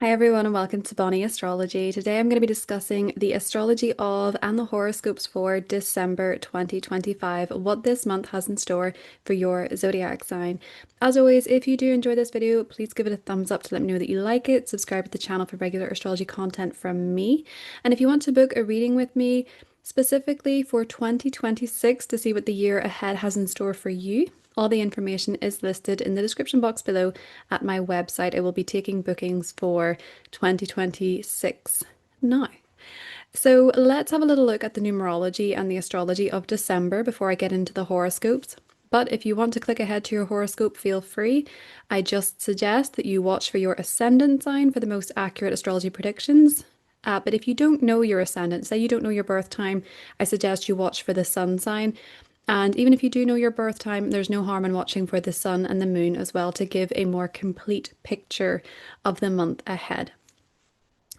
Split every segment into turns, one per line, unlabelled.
Hi everyone and welcome to Bonnie Astrology. Today I'm going to be discussing the astrology of and the horoscopes for December 2025, what this month has in store for your zodiac sign. As always, if you do enjoy this video, please give it a thumbs up to let me know that you like it. Subscribe to the channel for regular astrology content from me. And if you want to book a reading with me, specifically for 2026 to see what the year ahead has in store for you, all the information is listed in the description box below at my website. I will be taking bookings for 2026 now. So let's have a little look at the numerology and the astrology of December before I get into the horoscopes. But if you want to click ahead to your horoscope, feel free. I just suggest that you watch for your ascendant sign for the most accurate astrology predictions. But if you don't know your ascendant, say you don't know your birth time, I suggest you watch for the sun sign. And even if you do know your birth time, there's no harm in watching for the sun and the moon as well to give a more complete picture of the month ahead.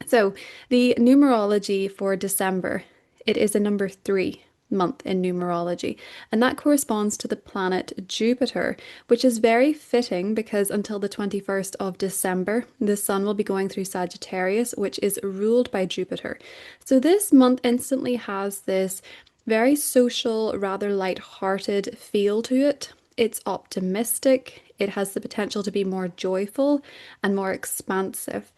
So, the numerology for December, it is a number 3 month in numerology, and that corresponds to the planet Jupiter, which is very fitting because until the 21st of December, the sun will be going through Sagittarius, which is ruled by Jupiter. So, this month instantly has this very social, rather light-hearted feel to it. It's optimistic. It has the potential to be more joyful and more expansive.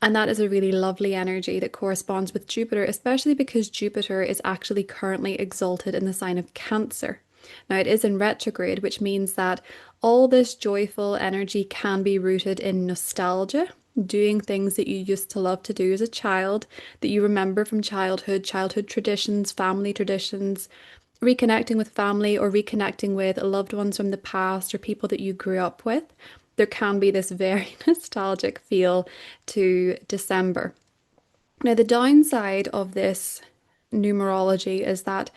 And that is a really lovely energy that corresponds with Jupiter, especially because Jupiter is actually currently exalted in the sign of Cancer. Now, it is in retrograde, which means that all this joyful energy can be rooted in nostalgia, doing things that you used to love to do as a child, that you remember from childhood traditions, family traditions, reconnecting with family or reconnecting with loved ones from the past or people that you grew up with. There can be this very nostalgic feel to December. Now, the downside of this numerology is that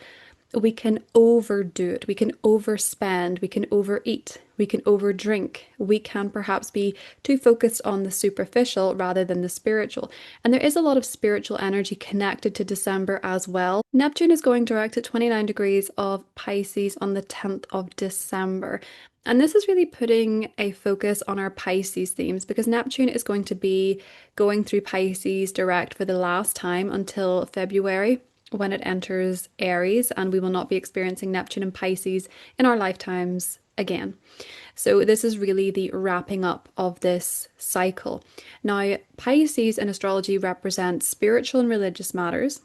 we can overdo it, we can overspend, we can overeat, we can overdrink, we can perhaps be too focused on the superficial rather than the spiritual. And there is a lot of spiritual energy connected to December as well. Neptune is going direct at 29 degrees of Pisces on the 10th of December. And this is really putting a focus on our Pisces themes because Neptune is going to be going through Pisces direct for the last time until February when it enters Aries, and we will not be experiencing Neptune and Pisces in our lifetimes again. So this is really the wrapping up of this cycle. Now, Pisces in astrology represents spiritual and religious matters.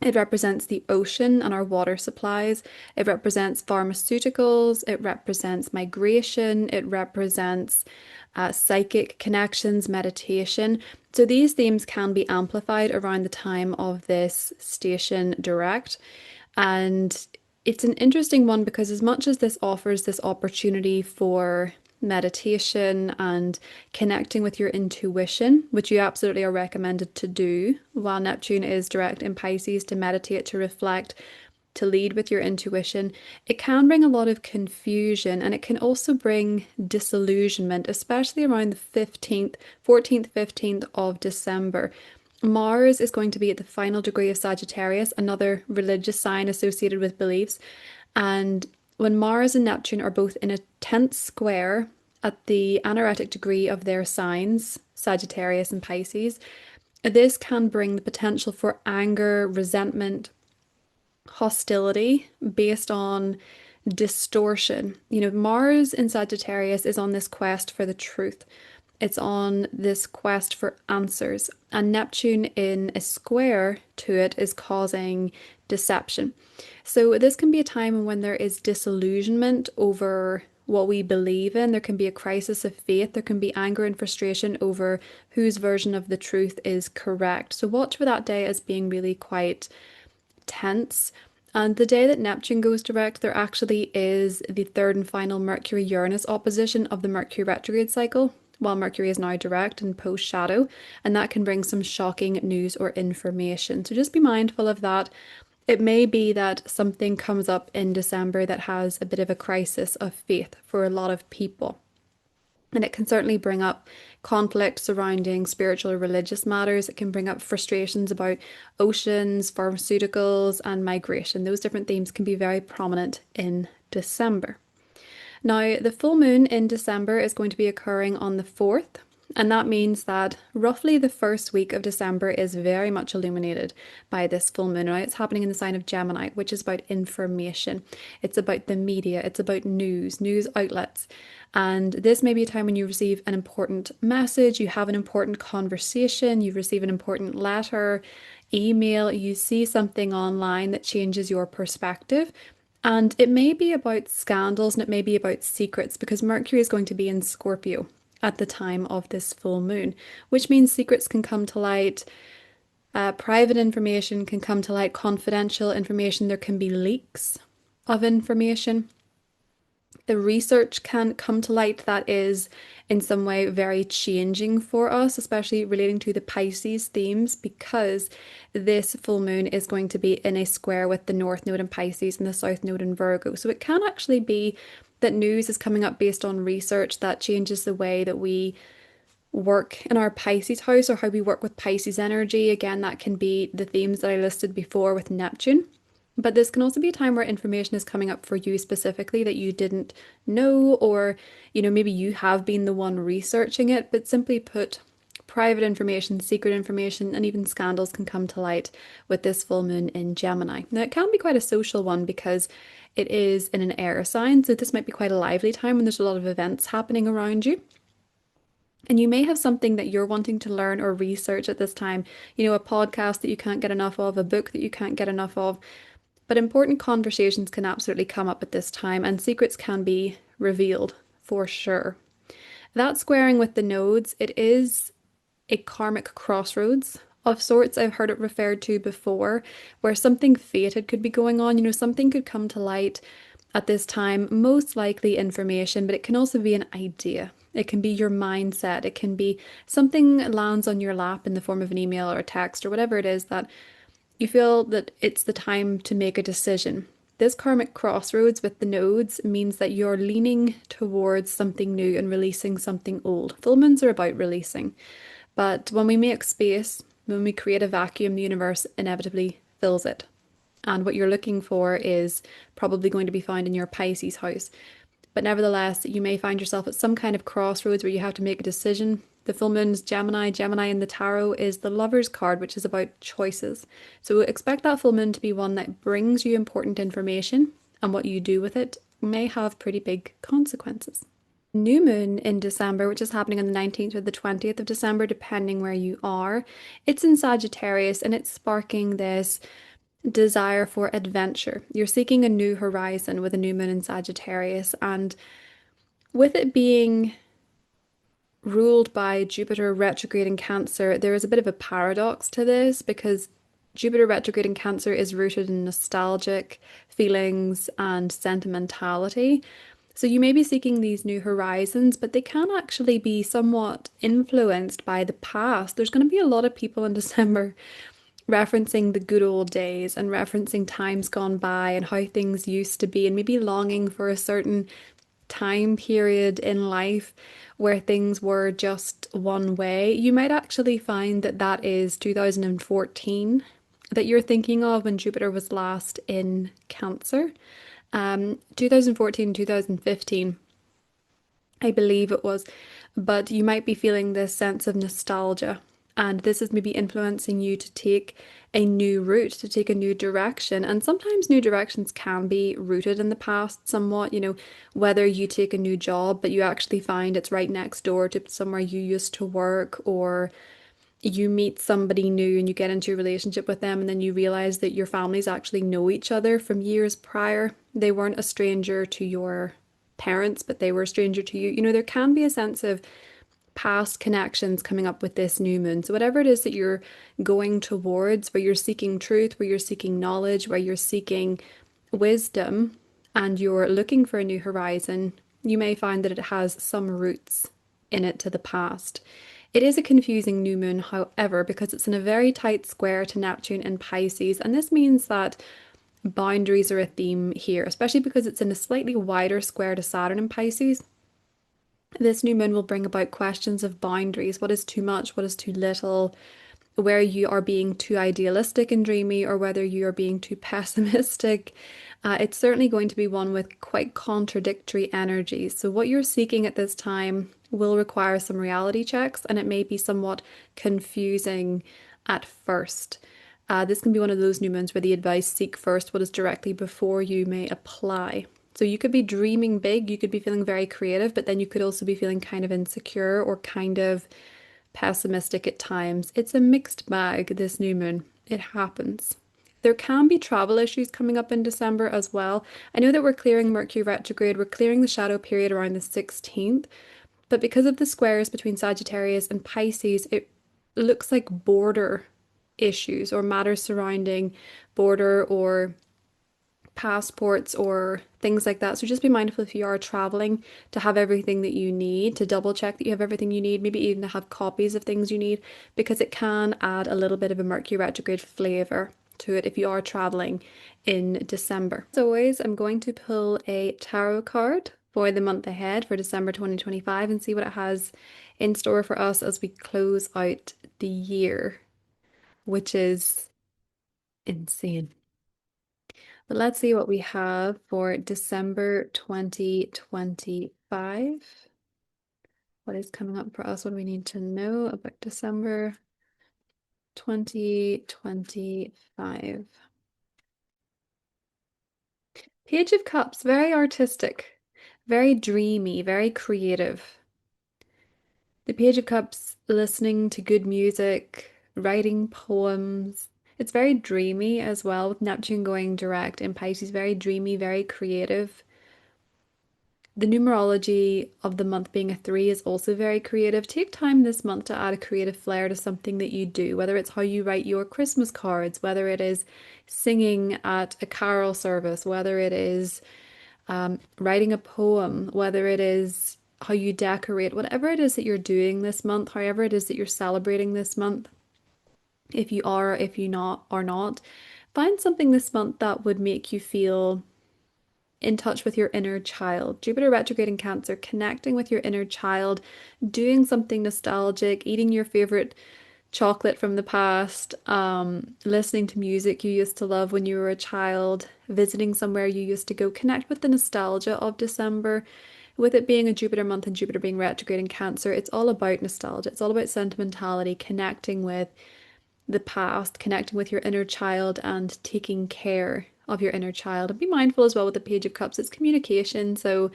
It represents the ocean and our water supplies. It represents pharmaceuticals. It represents migration. It represents psychic connections, meditation. So these themes can be amplified around the time of this station direct. And it's an interesting one because as much as this offers this opportunity for meditation and connecting with your intuition, which you absolutely are recommended to do while Neptune is direct in Pisces, to meditate, to reflect, to lead with your intuition, it can bring a lot of confusion and it can also bring disillusionment, especially around the 15th, 14th, 15th of December. Mars is going to be at the final degree of Sagittarius, another religious sign associated with beliefs. And when Mars and Neptune are both in a 10th square at the anaretic degree of their signs, Sagittarius and Pisces, this can bring the potential for anger, resentment, hostility based on distortion. You know, Mars in Sagittarius is on this quest for the truth. It's on this quest for answers. And Neptune in a square to it is causing deception. So this can be a time when there is disillusionment over what we believe in. There can be a crisis of faith. There can be anger and frustration over whose version of the truth is correct. So watch for that day as being really quite tense. And the day that Neptune goes direct, there actually is the third and final Mercury-Uranus opposition of the Mercury retrograde cycle, while Mercury is now direct and post shadow, and that can bring some shocking news or information. So just be mindful of that. It may be that something comes up in December that has a bit of a crisis of faith for a lot of people. And it can certainly bring up conflict surrounding spiritual or religious matters. It can bring up frustrations about oceans, pharmaceuticals, and migration. Those different themes can be very prominent in December. Now, the full moon in December is going to be occurring on the 4th, And that means that roughly the first week of December is very much illuminated by this full moon. Now, it's happening in the sign of Gemini, which is about information. It's about the media, it's about news outlets. And this may be a time when you receive an important message, you have an important conversation, you receive an important letter, email, you see something online that changes your perspective. And it may be about scandals and it may be about secrets because Mercury is going to be in Scorpio at the time of this full moon, which means secrets can come to light, private information can come to light, confidential information, there can be leaks of information. The research can come to light that is in some way very changing for us, especially relating to the Pisces themes, because this full moon is going to be in a square with the North Node in Pisces and the South Node in Virgo. So it can actually be that news is coming up based on research that changes the way that we work in our Pisces house or how we work with Pisces energy. Again, that can be the themes that I listed before with Neptune. But this can also be a time where information is coming up for you specifically that you didn't know, or, maybe you have been the one researching it, but simply put, private information, secret information, and even scandals can come to light with this full moon in Gemini. Now, it can be quite a social one because it is in an air sign, so this might be quite a lively time when there's a lot of events happening around you. And you may have something that you're wanting to learn or research at this time, a podcast that you can't get enough of, a book that you can't get enough of. But important conversations can absolutely come up at this time, and secrets can be revealed for sure. That squaring with the nodes, it is a karmic crossroads of sorts. I've heard it referred to before, where something fated could be going on. Something could come to light at this time, most likely information, but it can also be an idea. It can be your mindset. It can be something lands on your lap in the form of an email or a text or whatever it is that you feel that it's the time to make a decision. This karmic crossroads with the nodes means that you're leaning towards something new and releasing something old. Full moons are about releasing. But when we make space, when we create a vacuum, the universe inevitably fills it. And what you're looking for is probably going to be found in your Pisces house. But nevertheless, you may find yourself at some kind of crossroads where you have to make a decision. The full moon's Gemini. Gemini in the tarot is the Lover's card, which is about choices. So expect that full moon to be one that brings you important information, and what you do with it may have pretty big consequences. New moon in December, which is happening on the 19th or the 20th of December, depending where you are. It's in Sagittarius and it's sparking this desire for adventure. You're seeking a new horizon with a new moon in Sagittarius, and with it being ruled by Jupiter retrograde in Cancer, there is a bit of a paradox to this because Jupiter retrograde in Cancer is rooted in nostalgic feelings and sentimentality. So you may be seeking these new horizons, but they can actually be somewhat influenced by the past. There's going to be a lot of people in December referencing the good old days and referencing times gone by and how things used to be, and maybe longing for a certain time period in life where things were just one way. You might actually find that that is 2014 that you're thinking of when Jupiter was last in Cancer. 2014, 2015, I believe it was, but you might be feeling this sense of nostalgia. And this is maybe influencing you to take a new route, to take a new direction. And sometimes new directions can be rooted in the past somewhat, whether you take a new job, but you actually find it's right next door to somewhere you used to work, or you meet somebody new and you get into a relationship with them, and then you realize that your families actually know each other from years prior. They weren't a stranger to your parents, but they were a stranger to you. There can be a sense of past connections coming up with this new moon. So whatever it is that you're going towards, where you're seeking truth, where you're seeking knowledge, where you're seeking wisdom, and you're looking for a new horizon, you may find that it has some roots in it to the past. It is a confusing new moon, however, because it's in a very tight square to Neptune in Pisces, and this means that boundaries are a theme here, especially because it's in a slightly wider square to Saturn in Pisces. This new moon will bring about questions of boundaries. What is too much? What is too little? where you are being too idealistic and dreamy or whether you are being too pessimistic. It's certainly going to be one with quite contradictory energies. So, what you're seeking at this time will require some reality checks, and it may be somewhat confusing at first. This can be one of those new moons where the advice seek first what is directly before you may apply. So you could be dreaming big, you could be feeling very creative, but then you could also be feeling kind of insecure or kind of pessimistic at times. It's a mixed bag, this new moon. It happens. There can be travel issues coming up in December as well. I know that we're clearing Mercury retrograde, we're clearing the shadow period around the 16th, but because of the squares between Sagittarius and Pisces, it looks like border issues or matters surrounding border or passports or things like that. So just be mindful if you are traveling to have everything that you need, to double check that you have everything you need, maybe even to have copies of things you need, because it can add a little bit of a Mercury retrograde flavor to it if you are traveling in December. As always, I'm going to pull a tarot card for the month ahead for December 2025 and see what it has in store for us as we close out the year, which is insane. But let's see what we have for December 2025. What is coming up for us? What do we need to know about December 2025? Page of Cups, very artistic, very dreamy, very creative. The Page of Cups, listening to good music, writing poems. It's very dreamy as well, with Neptune going direct in Pisces, very dreamy, very creative. The numerology of the month being a 3 is also very creative. Take time this month to add a creative flair to something that you do, whether it's how you write your Christmas cards, whether it is singing at a carol service, whether it is writing a poem, whether it is how you decorate, whatever it is that you're doing this month, however it is that you're celebrating this month, if you are, if you not are not, find something this month that would make you feel in touch with your inner child. Jupiter retrograde in Cancer, connecting with your inner child, doing something nostalgic, eating your favorite chocolate from the past, listening to music you used to love when you were a child, visiting somewhere you used to go. Connect with the nostalgia of December. With it being a Jupiter month and Jupiter being retrograde in Cancer, it's all about nostalgia. It's all about sentimentality, connecting with the past, connecting with your inner child and taking care of your inner child. And be mindful as well with the Page of Cups, it's communication. So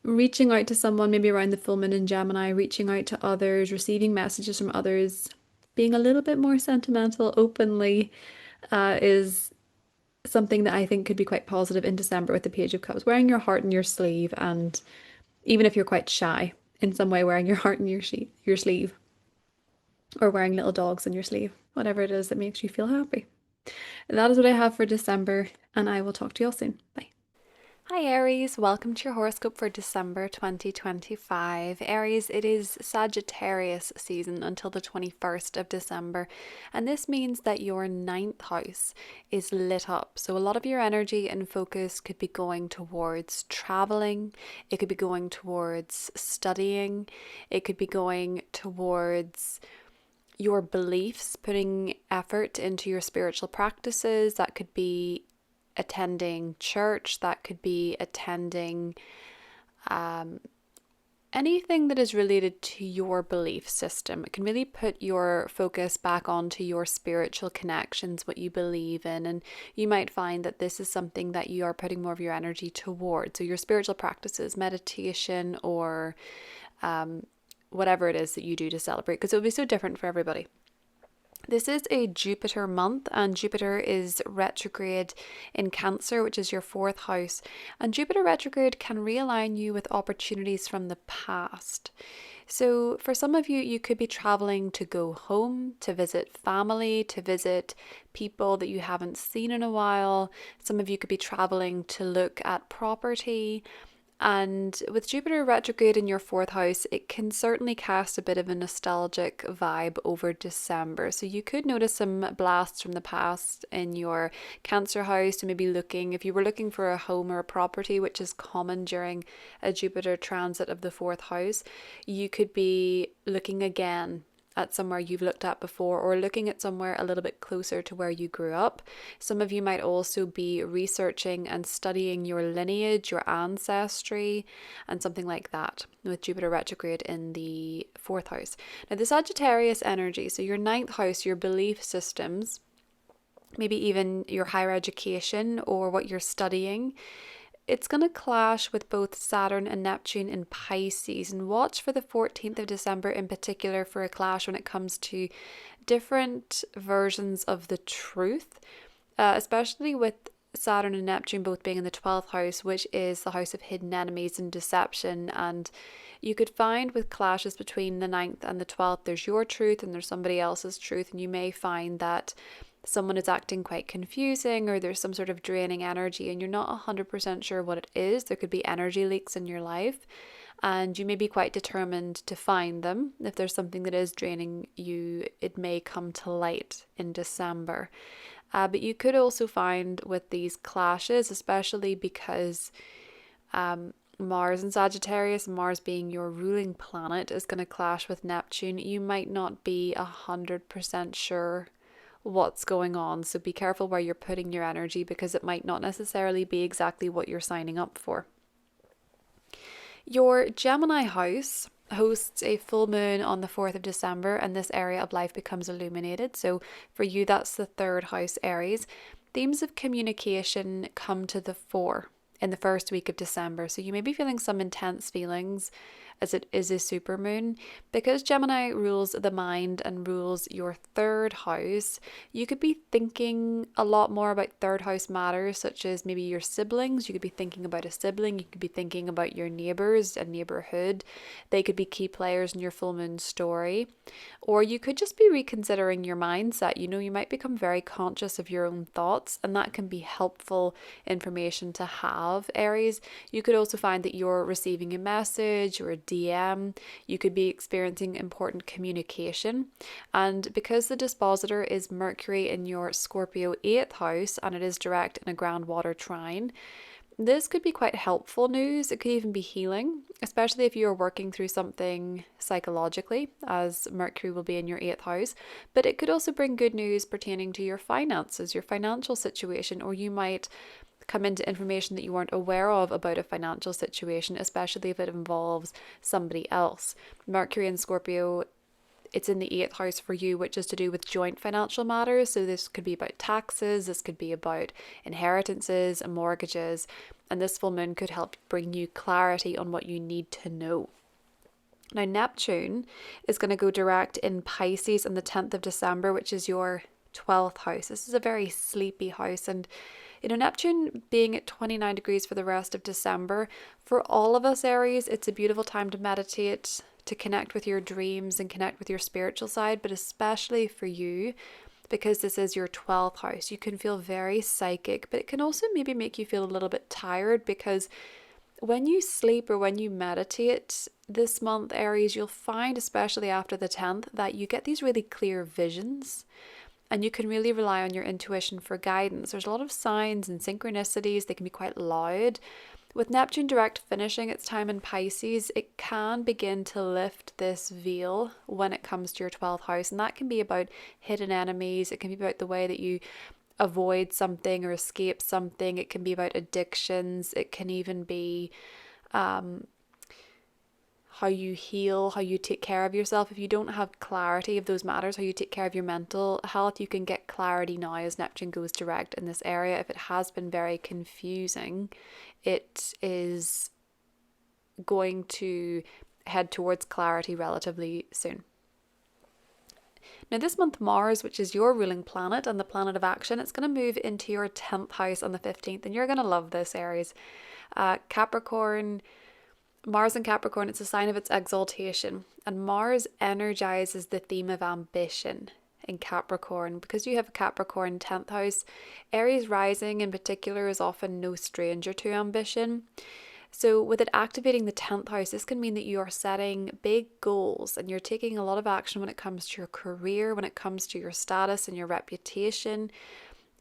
reaching out to someone, maybe around the full moon in Gemini, reaching out to others, receiving messages from others, being a little bit more sentimental openly is something that I think could be quite positive in December with the Page of Cups. Wearing your heart in your sleeve, and even if you're quite shy, in some way wearing your heart in your sleeve, or wearing little dogs on your sleeve, whatever it is that makes you feel happy. That is what I have for December, and I will talk to you all soon. Bye. Hi Aries, welcome to your horoscope for December 2025. Aries, it is Sagittarius season until the 21st of December, and this means that your ninth house is lit up. So a lot of your energy and focus could be going towards traveling, it could be going towards studying, it could be going towards your beliefs, putting effort into your spiritual practices. That could be attending church, that could be attending anything that is related to your belief system. It can really put your focus back onto your spiritual connections, what you believe in, and you might find that this is something that you are putting more of your energy towards. So your spiritual practices, meditation, or whatever it is that you do to celebrate, because it will be so different for everybody. This is a Jupiter month, and Jupiter is retrograde in Cancer, which is your fourth house. And Jupiter retrograde can realign you with opportunities from the past. So for some of you, you could be traveling to go home, to visit family, to visit people that you haven't seen in a while. Some of you could be traveling to look at property. And with Jupiter retrograde in your fourth house, it can certainly cast a bit of a nostalgic vibe over December. So you could notice some blasts from the past in your Cancer house, and maybe if you were looking for a home or a property, which is common during a Jupiter transit of the fourth house, you could be looking again at somewhere you've looked at before, or looking at somewhere a little bit closer to where you grew up. Some of you might also be researching and studying your lineage, your ancestry, and something like that, with Jupiter retrograde in the 4th house. Now, the Sagittarius energy, so your 9th house, your belief systems, maybe even your higher education or what you're studying, it's going to clash with both Saturn and Neptune in Pisces. And watch for the 14th of December in particular for a clash when it comes to different versions of the truth, especially with Saturn and Neptune both being in the 12th house, which is the house of hidden enemies and deception. And you could find with clashes between the 9th and the 12th, there's your truth and there's somebody else's truth. And you may find that someone is acting quite confusing, or there's some sort of draining energy and you're not 100% sure what it is. There could be energy leaks in your life, and you may be quite determined to find them. If there's something that is draining you, it may come to light in December. But you could also find with these clashes, especially because Mars and Sagittarius, Mars being your ruling planet, is going to clash with Neptune, you might not be 100% sure what's going on. So be careful where you're putting your energy, because it might not necessarily be exactly what you're signing up for. Your Gemini house hosts a full moon on the 4th of December, and this area of life becomes illuminated. So for you, that's the 3rd house, Aries. Themes of communication come to the fore in the first week of December. So you may be feeling some intense feelings as it is a supermoon. Because Gemini rules the mind and rules your 3rd house, you could be thinking a lot more about 3rd house matters, such as maybe your siblings. You could be thinking about a sibling. You could be thinking about your neighbours and neighbourhood. They could be key players in your full moon story. Or you could just be reconsidering your mindset. You might become very conscious of your own thoughts, and that can be helpful information to have, Aries. You could also find that you're receiving a message or a DM. You could be experiencing important communication. And because the dispositor is Mercury in your Scorpio 8th house, and it is direct in a groundwater trine, this could be quite helpful news. It could even be healing, especially if you are working through something psychologically, as Mercury will be in your 8th house. But it could also bring good news pertaining to your finances, your financial situation, or you might come into information that you weren't aware of about a financial situation, especially if it involves somebody else. Mercury in Scorpio, it's in the 8th house for you, which is to do with joint financial matters. So this could be about taxes, this could be about inheritances and mortgages, and this full moon could help bring you clarity on what you need to know. Now, Neptune is going to go direct in Pisces on the 10th of December, which is your 12th house. This is a very sleepy house, and Neptune being at 29 degrees for the rest of December, for all of us Aries, it's a beautiful time to meditate, to connect with your dreams and connect with your spiritual side, but especially for you, because this is your 12th house, you can feel very psychic, but it can also maybe make you feel a little bit tired, because when you sleep or when you meditate this month, Aries, you'll find, especially after the 10th, that you get these really clear visions. And you can really rely on your intuition for guidance. There's a lot of signs and synchronicities. They can be quite loud. With Neptune direct finishing its time in Pisces, it can begin to lift this veil when it comes to your 12th house. And that can be about hidden enemies. It can be about the way that you avoid something or escape something. It can be about addictions. It can even be how you heal, how you take care of yourself. If you don't have clarity of those matters, how you take care of your mental health, you can get clarity now as Neptune goes direct in this area. If it has been very confusing, it is going to head towards clarity relatively soon. Now this month, Mars, which is your ruling planet and the planet of action, it's going to move into your 10th house on the 15th, and you're going to love this, Aries. Capricorn, Mars in Capricorn, it's a sign of its exaltation, and Mars energizes the theme of ambition in Capricorn. Because you have a Capricorn 10th house, Aries rising in particular is often no stranger to ambition. So with it activating the 10th house, this can mean that you are setting big goals and you're taking a lot of action when it comes to your career, when it comes to your status and your reputation.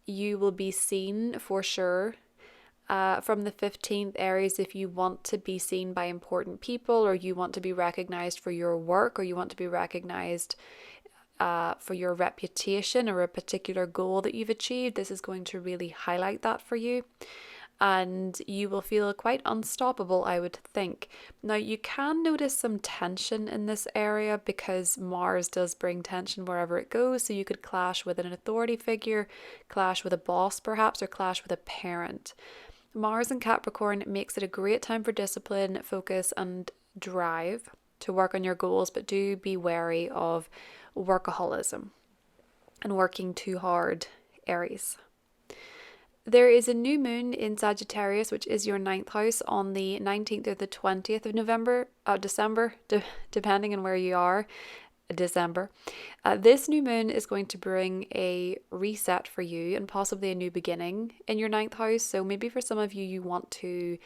You will be seen for sure From the 15th, Aries, if you want to be seen by important people, or you want to be recognized for your work, or you want to be recognized for your reputation or a particular goal that you've achieved, this is going to really highlight that for you. And you will feel quite unstoppable, I would think. Now, you can notice some tension in this area because Mars does bring tension wherever it goes. So you could clash with an authority figure, clash with a boss perhaps, or clash with a parent. Mars in Capricorn makes it a great time for discipline, focus, and drive to work on your goals, but do be wary of workaholism and working too hard, Aries. There is a new moon in Sagittarius, which is your 9th house, on the 19th or the 20th of December, depending on where you are, December. This new moon is going to bring a reset for you and possibly a new beginning in your 9th house. So maybe for some of you, you want to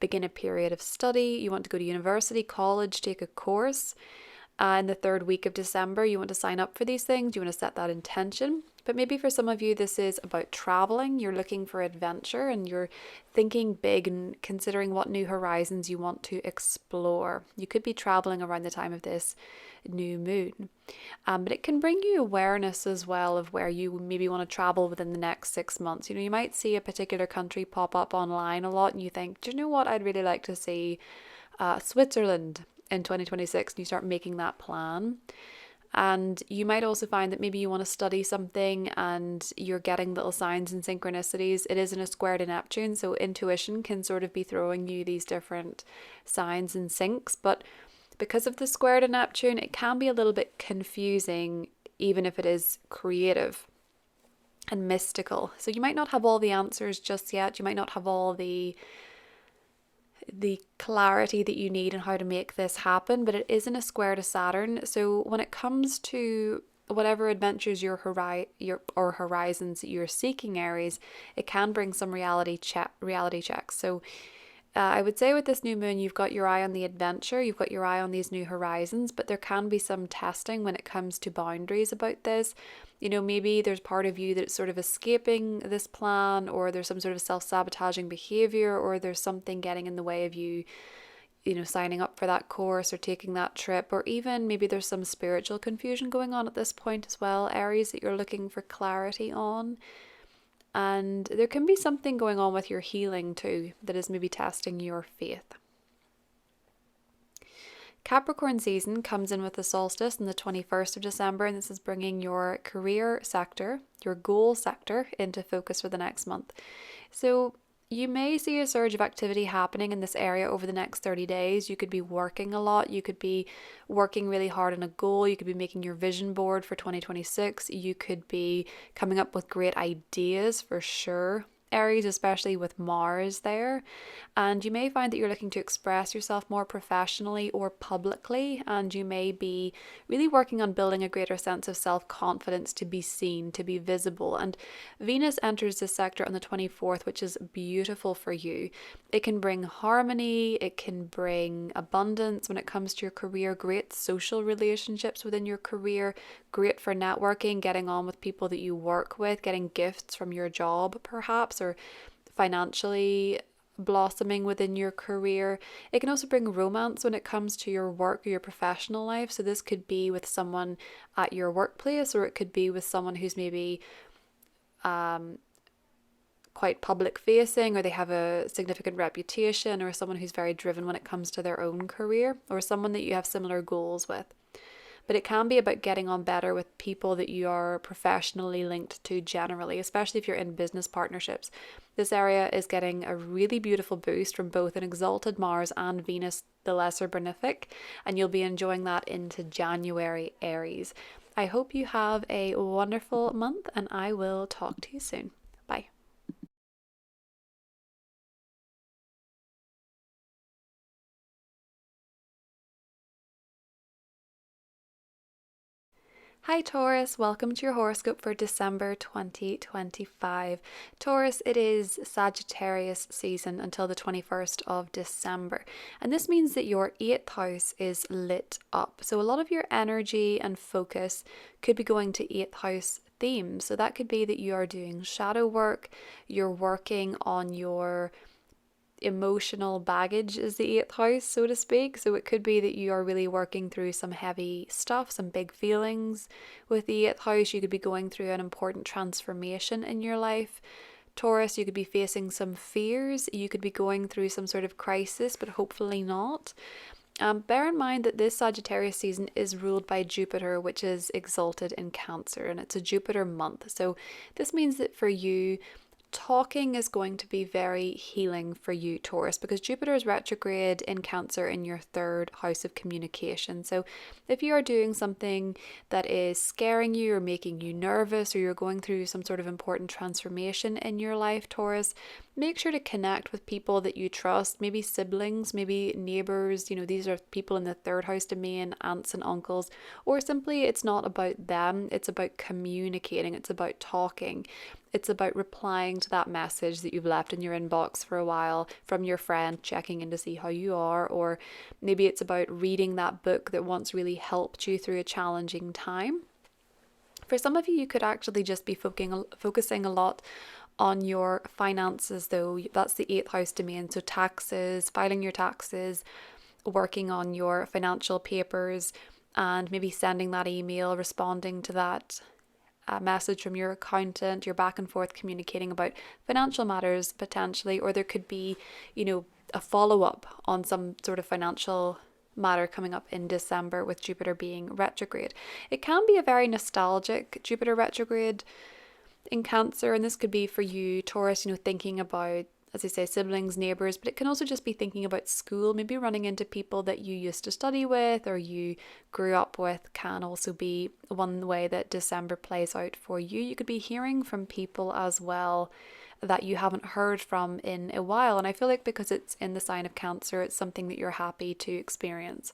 begin a period of study, you want to go to university, college, take a course. In the 3rd week of December, you want to sign up for these things, you want to set that intention. But maybe for some of you, this is about traveling. You're looking for adventure and you're thinking big and considering what new horizons you want to explore. You could be traveling around the time of this new moon. But it can bring you awareness as well of where you maybe want to travel within the next 6 months. You know, you might see a particular country pop up online a lot and you think, do you know what, I'd really like to see Switzerland in 2026, and you start making that plan. And you might also find that maybe you want to study something and you're getting little signs and synchronicities. It is in a square to Neptune, so intuition can sort of be throwing you these different signs and syncs. But because of the square to Neptune, it can be a little bit confusing, even if it is creative and mystical. So you might not have all the answers just yet. You might not have all the clarity that you need on how to make this happen, but it is in a square to Saturn. So when it comes to whatever adventures or horizons that you're seeking, Aries, it can bring some reality checks. So I would say with this new moon, you've got your eye on the adventure, you've got your eye on these new horizons, but there can be some testing when it comes to boundaries about this. You know, maybe there's part of you that's sort of escaping this plan, or there's some sort of self-sabotaging behavior, or there's something getting in the way of you, you know, signing up for that course or taking that trip, or even maybe there's some spiritual confusion going on at this point as well, Aries, that you're looking for clarity on. And there can be something going on with your healing too that is maybe testing your faith. Capricorn season comes in with the solstice on the 21st of December, and this is bringing your career sector, your goal sector, into focus for the next month. So you may see a surge of activity happening in this area over the next 30 days. You could be working a lot. You could be working really hard on a goal. You could be making your vision board for 2026. You could be coming up with great ideas for sure, Aries, especially with Mars there. And you may find that you're looking to express yourself more professionally or publicly, and you may be really working on building a greater sense of self-confidence to be seen, to be visible. And Venus enters this sector on the 24th, which is beautiful for you. It can bring harmony, it can bring abundance when it comes to your career, great social relationships within your career, great for networking, getting on with people that you work with, getting gifts from your job perhaps, or financially blossoming within your career. It can also bring romance when it comes to your work or your professional life. So this could be with someone at your workplace, or it could be with someone who's maybe quite public facing, or they have a significant reputation, or someone who's very driven when it comes to their own career, or someone that you have similar goals with. But it can be about getting on better with people that you are professionally linked to generally, especially if you're in business partnerships. This area is getting a really beautiful boost from both an exalted Mars and Venus, the lesser benefic, and you'll be enjoying that into January, Aries. I hope you have a wonderful month, and I will talk to you soon. Bye. Hi Taurus, welcome to your horoscope for December 2025. Taurus, it is Sagittarius season until the 21st of December. And this means that your 8th house is lit up. So a lot of your energy and focus could be going to 8th house themes. So that could be that you are doing shadow work, you're working on your emotional baggage is the eighth house, so to speak. So it could be that you are really working through some heavy stuff, some big feelings with the eighth house. You could be going through an important transformation in your life. Taurus, you could be facing some fears. You could be going through some sort of crisis, but hopefully not. Bear in mind that this Sagittarius season is ruled by Jupiter, which is exalted in Cancer, and it's a Jupiter month. So this means that for you, talking is going to be very healing for you, Taurus, because Jupiter is retrograde in Cancer in your third house of communication. So if you are doing something that is scaring you or making you nervous, or you're going through some sort of important transformation in your life, Taurus, make sure to connect with people that you trust, maybe siblings, maybe neighbors. These are people in the third house domain, aunts and uncles, or simply it's not about them, it's about communicating, it's about talking. It's about replying to that message that you've left in your inbox for a while from your friend, checking in to see how you are, or maybe it's about reading that book that once really helped you through a challenging time. For some of you, you could actually just be focusing a lot on your finances, though. That's the eighth house domain. So taxes, filing your taxes, working on your financial papers, and maybe sending that email, responding to that message from your accountant. You're back and forth communicating about financial matters potentially, or there could be, a follow-up on some sort of financial matter coming up in December with Jupiter being retrograde. It can be a very nostalgic Jupiter retrograde in Cancer, and this could be for you, Taurus, thinking about, as I say, siblings, neighbors, but it can also just be thinking about school, maybe running into people that you used to study with or you grew up with can also be one way that December plays out for you. You could be hearing from people as well that you haven't heard from in a while, and I feel like because it's in the sign of Cancer, it's something that you're happy to experience.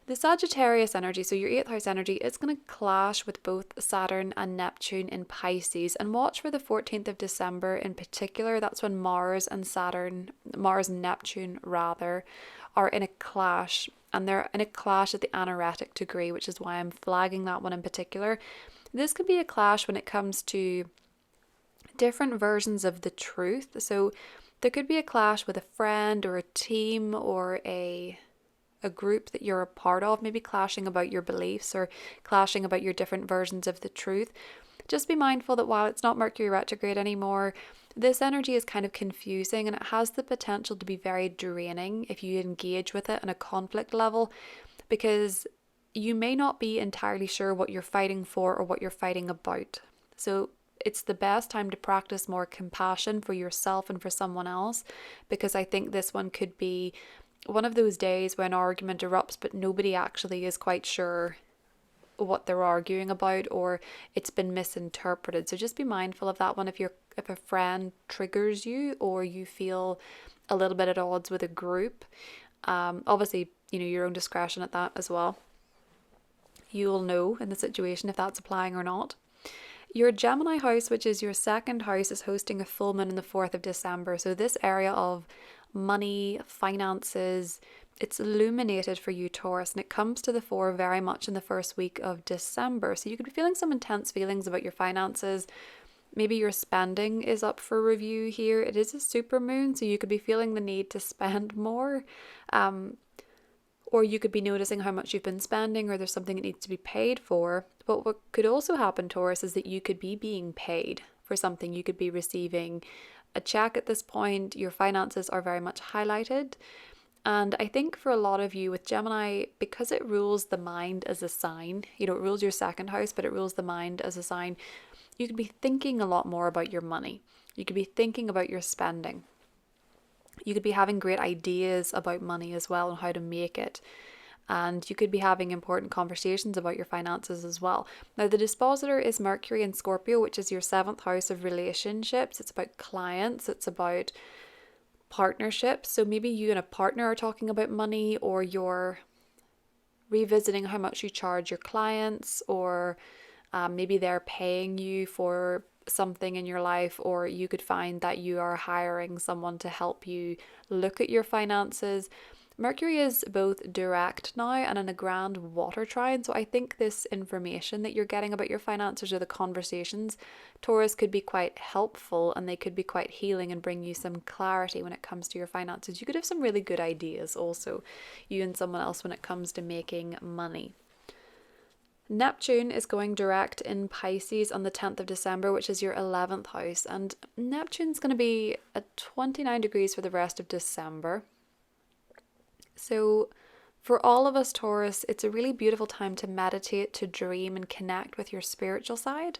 The Sagittarius energy, so your eighth house energy, is going to clash with both Saturn and Neptune in Pisces. And watch for the 14th of December in particular. That's when Mars and Neptune rather, are in a clash. And they're in a clash at the anaretic degree, which is why I'm flagging that one in particular. This could be a clash when it comes to different versions of the truth. So there could be a clash with a friend or a team or a group that you're a part of, maybe clashing about your beliefs or clashing about your different versions of the truth. Just be mindful that while it's not Mercury retrograde anymore, this energy is kind of confusing, and it has the potential to be very draining if you engage with it on a conflict level, because you may not be entirely sure what you're fighting for or what you're fighting about. So it's the best time to practice more compassion for yourself and for someone else, because I think this one could be one of those days when an argument erupts but nobody actually is quite sure what they're arguing about, or it's been misinterpreted. So just be mindful of that one if a friend triggers you or you feel a little bit at odds with a group. Obviously, your own discretion at that as well. You'll know in the situation if that's applying or not. Your Gemini house, which is your second house, is hosting a full moon on the 4th of December. So this area of money, finances, it's illuminated for you, Taurus, and it comes to the fore very much in the first week of December. So you could be feeling some intense feelings about your finances. Maybe your spending is up for review here. It is a super moon, so you could be feeling the need to spend more. Or you could be noticing how much you've been spending, or there's something that needs to be paid for. But what could also happen, Taurus, is that you could be being paid for something. You could be receiving a check at this point. Your finances are very much highlighted. And I think for a lot of you with Gemini, because it rules the mind as a sign, it rules your second house, but it rules the mind as a sign, you could be thinking a lot more about your money. You could be thinking about your spending. You could be having great ideas about money as well and how to make it. And you could be having important conversations about your finances as well. Now, the dispositor is Mercury in Scorpio, which is your 7th house of relationships. It's about clients. It's about partnerships. So maybe you and a partner are talking about money, or you're revisiting how much you charge your clients, or maybe they're paying you for something in your life, or you could find that you are hiring someone to help you look at your finances. Mercury is both direct now and in a grand water trine, so I think this information that you're getting about your finances or the conversations, Taurus, could be quite helpful and they could be quite healing and bring you some clarity when it comes to your finances. You could have some really good ideas also, you and someone else, when it comes to making money. Neptune is going direct in Pisces on the 10th of December, which is your 11th house, and Neptune's going to be at 29 degrees for the rest of December. So for all of us Taurus, it's a really beautiful time to meditate, to dream and connect with your spiritual side.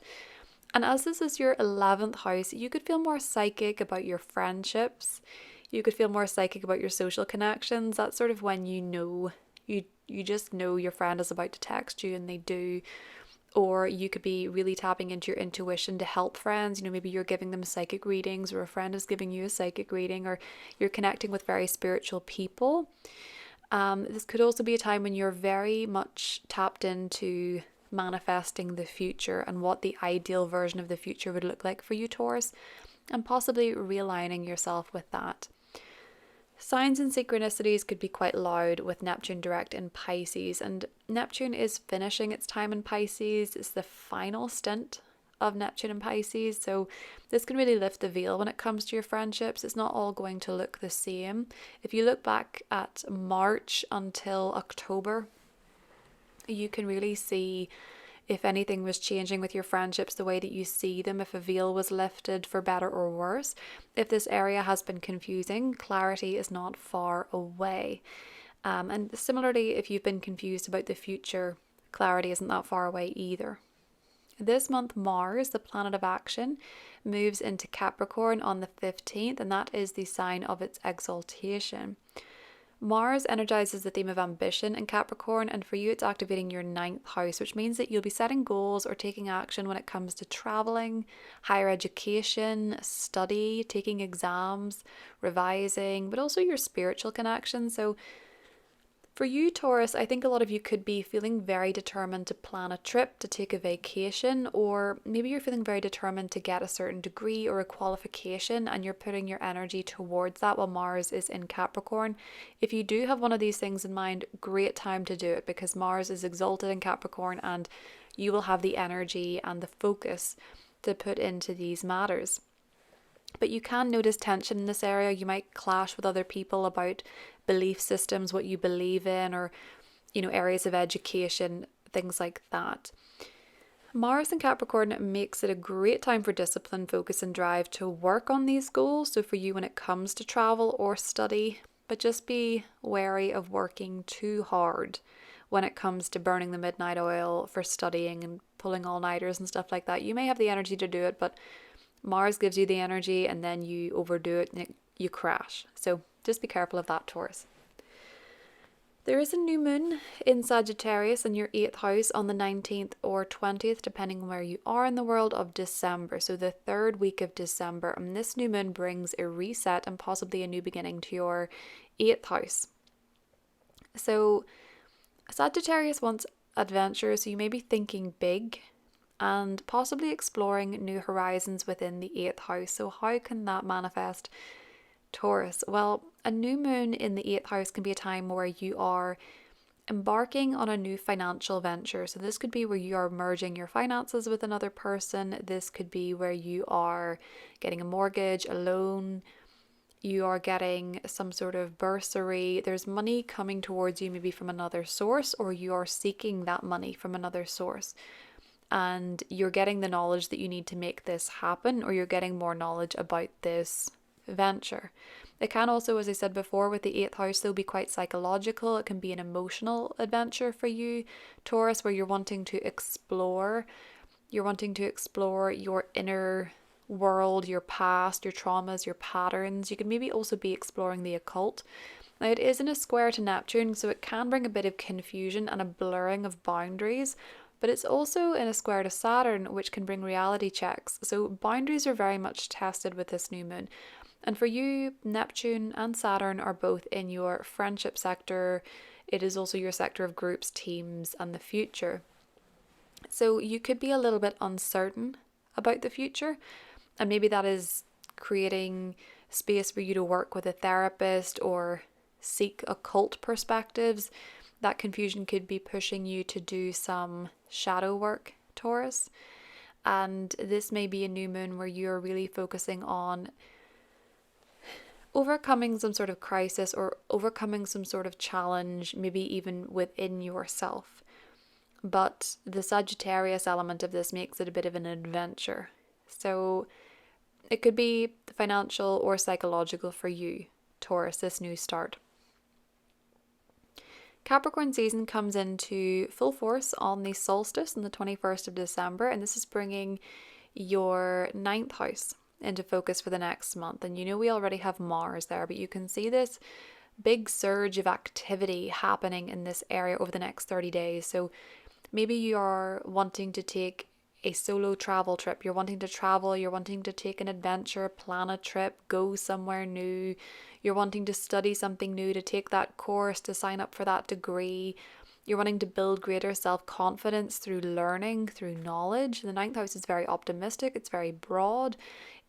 And as this is your 11th house, you could feel more psychic about your friendships. You could feel more psychic about your social connections. That's sort of when you just know your friend is about to text you, and they do. Or you could be really tapping into your intuition to help friends. Maybe you're giving them psychic readings, or a friend is giving you a psychic reading, or you're connecting with very spiritual people. This could also be a time when you're very much tapped into manifesting the future and what the ideal version of the future would look like for you, Taurus, and possibly realigning yourself with that. Signs and synchronicities could be quite loud with Neptune direct in Pisces, and Neptune is finishing its time in Pisces. It's the final stint of Neptune in Pisces, so this can really lift the veil when it comes to your friendships. It's not all going to look the same. If you look back at March until October, you can really see if anything was changing with your friendships, the way that you see them, if a veil was lifted for better or worse. If this area has been confusing, clarity is not far away. And similarly, if you've been confused about the future, clarity isn't that far away either. This month, Mars, the planet of action, moves into Capricorn on the 15th, and that is the sign of its exaltation. Mars energizes the theme of ambition in Capricorn, and for you it's activating your 9th house, which means that you'll be setting goals or taking action when it comes to traveling, higher education, study, taking exams, revising, but also your spiritual connection. So for you, Taurus, I think a lot of you could be feeling very determined to plan a trip, to take a vacation, or maybe you're feeling very determined to get a certain degree or a qualification, and you're putting your energy towards that while Mars is in Capricorn. If you do have one of these things in mind, great time to do it, because Mars is exalted in Capricorn and you will have the energy and the focus to put into these matters. But you can notice tension in this area. You might clash with other people about belief systems, what you believe in, or, areas of education, things like that. Mars in Capricorn makes it a great time for discipline, focus, and drive to work on these goals. So for you, when it comes to travel or study, but just be wary of working too hard when it comes to burning the midnight oil for studying and pulling all-nighters and stuff like that. You may have the energy to do it, but Mars gives you the energy and then you overdo it and you crash. So just be careful of that, Taurus. There is a new moon in Sagittarius in your 8th house on the 19th or 20th, depending on where you are in the world, of December. So the 3rd week of December. And this new moon brings a reset and possibly a new beginning to your 8th house. So Sagittarius wants adventure, so you may be thinking big and possibly exploring new horizons within the 8th house. So how can that manifest, Taurus? Well, a new moon in the 8th house can be a time where you are embarking on a new financial venture. So this could be where you are merging your finances with another person. This could be where you are getting a mortgage, a loan, you are getting some sort of bursary. There's money coming towards you, maybe from another source, or you are seeking that money from another source. And you're getting the knowledge that you need to make this happen, or you're getting more knowledge about this venture. It can also, as I said before, with the 8th house, though, be quite psychological. It can be an emotional adventure for you, Taurus, where you're wanting to explore. You're wanting to explore your inner world, your past, your traumas, your patterns. You can maybe also be exploring the occult. Now, it is in a square to Neptune, so it can bring a bit of confusion and a blurring of boundaries. But it's also in a square to Saturn, which can bring reality checks. So boundaries are very much tested with this new moon. And for you, Neptune and Saturn are both in your friendship sector. It is also your sector of groups, teams, and the future. So you could be a little bit uncertain about the future. And maybe that is creating space for you to work with a therapist or seek occult perspectives, that confusion could be pushing you to do some shadow work, Taurus. And this may be a new moon where you're really focusing on overcoming some sort of crisis or overcoming some sort of challenge, maybe even within yourself. But the Sagittarius element of this makes it a bit of an adventure. So it could be financial or psychological for you, Taurus, this new start. Capricorn season comes into full force on the solstice on the 21st of December, and this is bringing your 9th house into focus for the next month. And you know we already have Mars there, but you can see this big surge of activity happening in this area over the next 30 days. So maybe you are wanting to take a solo travel trip. You're wanting to travel, you're wanting to take an adventure, plan a trip, go somewhere new. You're wanting to study something new, to take that course, to sign up for that degree. You're wanting to build greater self-confidence through learning, through knowledge. The 9th house is very optimistic, it's very broad,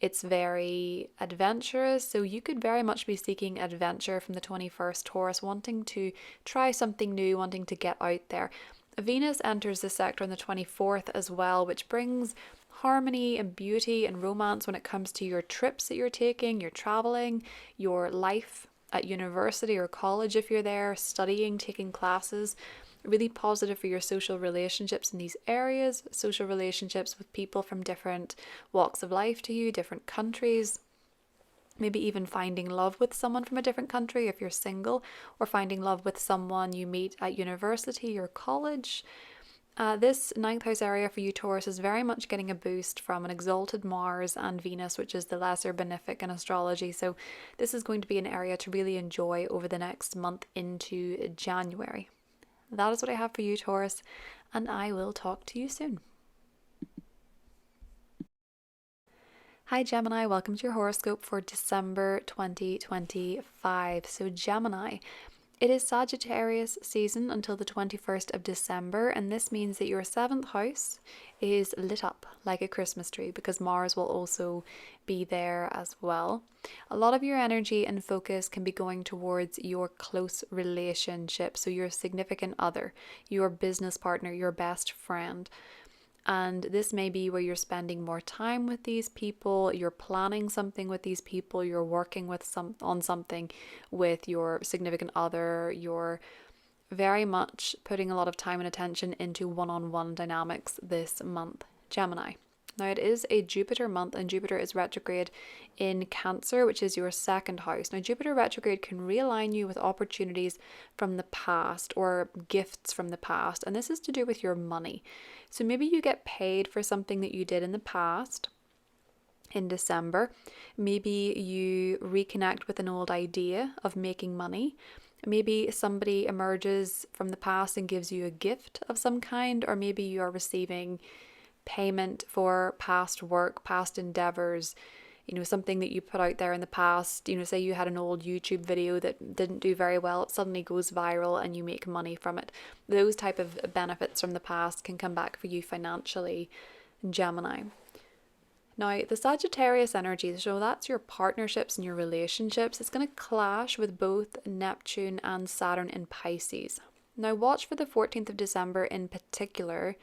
it's very adventurous. So you could very much be seeking adventure from the 21st, Taurus, wanting to try something new, wanting to get out there. Venus enters the sector on the 24th as well, which brings harmony and beauty and romance when it comes to your trips that you're taking, your traveling, your life at university or college if you're there, studying, taking classes. Really positive for your social relationships in these areas, social relationships with people from different walks of life to you, different countries. Maybe even finding love with someone from a different country if you're single, or finding love with someone you meet at university or college. This 9th house area for you, Taurus, is very much getting a boost from an exalted Mars and Venus, which is the lesser benefic in astrology. So this is going to be an area to really enjoy over the next month into January. That is what I have for you, Taurus, and I will talk to you soon. Hi Gemini, welcome to your horoscope for December 2025. So Gemini, it is Sagittarius season until the 21st of December, and this means that your 7th house is lit up like a Christmas tree because Mars will also be there as well. A lot of your energy and focus can be going towards your close relationship, so your significant other, your business partner, your best friend. And this may be where you're spending more time with these people, you're planning something with these people, you're working with on something with your significant other, you're very much putting a lot of time and attention into one-on-one dynamics this month, Gemini. Now it is a Jupiter month, and Jupiter is retrograde in Cancer, which is your 2nd house. Now Jupiter retrograde can realign you with opportunities from the past or gifts from the past, and this is to do with your money. So maybe you get paid for something that you did in the past in December. Maybe you reconnect with an old idea of making money. Maybe somebody emerges from the past and gives you a gift of some kind, or maybe you are receiving payment for past work, past endeavors, something that you put out there in the past. Say you had an old YouTube video that didn't do very well, it suddenly goes viral and you make money from it. Those type of benefits from the past can come back for you financially, Gemini. Now, the Sagittarius energy, so that's your partnerships and your relationships. It's going to clash with both Neptune and Saturn in Pisces. Now, watch for the 14th of December in particular.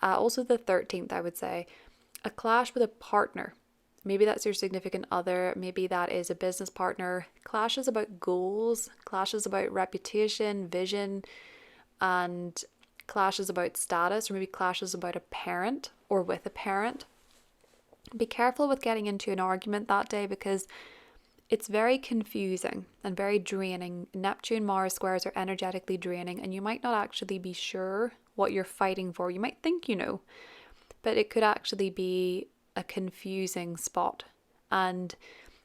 Also the 13th, I would say, a clash with a partner. Maybe that's your significant other, maybe that is a business partner. Clashes about goals, clashes about reputation, vision, and clashes about status, or maybe clashes about a parent or with a parent. Be careful with getting into an argument that day because it's very confusing and very draining. Neptune Mars squares are energetically draining, and you might not actually be sure what you're fighting for. You might think you know, but it could actually be a confusing spot. And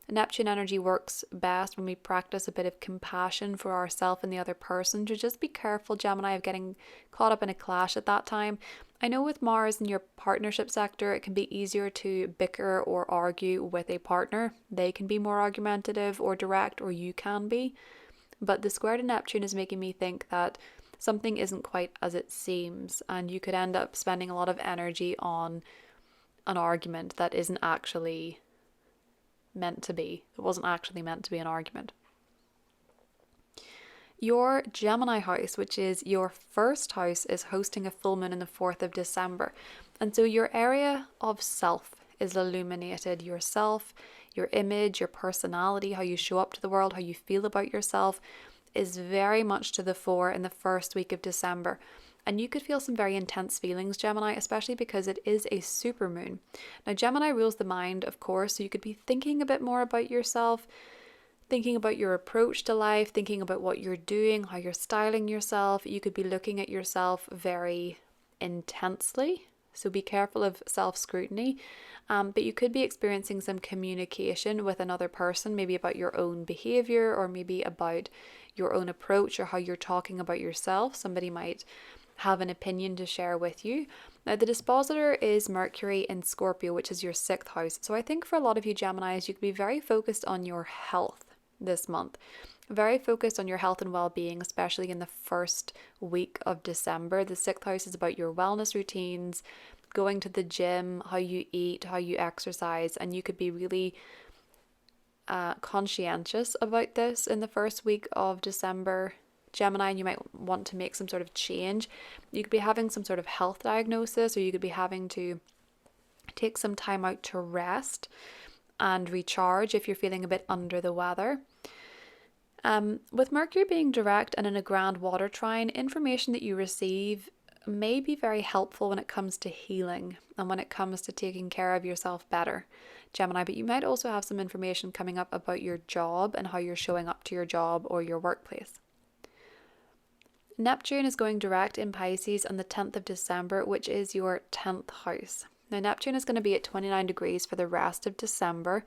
Neptune energy works best when we practice a bit of compassion for ourselves and the other person. So just be careful, Gemini, of getting caught up in a clash at that time. I know with Mars in your partnership sector, it can be easier to bicker or argue with a partner. They can be more argumentative or direct, or you can be. But the square to Neptune is making me think that something isn't quite as it seems, and you could end up spending a lot of energy on an argument that isn't actually meant to be. It wasn't actually meant to be an argument. Your Gemini house, which is your first house, is hosting a full moon on the 4th of December. And so your area of self is illuminated. Yourself, your image, your personality, how you show up to the world, how you feel about yourself is very much to the fore in the first week of December. And you could feel some very intense feelings, Gemini, especially because it is a supermoon. Now, Gemini rules the mind, of course, so you could be thinking a bit more about yourself, thinking about your approach to life, thinking about what you're doing, how you're styling yourself. You could be looking at yourself very intensely, so be careful of self-scrutiny. But you could be experiencing some communication with another person, maybe about your own behavior or maybe about your own approach or how you're talking about yourself. Somebody might have an opinion to share with you. Now, the dispositor is Mercury in Scorpio, which is your 6th house. So I think for a lot of you Geminis, you could be very focused on your health this month. Very focused on your health and well-being, especially in the first week of December. The 6th house is about your wellness routines, going to the gym, how you eat, how you exercise, and you could be really conscientious about this in the first week of December, Gemini, and you might want to make some sort of change. You could be having some sort of health diagnosis, or you could be having to take some time out to rest and recharge if you're feeling a bit under the weather. With Mercury being direct and in a grand water trine, information that you receive may be very helpful when it comes to healing and when it comes to taking care of yourself better, Gemini, but you might also have some information coming up about your job and how you're showing up to your job or your workplace. Neptune is going direct in Pisces on the 10th of December, which is your 10th house. Now, Neptune is going to be at 29 degrees for the rest of December.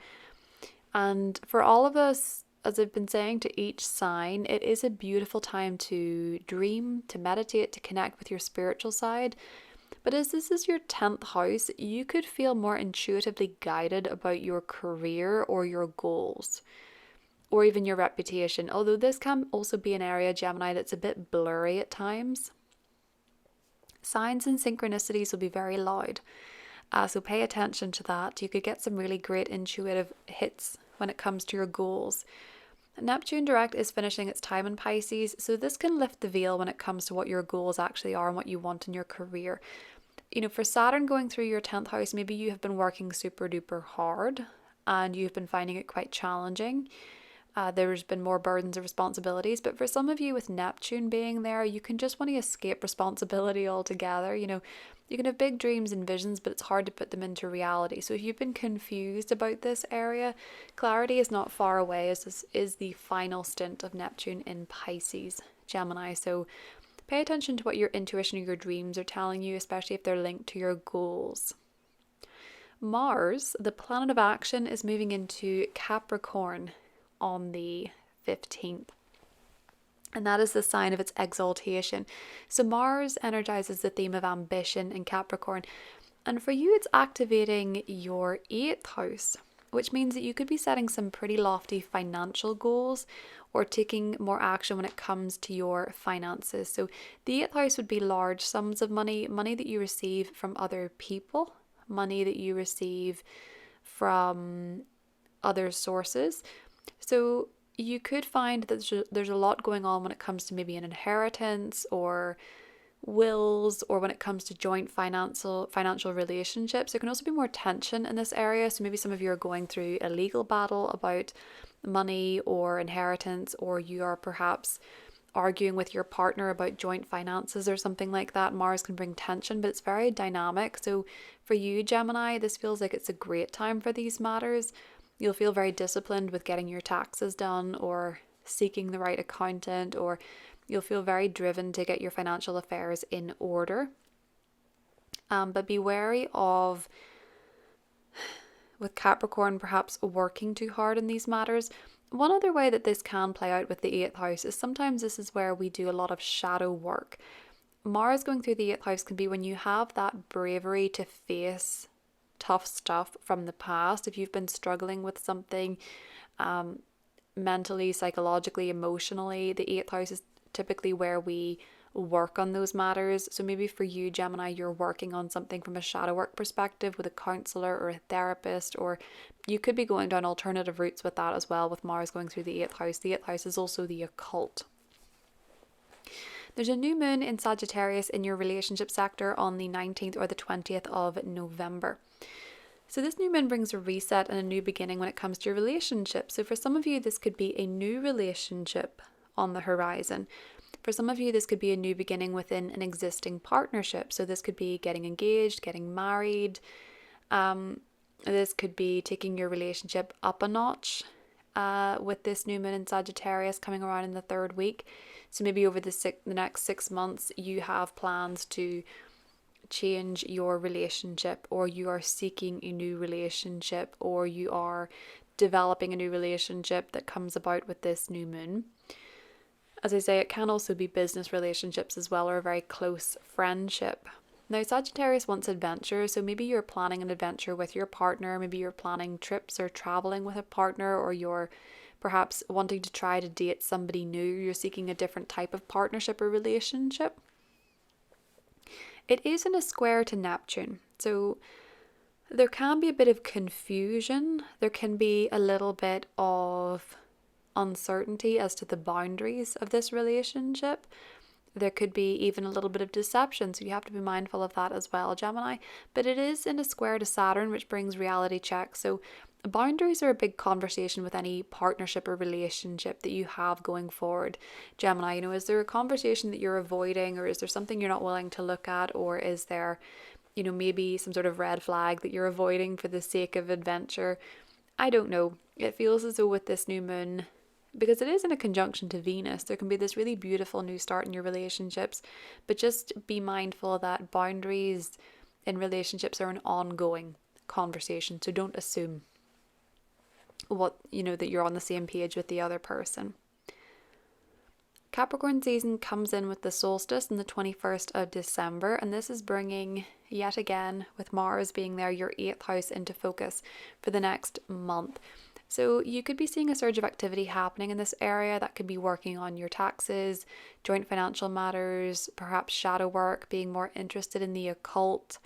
And for all of us, as I've been saying to each sign, it is a beautiful time to dream, to meditate, to connect with your spiritual side. But as this is your 10th house, you could feel more intuitively guided about your career or your goals, or even your reputation. Although this can also be an area, Gemini, that's a bit blurry at times. Signs and synchronicities will be very loud. So pay attention to that. You could get some really great intuitive hits when it comes to your goals. Neptune direct is finishing its time in Pisces, so this can lift the veil when it comes to what your goals actually are and what you want in your career. You know, for Saturn going through your 10th house, maybe you have been working super duper hard and you've been finding it quite challenging. There's been more burdens or responsibilities, but for some of you with Neptune being there, you can just want to escape responsibility altogether. You know, you can have big dreams and visions, but it's hard to put them into reality. So if you've been confused about this area, clarity is not far away, as this is the final stint of Neptune in Pisces, Gemini. So pay attention to what your intuition or your dreams are telling you, especially if they're linked to your goals. Mars, the planet of action, is moving into Capricorn on the 15th. And that is the sign of its exaltation. So Mars energizes the theme of ambition in Capricorn. And for you, it's activating your 8th house, which means that you could be setting some pretty lofty financial goals or taking more action when it comes to your finances. So the 8th house would be large sums of money, money that you receive from other people, money that you receive from other sources. So you could find that there's a lot going on when it comes to maybe an inheritance or wills, or when it comes to joint financial relationships. There can also be more tension in this area. So maybe some of you are going through a legal battle about money or inheritance, or you are perhaps arguing with your partner about joint finances or something like that. Mars can bring tension, but it's very dynamic. So for you, Gemini, this feels like it's a great time for these matters. You'll feel very disciplined with getting your taxes done or seeking the right accountant, or you'll feel very driven to get your financial affairs in order. But be wary of, with Capricorn, perhaps working too hard in these matters. One other way that this can play out with the 8th house is sometimes this is where we do a lot of shadow work. Mars going through the 8th house can be when you have that bravery to face tough stuff from the past. If you've been struggling with something mentally, psychologically, emotionally, the 8th house is typically where we work on those matters. So maybe for you, Gemini, you're working on something from a shadow work perspective with a counselor or a therapist, or you could be going down alternative routes with that as well, with Mars going through the 8th house. The 8th house is also the occult. There's a new moon in Sagittarius in your relationship sector on the 19th or the 20th of November. So this new moon brings a reset and a new beginning when it comes to your relationship. So for some of you, this could be a new relationship on the horizon. For some of you, this could be a new beginning within an existing partnership. So this could be getting engaged, getting married. This could be taking your relationship up a notch with this new moon in Sagittarius coming around in the 3rd week. So maybe over the next 6 months, you have plans to change your relationship, or you are seeking a new relationship, or you are developing a new relationship that comes about with this new moon. As I say, it can also be business relationships as well, or a very close friendship. Now, Sagittarius wants adventure, so maybe you're planning an adventure with your partner, maybe you're planning trips or traveling with a partner, or you're perhaps wanting to try to date somebody new, you're seeking a different type of partnership or relationship. It is in a square to Neptune, so there can be a bit of confusion, there can be a little bit of uncertainty as to the boundaries of this relationship. There could be even a little bit of deception, so you have to be mindful of that as well, Gemini. But it is in a square to Saturn, which brings reality checks. So boundaries are a big conversation with any partnership or relationship that you have going forward, Gemini. Is there a conversation that you're avoiding, or is there something you're not willing to look at, or is there, maybe some sort of red flag that you're avoiding for the sake of adventure? I don't know. It feels as though with this new moon, because it is in a conjunction to Venus, there can be this really beautiful new start in your relationships, but just be mindful that boundaries in relationships are an ongoing conversation. So don't assume that you're on the same page with the other person. Capricorn season comes in with the solstice on the 21st of December, and this is bringing, yet again, with Mars being there, your 8th house into focus for the next month. So you could be seeing a surge of activity happening in this area. That could be working on your taxes, joint financial matters, perhaps shadow work, being more interested in the occult,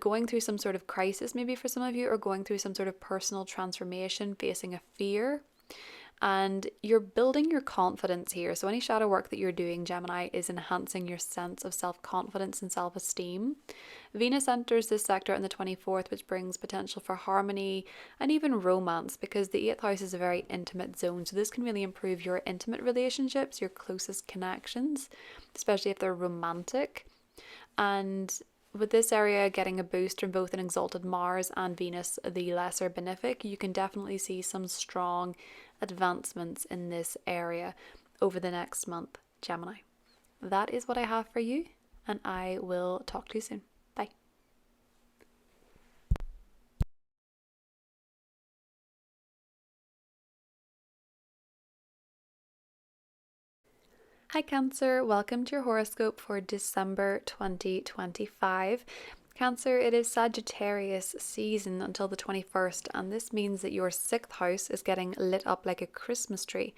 going through some sort of crisis maybe for some of you, or going through some sort of personal transformation, facing a fear. And you're building your confidence here. So any shadow work that you're doing, Gemini, is enhancing your sense of self-confidence and self-esteem. Venus enters this sector on the 24th, which brings potential for harmony and even romance, because the 8th house is a very intimate zone. So this can really improve your intimate relationships, your closest connections, especially if they're romantic. And with this area getting a boost from both an exalted Mars and Venus, the lesser benefic, you can definitely see some strong advancements in this area over the next month, Gemini. That is what I have for you, and I will talk to you soon. Bye. Hi Cancer, welcome to your horoscope for December 2025. Cancer, it is Sagittarius season until the 21st, and this means that your 6th house is getting lit up like a Christmas tree.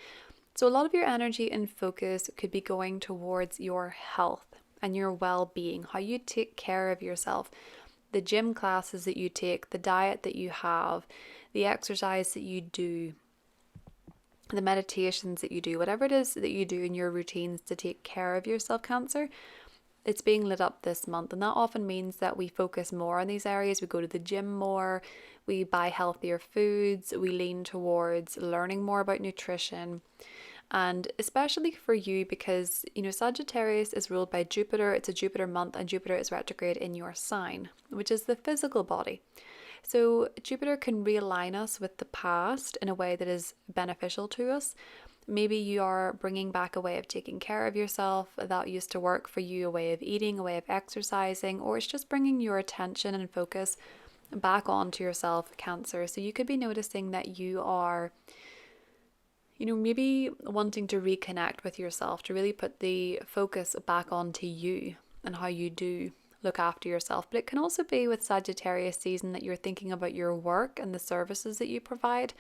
So a lot of your energy and focus could be going towards your health and your well-being, how you take care of yourself, the gym classes that you take, the diet that you have, the exercise that you do, the meditations that you do, whatever it is that you do in your routines to take care of yourself, Cancer. It's being lit up this month, and that often means that we focus more on these areas. We go to the gym more, we buy healthier foods, we lean towards learning more about nutrition. And especially for you, because Sagittarius is ruled by Jupiter. It's a Jupiter month, and Jupiter is retrograde in your sign, which is the physical body. So Jupiter can realign us with the past in a way that is beneficial to us. Maybe you are bringing back a way of taking care of yourself that used to work for you, a way of eating, a way of exercising, or it's just bringing your attention and focus back onto yourself, Cancer. So you could be noticing that you are, maybe wanting to reconnect with yourself, to really put the focus back onto you and how you do look after yourself. But it can also be with Sagittarius season that you're thinking about your work and the services that you provide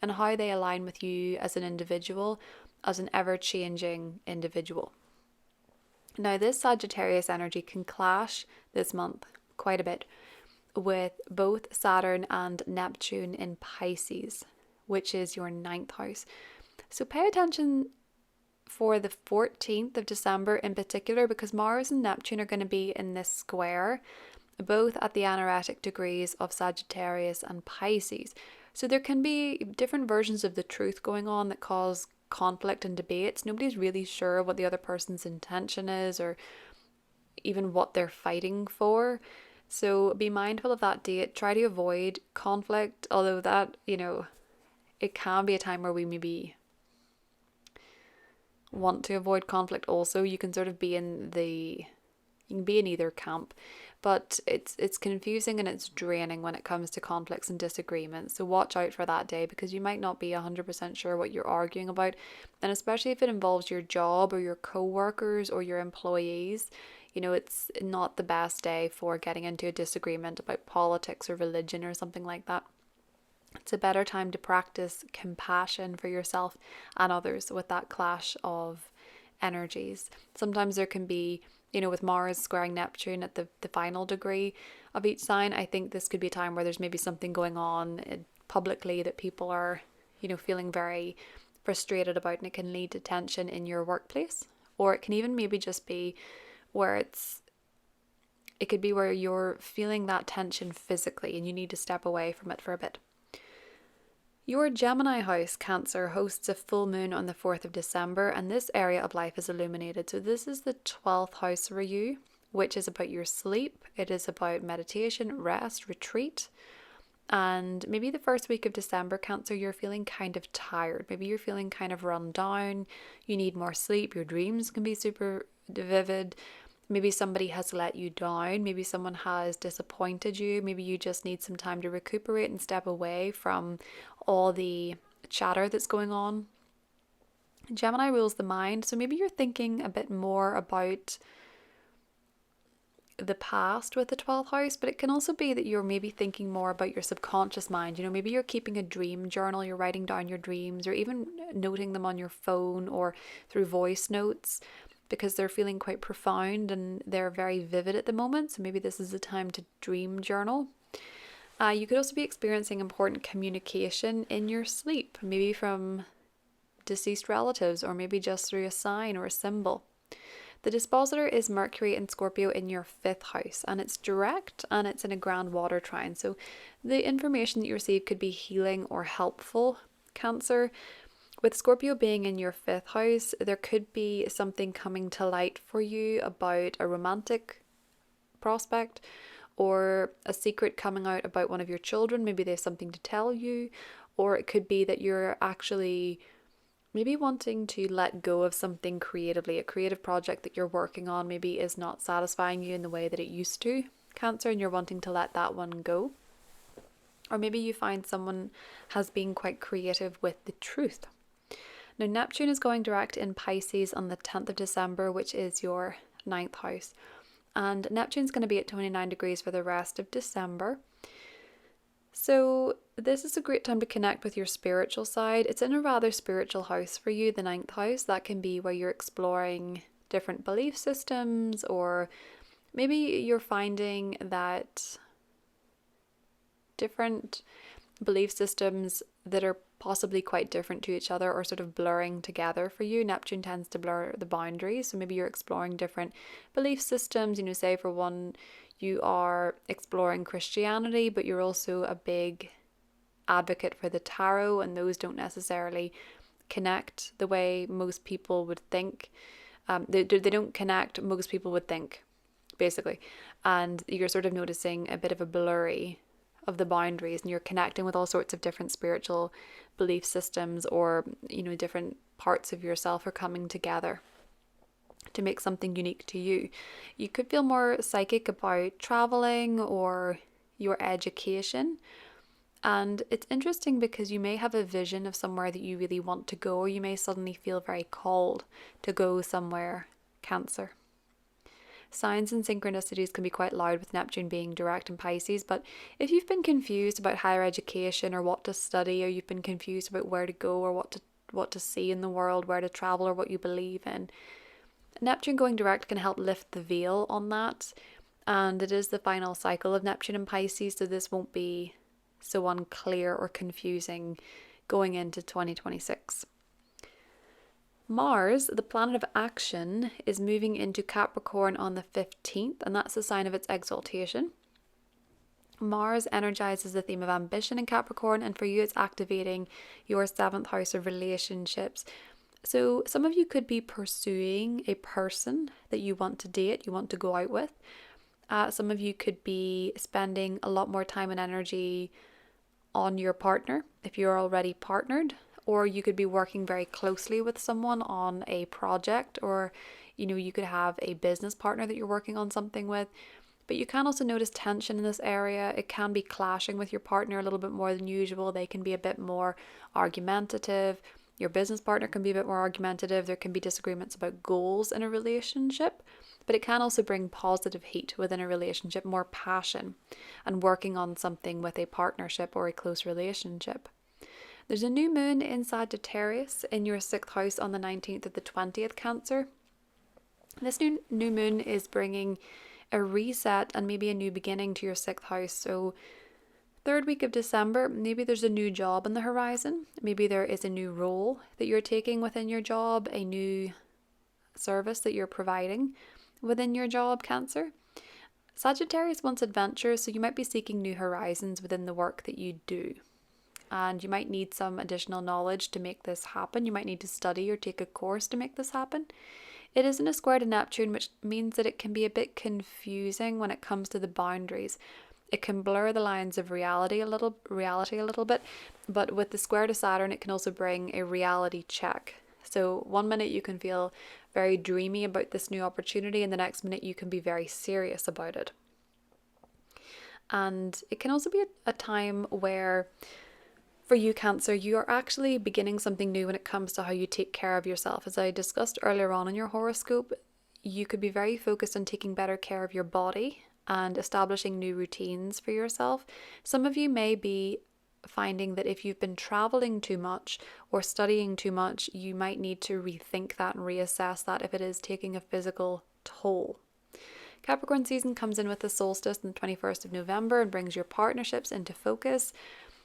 and how they align with you as an individual, as an ever-changing individual. Now, this Sagittarius energy can clash this month quite a bit with both Saturn and Neptune in Pisces, which is your 9th house. So pay attention for the 14th of December in particular, because Mars and Neptune are going to be in this square, both at the anaretic degrees of Sagittarius and Pisces. So there can be different versions of the truth going on that cause conflict and debates. Nobody's really sure what the other person's intention is or even what they're fighting for. So be mindful of that date. Try to avoid conflict, although that, it can be a time where we maybe want to avoid conflict also. You can sort of be in either camp, but it's confusing and it's draining when it comes to conflicts and disagreements. So watch out for that day, because you might not be 100% sure what you're arguing about, and especially if it involves your job or your co-workers or your employees. It's not the best day for getting into a disagreement about politics or religion or something like that. It's a better time to practice compassion for yourself and others with that clash of energies. Sometimes there can be, with Mars squaring Neptune at the final degree of each sign, I think this could be a time where there's maybe something going on publicly that people are, feeling very frustrated about, and it can lead to tension in your workplace. Or it can even maybe just be where it could be where you're feeling that tension physically and you need to step away from it for a bit. Your Gemini house, Cancer, hosts a full moon on the 4th of December, and this area of life is illuminated. So this is the 12th house for you, which is about your sleep. It is about meditation, rest, retreat. And maybe the first week of December, Cancer, you're feeling kind of tired. Maybe you're feeling kind of run down. You need more sleep. Your dreams can be super vivid. Maybe somebody has let you down. Maybe someone has disappointed you. Maybe you just need some time to recuperate and step away from all the chatter that's going on. Gemini rules the mind, so maybe you're thinking a bit more about the past with the 12th house, but it can also be that you're maybe thinking more about your subconscious mind. Maybe you're keeping a dream journal, you're writing down your dreams, or even noting them on your phone or through voice notes, because they're feeling quite profound and they're very vivid at the moment. So maybe this is the time to dream journal. You could also be experiencing important communication in your sleep, maybe from deceased relatives, or maybe just through a sign or a symbol. The dispositor is Mercury in Scorpio in your 5th house, and it's direct and it's in a grand water trine. So the information that you receive could be healing or helpful, Cancer. With Scorpio being in your 5th house, there could be something coming to light for you about a romantic prospect, or a secret coming out about one of your children. Maybe they have something to tell you, or it could be that you're actually maybe wanting to let go of something creatively. A creative project that you're working on maybe is not satisfying you in the way that it used to, Cancer, and you're wanting to let that one go. Or maybe you find someone has been quite creative with the truth. Now, Neptune is going direct in Pisces on the 10th of December, which is your 9th house. And Neptune's going to be at 29 degrees for the rest of December. So this is a great time to connect with your spiritual side. It's in a rather spiritual house for you, the 9th house. That can be where you're exploring different belief systems, or maybe you're finding that different belief systems that are possibly quite different to each other or sort of blurring together for you. Neptune tends to blur the boundaries, so maybe you're exploring different belief systems. Say for one, you are exploring Christianity, but you're also a big advocate for the tarot, and those don't necessarily connect the way most people would think. They don't connect, most people would think, basically. And you're sort of noticing a bit of a blurry of the boundaries, and you're connecting with all sorts of different spiritual belief systems, or different parts of yourself are coming together to make something unique to you. You could feel more psychic about traveling or your education, and it's interesting because you may have a vision of somewhere that you really want to go, or you may suddenly feel very called to go somewhere, Cancer. Signs and synchronicities can be quite loud with Neptune being direct in Pisces, but if you've been confused about higher education or what to study, or you've been confused about where to go or what to see in the world, where to travel, or what you believe in, Neptune going direct can help lift the veil on that. And it is the final cycle of Neptune in Pisces, so this won't be so unclear or confusing going into 2026. Mars, the planet of action, is moving into Capricorn on the 15th, and that's a sign of its exaltation. Mars energizes the theme of ambition in Capricorn, and for you, it's activating your 7th house of relationships. So some of you could be pursuing a person that you want to date, you want to go out with. Some of you could be spending a lot more time and energy on your partner if you're already partnered, or you could be working very closely with someone on a project, or you could have a business partner that you're working on something with. But you can also notice tension in this area. It can be clashing with your partner a little bit more than usual. They can be a bit more argumentative. Your business partner can be a bit more argumentative. There can be disagreements about goals in a relationship, but it can also bring positive heat within a relationship, more passion, and working on something with a partnership or a close relationship. There's a new moon in Sagittarius in your 6th house on the 19th of the 20th, Cancer. This new moon is bringing a reset and maybe a new beginning to your 6th house. So 3rd week of December, maybe there's a new job on the horizon. Maybe there is a new role that you're taking within your job, a new service that you're providing within your job, Cancer. Sagittarius wants adventure, so you might be seeking new horizons within the work that you do. And you might need some additional knowledge to make this happen. You might need to study or take a course to make this happen. It is in a square to Neptune, which means that it can be a bit confusing when it comes to the boundaries. It can blur the lines of reality a little bit, but with the square to Saturn, it can also bring a reality check. So one minute you can feel very dreamy about this new opportunity, and the next minute you can be very serious about it. And it can also be a time where, for you, Cancer, you are actually beginning something new when it comes to how you take care of yourself. As I discussed earlier on in your horoscope, you could be very focused on taking better care of your body and establishing new routines for yourself. Some of you may be finding that if you've been traveling too much or studying too much, you might need to rethink that and reassess that if it is taking a physical toll. Capricorn season comes in with the solstice on the 21st of November and brings your partnerships into focus.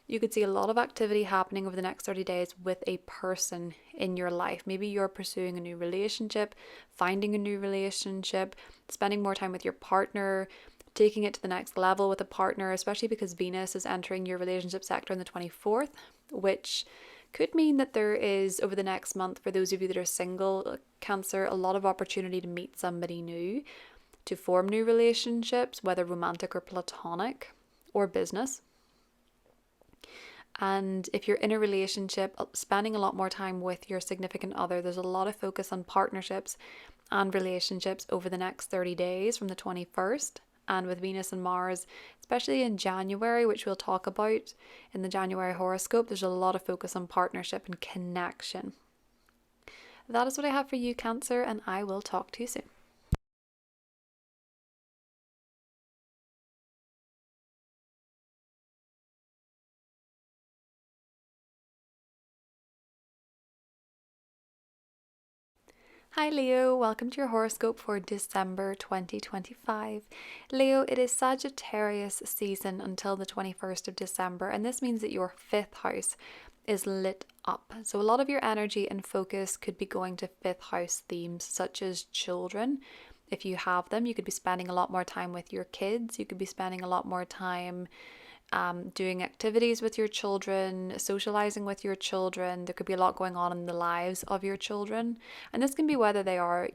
You could see a lot of activity happening over the next 30 days with a person in your life. Maybe you're pursuing a new relationship, finding a new relationship, spending more time with your partner, taking it to the next level with a partner, especially because Venus is entering your relationship sector on the 24th, which could mean that there is, over the next month, for those of you that are single, Cancer, a lot of opportunity to meet somebody new, to form new relationships, whether romantic or platonic or business. And if you're in a relationship, spending a lot more time with your significant other. There's a lot of focus on partnerships and relationships over the next 30 days from the 21st. And with Venus and Mars, especially in January, which we'll talk about in the January horoscope, there's a lot of focus on partnership and connection. That is what I have for you, Cancer, and I will talk to you soon. Hi Leo, welcome to your horoscope for December 2025. Leo, it is Sagittarius season until the 21st of December, and this means that your 5th house is lit up. So a lot of your energy and focus could be going to 5th house themes such as children. If you have them, you could be spending a lot more time with your kids. You could be spending a lot more time doing activities with your children, socializing with your children. There could be a lot going on in the lives of your children. And this can be whether they are,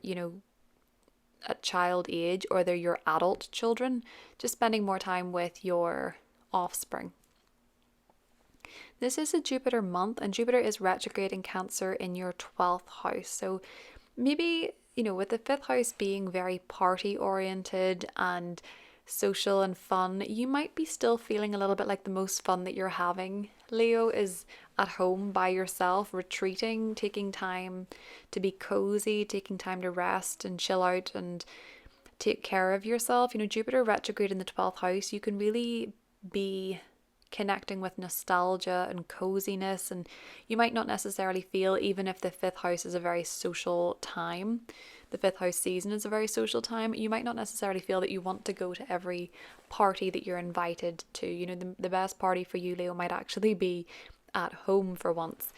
at child age or they're your adult children, just spending more time with your offspring. This is a Jupiter month, and Jupiter is retrograde in Cancer in your 12th house. So maybe, with the 5th house being very party oriented and social and fun, you might be still feeling a little bit like the most fun that you're having, Leo, is at home by yourself, retreating, taking time to be cozy, taking time to rest and chill out and take care of yourself. Jupiter retrograde in the 12th house, you can really be connecting with nostalgia and coziness, and you might not necessarily feel, even if the 5th house is a very social time, the 5th house season is a very social time, you might not necessarily feel that you want to go to every party that you're invited to. The best party for you, Leo, might actually be at home for once.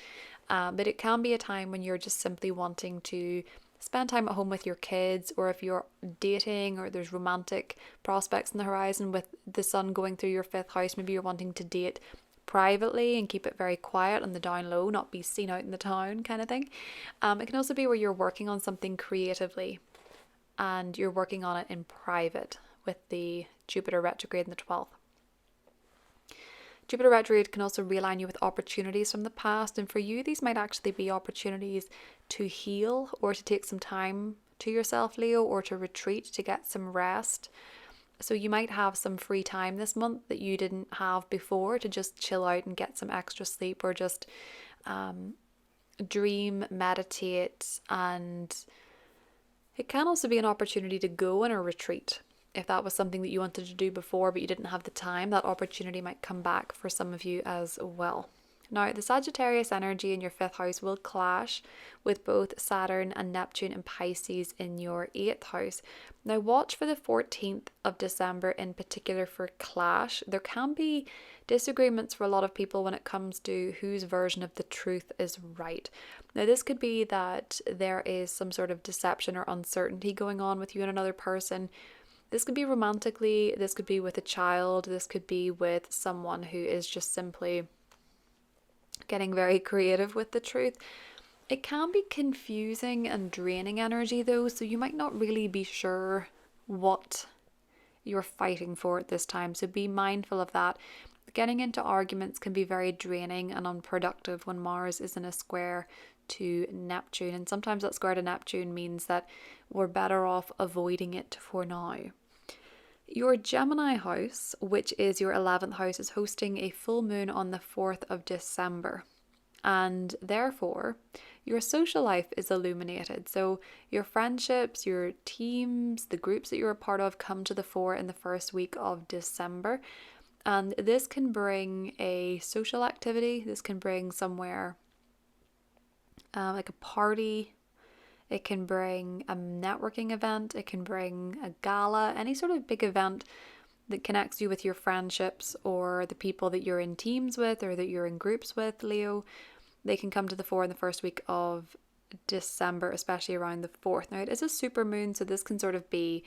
But it can be a time when you're just simply wanting to spend time at home with your kids, or if you're dating or there's romantic prospects on the horizon with the sun going through your fifth house, maybe you're wanting to date privately and keep it very quiet on the down low, not be seen out in the town kind of thing. It can also be where you're working on something creatively and you're working on it in private with the Jupiter retrograde in the 12th. Jupiter retrograde can also realign you with opportunities from the past, and for you these might actually be opportunities to heal or to take some time to yourself, Leo, or to retreat to get some rest. So you might have some free time this month that you didn't have before to just chill out and get some extra sleep, or just dream, meditate, and it can also be an opportunity to go on a retreat. If that was something that you wanted to do before but you didn't have the time, that opportunity might come back for some of you as well. Now, the Sagittarius energy in your fifth house will clash with both Saturn and Neptune and Pisces in your eighth house. Now, watch for the 14th of December in particular for clash. There can be disagreements for a lot of people when it comes to whose version of the truth is right. Now, this could be that there is some sort of deception or uncertainty going on with you and another person. This could be romantically, this could be with a child, this could be with someone who is just simply getting very creative with the truth. It can be confusing and draining energy though, so you might not really be sure what you're fighting for at this time, so be mindful of that. Getting into arguments can be very draining and unproductive when Mars is in a square to Neptune, and sometimes that square to Neptune means that we're better off avoiding it for now. Your Gemini house, which is your 11th house, is hosting a full moon on the 4th of December. And therefore, your social life is illuminated. So your friendships, your teams, the groups that you're a part of come to the fore in the first week of December. And this can bring a social activity. This can bring somewhere like a party. It can bring a networking event, it can bring a gala, any sort of big event that connects you with your friendships or the people that you're in teams with or that you're in groups with, Leo. They can come to the fore in the first week of December, especially around the 4th. Now, it is a super moon, so this can sort of be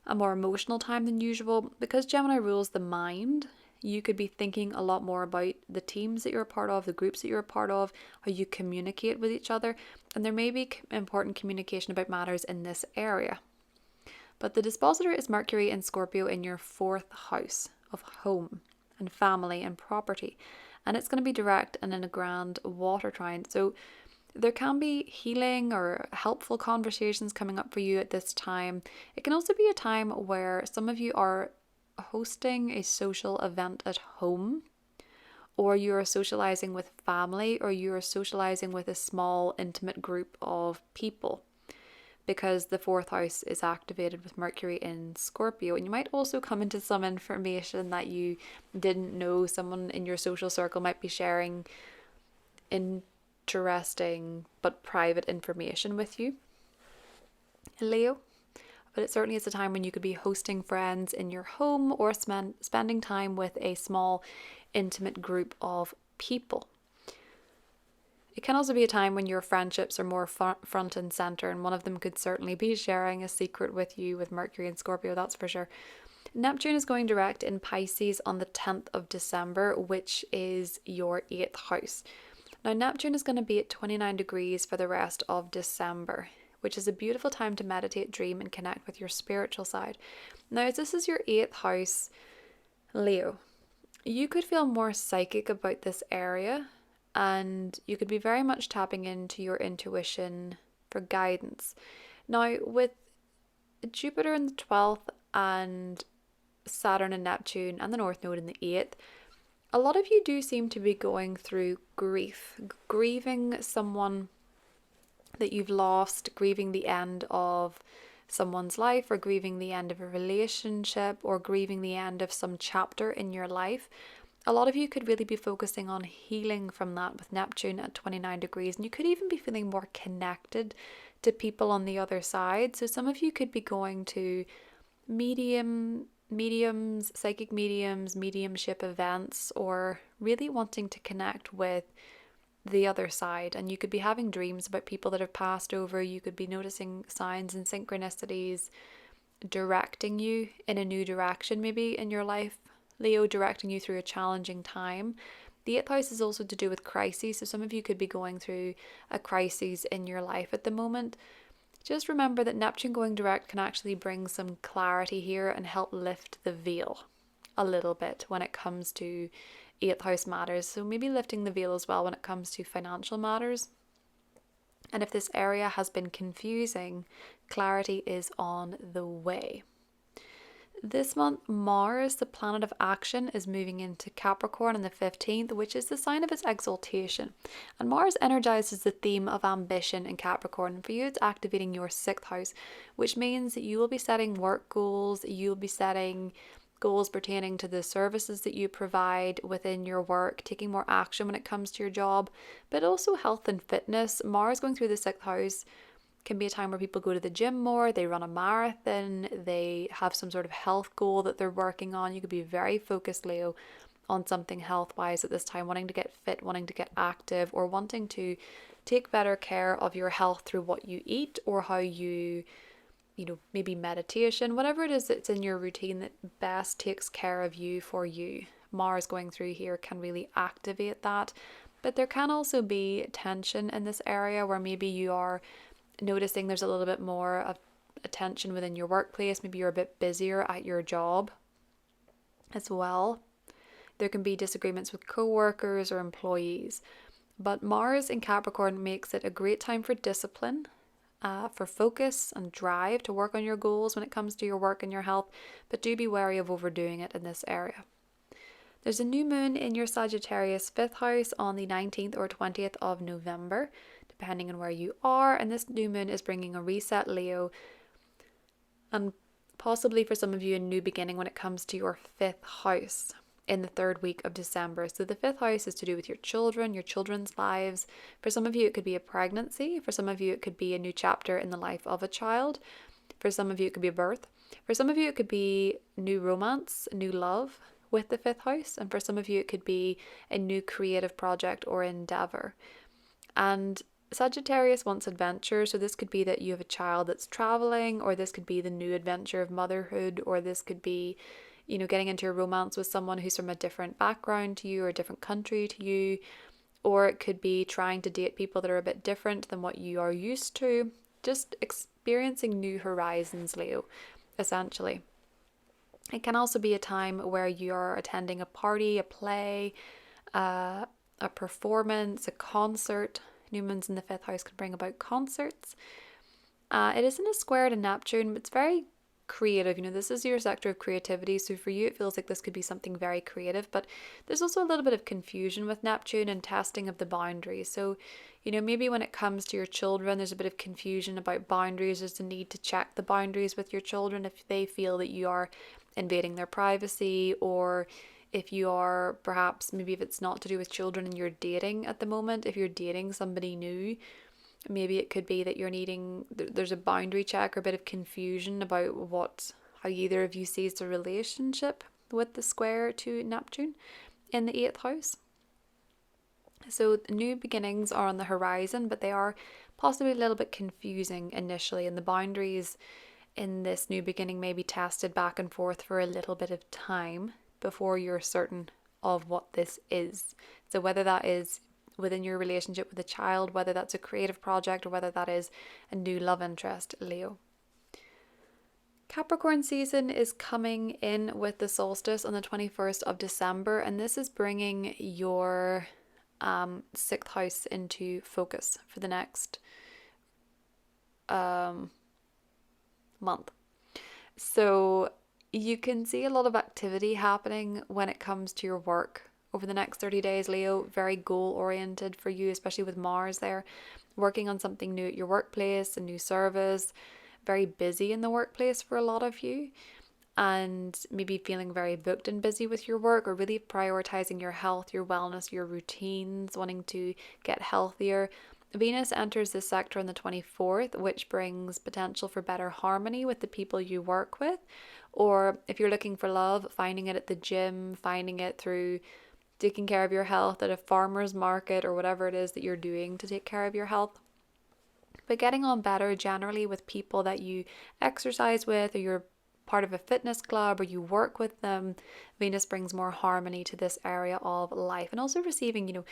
a more emotional time than usual. Because Gemini rules the mind, you could be thinking a lot more about the teams that you're a part of, the groups that you're a part of, how you communicate with each other, and there may be important communication about matters in this area. But the dispositor is Mercury in Scorpio in your 4th house of home and family and property, and it's going to be direct and in a grand water trine. So there can be healing or helpful conversations coming up for you at this time. It can also be a time where some of you are hosting a social event at home, or you're socializing with family, or you're socializing with a small intimate group of people, because the 4th house is activated with Mercury in Scorpio. And you might also come into some information that you didn't know. Someone in your social circle might be sharing interesting but private information with you, Leo. But it certainly is a time when you could be hosting friends in your home or spending time with a small, intimate group of people. It can also be a time when your friendships are more front and center, and one of them could certainly be sharing a secret with you with Mercury and Scorpio, that's for sure. Neptune is going direct in Pisces on the 10th of December, which is your 8th house. Now, Neptune is going to be at 29 degrees for the rest of December, which is a beautiful time to meditate, dream, and connect with your spiritual side. Now, as this is your 8th house, Leo, you could feel more psychic about this area, and you could be very much tapping into your intuition for guidance. Now, with Jupiter in the 12th and Saturn and Neptune and the North Node in the 8th, a lot of you do seem to be going through grief, grieving someone that you've lost, grieving the end of someone's life, or grieving the end of a relationship, or grieving the end of some chapter in your life. A lot of you could really be focusing on healing from that with Neptune at 29 degrees, and you could even be feeling more connected to people on the other side. So some of you could be going to mediums, psychic mediums, mediumship events, or really wanting to connect with the other side, and you could be having dreams about people that have passed over. You could be noticing signs and synchronicities directing you in a new direction, maybe in your life, Leo, directing you through a challenging time. The eighth house is also to do with crises, so some of you could be going through a crisis in your life at the moment. Just remember that Neptune going direct can actually bring some clarity here and help lift the veil a little bit when it comes to eighth house matters. So maybe lifting the veil as well when it comes to financial matters. And if this area has been confusing, clarity is on the way. This month, Mars, the planet of action, is moving into Capricorn on the 15th, which is the sign of its exaltation. And Mars energizes the theme of ambition in Capricorn. And for you, it's activating your 6th house, which means that you will be setting work goals, you'll be setting goals pertaining to the services that you provide within your work, taking more action when it comes to your job, but also health and fitness. Mars going through the 6th house can be a time where people go to the gym more, they run a marathon, they have some sort of health goal that they're working on. You could be very focused, Leo, on something health-wise at this time, wanting to get fit, wanting to get active, or wanting to take better care of your health through what you eat or how you maybe meditation, whatever it is that's in your routine that best takes care of you for you. Mars going through here can really activate that. But there can also be tension in this area where maybe you are noticing there's a little bit more of attention within your workplace. Maybe you're a bit busier at your job as well. There can be disagreements with co-workers or employees. But Mars in Capricorn makes it a great time for discipline, for focus and drive to work on your goals when it comes to your work and your health, but do be wary of overdoing it in this area. There's a new moon in your Sagittarius 5th house on the 19th or 20th of November, depending on where you are, and this new moon is bringing a reset, Leo, and possibly for some of you a new beginning when it comes to your 5th house in the 3rd week of December. So the 5th house is to do with your children, your children's lives. For some of you it could be a pregnancy, for some of you it could be a new chapter in the life of a child, for some of you it could be a birth, for some of you it could be new romance, new love with the 5th house, and for some of you it could be a new creative project or endeavor. And Sagittarius wants adventure, so this could be that you have a child that's traveling, or this could be the new adventure of motherhood, or this could be getting into a romance with someone who's from a different background to you or a different country to you, or it could be trying to date people that are a bit different than what you are used to, just experiencing new horizons, Leo, essentially. It can also be a time where you're attending a party, a play, a performance, a concert. New moons in the 5th house can bring about concerts. It isn't a square to Neptune, but it's very creative. This is your sector of creativity, so for you it feels like this could be something very creative, but there's also a little bit of confusion with Neptune and testing of the boundaries. So maybe when it comes to your children, there's a bit of confusion about boundaries. There's a need to check the boundaries with your children if they feel that you are invading their privacy, or if you are perhaps, maybe if it's not to do with children and you're dating at the moment, if you're dating somebody new, maybe it could be that there's a boundary check or a bit of confusion about how either of you sees the relationship with the square to Neptune in the 8th house. So new beginnings are on the horizon, but they are possibly a little bit confusing initially, and the boundaries in this new beginning may be tested back and forth for a little bit of time before you're certain of what this is. So whether that is within your relationship with a child, whether that's a creative project, or whether that is a new love interest, Leo. Capricorn season is coming in with the solstice on the 21st of December, and this is bringing your 6th house into focus for the next month. So you can see a lot of activity happening when it comes to your work over the next 30 days, Leo. Very goal oriented for you, especially with Mars there, working on something new at your workplace, a new service, very busy in the workplace for a lot of you, and maybe feeling very booked and busy with your work, or really prioritizing your health, your wellness, your routines, wanting to get healthier. Venus enters this sector on the 24th, which brings potential for better harmony with the people you work with, or if you're looking for love, finding it at the gym, finding it through taking care of your health at a farmer's market or whatever it is that you're doing to take care of your health. But getting on better generally with people that you exercise with, or you're part of a fitness club, or you work with them, Venus brings more harmony to this area of life. And also receiving,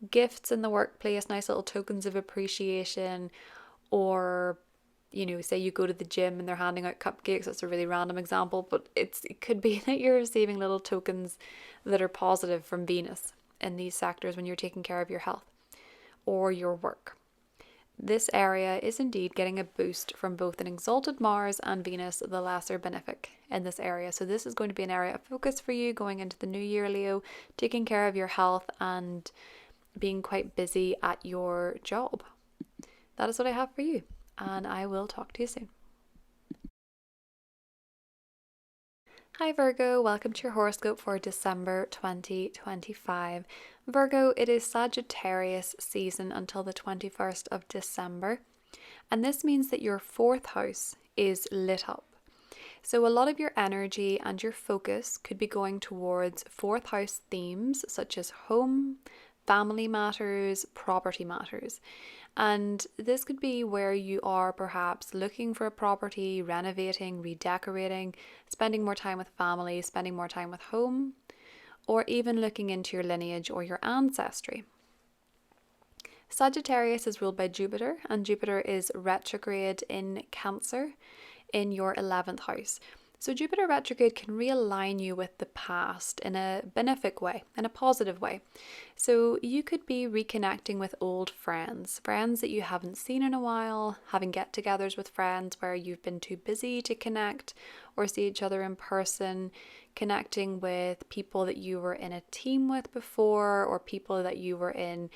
gifts in the workplace, nice little tokens of appreciation, or say you go to the gym and they're handing out cupcakes. That's a really random example, but it could be that you're receiving little tokens that are positive from Venus in these sectors when you're taking care of your health or your work. This area is indeed getting a boost from both an exalted Mars and Venus, the lesser benefic, in this area. So this is going to be an area of focus for you going into the new year, Leo, taking care of your health and being quite busy at your job. That is what I have for you, and I will talk to you soon. Hi Virgo, welcome to your horoscope for December 2025. Virgo, it is Sagittarius season until the 21st of December, and this means that your 4th house is lit up. So a lot of your energy and your focus could be going towards 4th house themes such as home, family matters, property matters. And this could be where you are perhaps looking for a property, renovating, redecorating, spending more time with family, spending more time with home, or even looking into your lineage or your ancestry. Sagittarius is ruled by Jupiter, and Jupiter is retrograde in Cancer in your 11th house. So Jupiter retrograde can realign you with the past in a benefic way, in a positive way. So you could be reconnecting with old friends that you haven't seen in a while, having get-togethers with friends where you've been too busy to connect or see each other in person, connecting with people that you were in a team with before, or people that you were in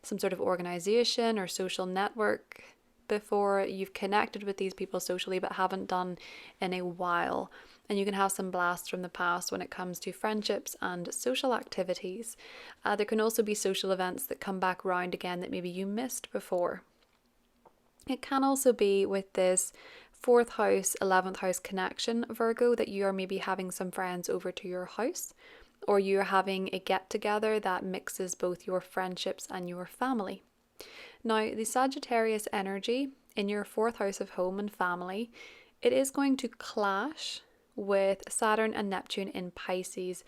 some sort of organization or social network before. You've connected with these people socially but haven't done in a while, and you can have some blasts from the past when it comes to friendships and social activities. There can also be social events that come back round again that maybe you missed before. It can also be with this 4th house, 11th house connection, Virgo, that you are maybe having some friends over to your house, or you're having a get together that mixes both your friendships and your family. Now, the Sagittarius energy in your 4th house of home and family, it is going to clash with Saturn and Neptune in Pisces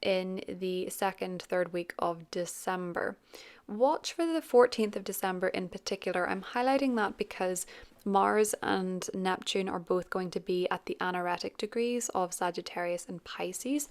in the 2nd, 3rd week of December. Watch for the 14th of December in particular. I'm highlighting that because Mars and Neptune are both going to be at the anaretic degrees of Sagittarius and Pisces,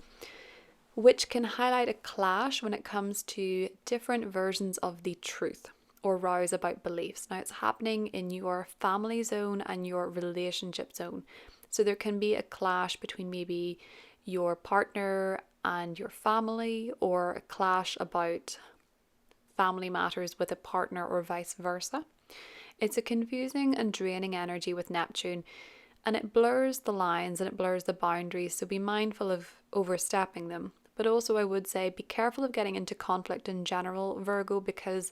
which can highlight a clash when it comes to different versions of the truth or rows about beliefs. Now, it's happening in your family zone and your relationship zone. So there can be a clash between maybe your partner and your family, or a clash about family matters with a partner, or vice versa. It's a confusing and draining energy with Neptune, and it blurs the lines and it blurs the boundaries. So be mindful of overstepping them. But also, I would say be careful of getting into conflict in general, Virgo, because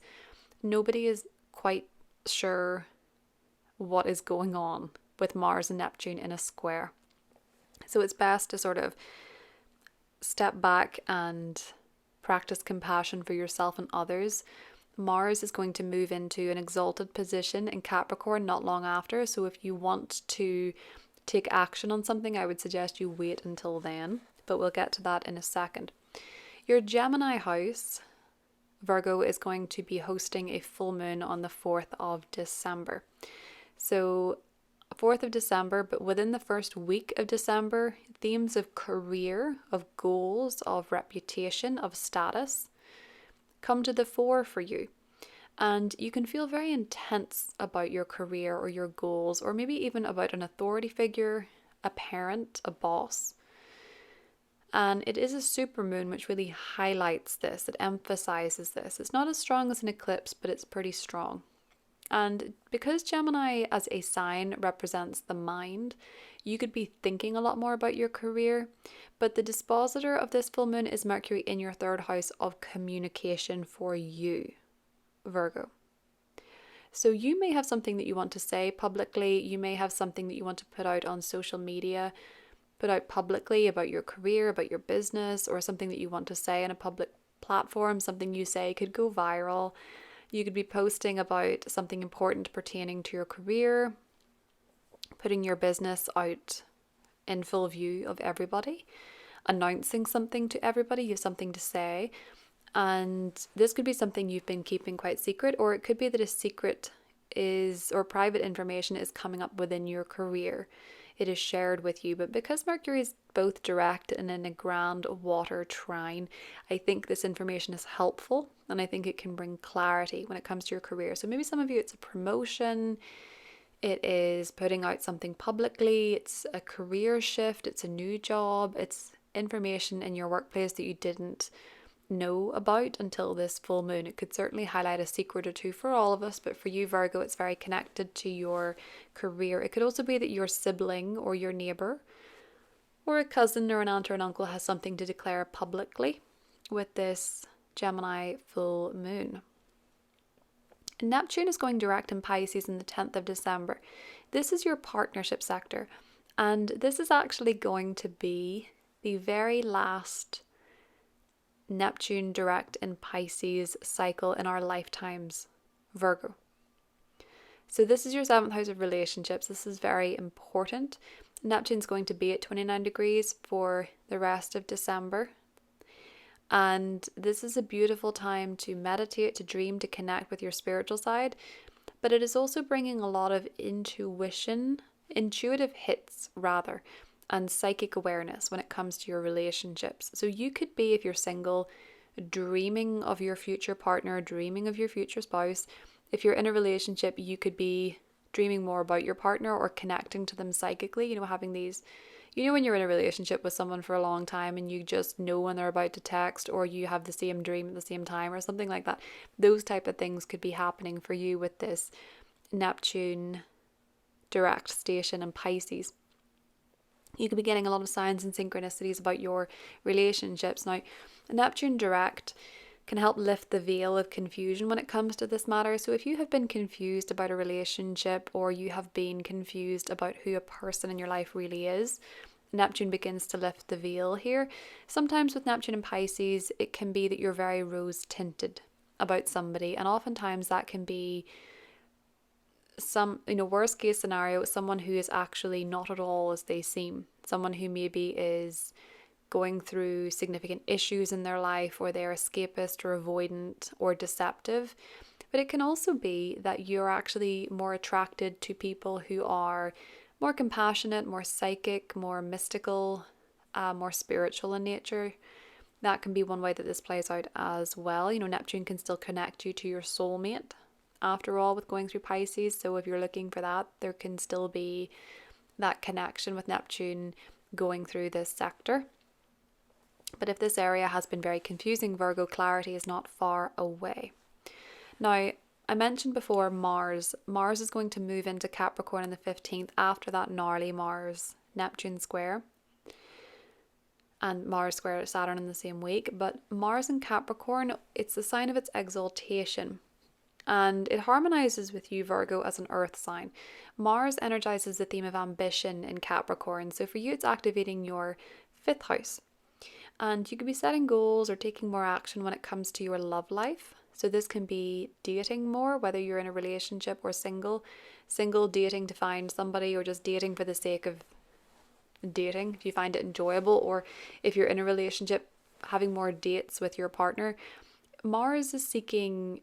nobody is quite sure what is going on with Mars and Neptune in a square. So it's best to sort of step back and practice compassion for yourself and others. Mars is going to move into an exalted position in Capricorn not long after. So if you want to take action on something, I would suggest you wait until then. But we'll get to that in a second. Your Gemini house, Virgo, is going to be hosting a full moon on the 4th of December. So 4th of December, but within the first week of December, themes of career, of goals, of reputation, of status come to the fore for you. And you can feel very intense about your career or your goals, or maybe even about an authority figure, a parent, a boss. And it is a supermoon which really highlights this, it emphasizes this. It's not as strong as an eclipse, but it's pretty strong. And because Gemini as a sign represents the mind, you could be thinking a lot more about your career. But the dispositor of this full moon is Mercury in your 3rd house of communication for you, Virgo. So you may have something that you want to say publicly. You may have something that you want to put out on social media, put out publicly about your career, about your business, or something that you want to say in a public platform, something you say could go viral. You could be posting about something important pertaining to your career, putting your business out in full view of everybody, announcing something to everybody. You have something to say. And this could be something you've been keeping quite secret, or it could be that a secret is, or private information is coming up within your career. It is shared with you. But because Mercury is both direct and in a grand water trine, I think this information is helpful, and I think it can bring clarity when it comes to your career. So maybe some of you, it's a promotion, it is putting out something publicly, it's a career shift, it's a new job, it's information in your workplace that you didn't know about until this full moon. It could certainly highlight a secret or two for all of us, but for you, Virgo, it's very connected to your career. It could also be that your sibling or your neighbor or a cousin or an aunt or an uncle has something to declare publicly with this Gemini full moon. Neptune is going direct in Pisces on the 10th of December. This is your partnership sector, and this is actually going to be the very last Neptune direct in Pisces cycle in our lifetimes, Virgo. So this is your 7th house of relationships. This is very important. Neptune's going to be at 29 degrees for the rest of December. And this is a beautiful time to meditate, to dream, to connect with your spiritual side. But it is also bringing a lot of intuitive hits rather, and psychic awareness when it comes to your relationships. So you could be, if you're single, dreaming of your future partner, dreaming of your future spouse. If you're in a relationship, you could be dreaming more about your partner or connecting to them psychically, having these, when you're in a relationship with someone for a long time and you just know when they're about to text, or you have the same dream at the same time or something like that. Those type of things could be happening for you with this Neptune direct station in Pisces. You could be getting a lot of signs and synchronicities about your relationships. Now, Neptune direct can help lift the veil of confusion when it comes to this matter. So if you have been confused about a relationship, or you have been confused about who a person in your life really is, Neptune begins to lift the veil here. Sometimes with Neptune and Pisces, it can be that you're very rose tinted about somebody, and oftentimes that can be some, worst case scenario, someone who is actually not at all as they seem, someone who maybe is going through significant issues in their life, or they're escapist or avoidant or deceptive. But it can also be that you're actually more attracted to people who are more compassionate, more psychic, more mystical, more spiritual in nature. That can be one way that this plays out as well. Neptune can still connect you to your soulmate after all with going through Pisces. So if you're looking for that, there can still be that connection with Neptune going through this sector. But if this area has been very confusing, Virgo, clarity is not far away. Now, I mentioned before Mars. Mars is going to move into Capricorn on the 15th after that gnarly Mars-Neptune square. And Mars square Saturn in the same week. But Mars in Capricorn, it's a sign of its exaltation. And it harmonizes with you, Virgo, as an earth sign. Mars energizes the theme of ambition in Capricorn. So for you, it's activating your 5th house. And you could be setting goals or taking more action when it comes to your love life. So this can be dating more, whether you're in a relationship or single dating to find somebody, or just dating for the sake of dating, if you find it enjoyable, or if you're in a relationship, having more dates with your partner. Mars is seeking,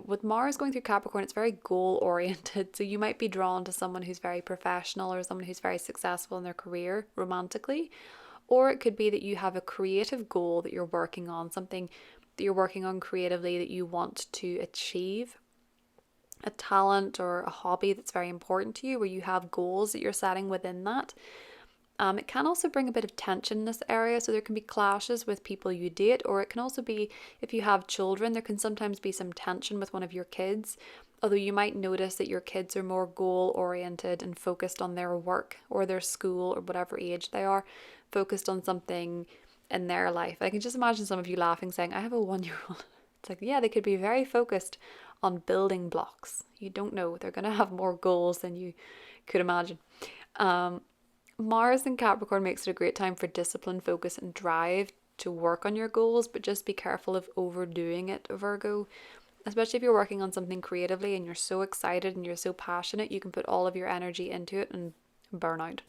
with Mars going through Capricorn, it's very goal oriented. So you might be drawn to someone who's very professional, or someone who's very successful in their career romantically. Or it could be that you have a creative goal that you're working on, something that you're working on creatively that you want to achieve, a talent or a hobby that's very important to you, where you have goals that you're setting within that. It can also bring a bit of tension in this area, so there can be clashes with people you date, or it can also be, if you have children, there can sometimes be some tension with one of your kids, although you might notice that your kids are more goal oriented and focused on their work or their school, or whatever age they are, focused on something in their life. I can just imagine some of you laughing, saying, I have a 1-year-old. It's like, yeah, they could be very focused on building blocks. You don't know, they're going to have more goals than you could imagine. Mars in Capricorn makes it a great time for discipline, focus and drive to work on your goals, but just be careful of overdoing it, Virgo. Especially if you're working on something creatively and you're so excited and you're so passionate, you can put all of your energy into it and burn out.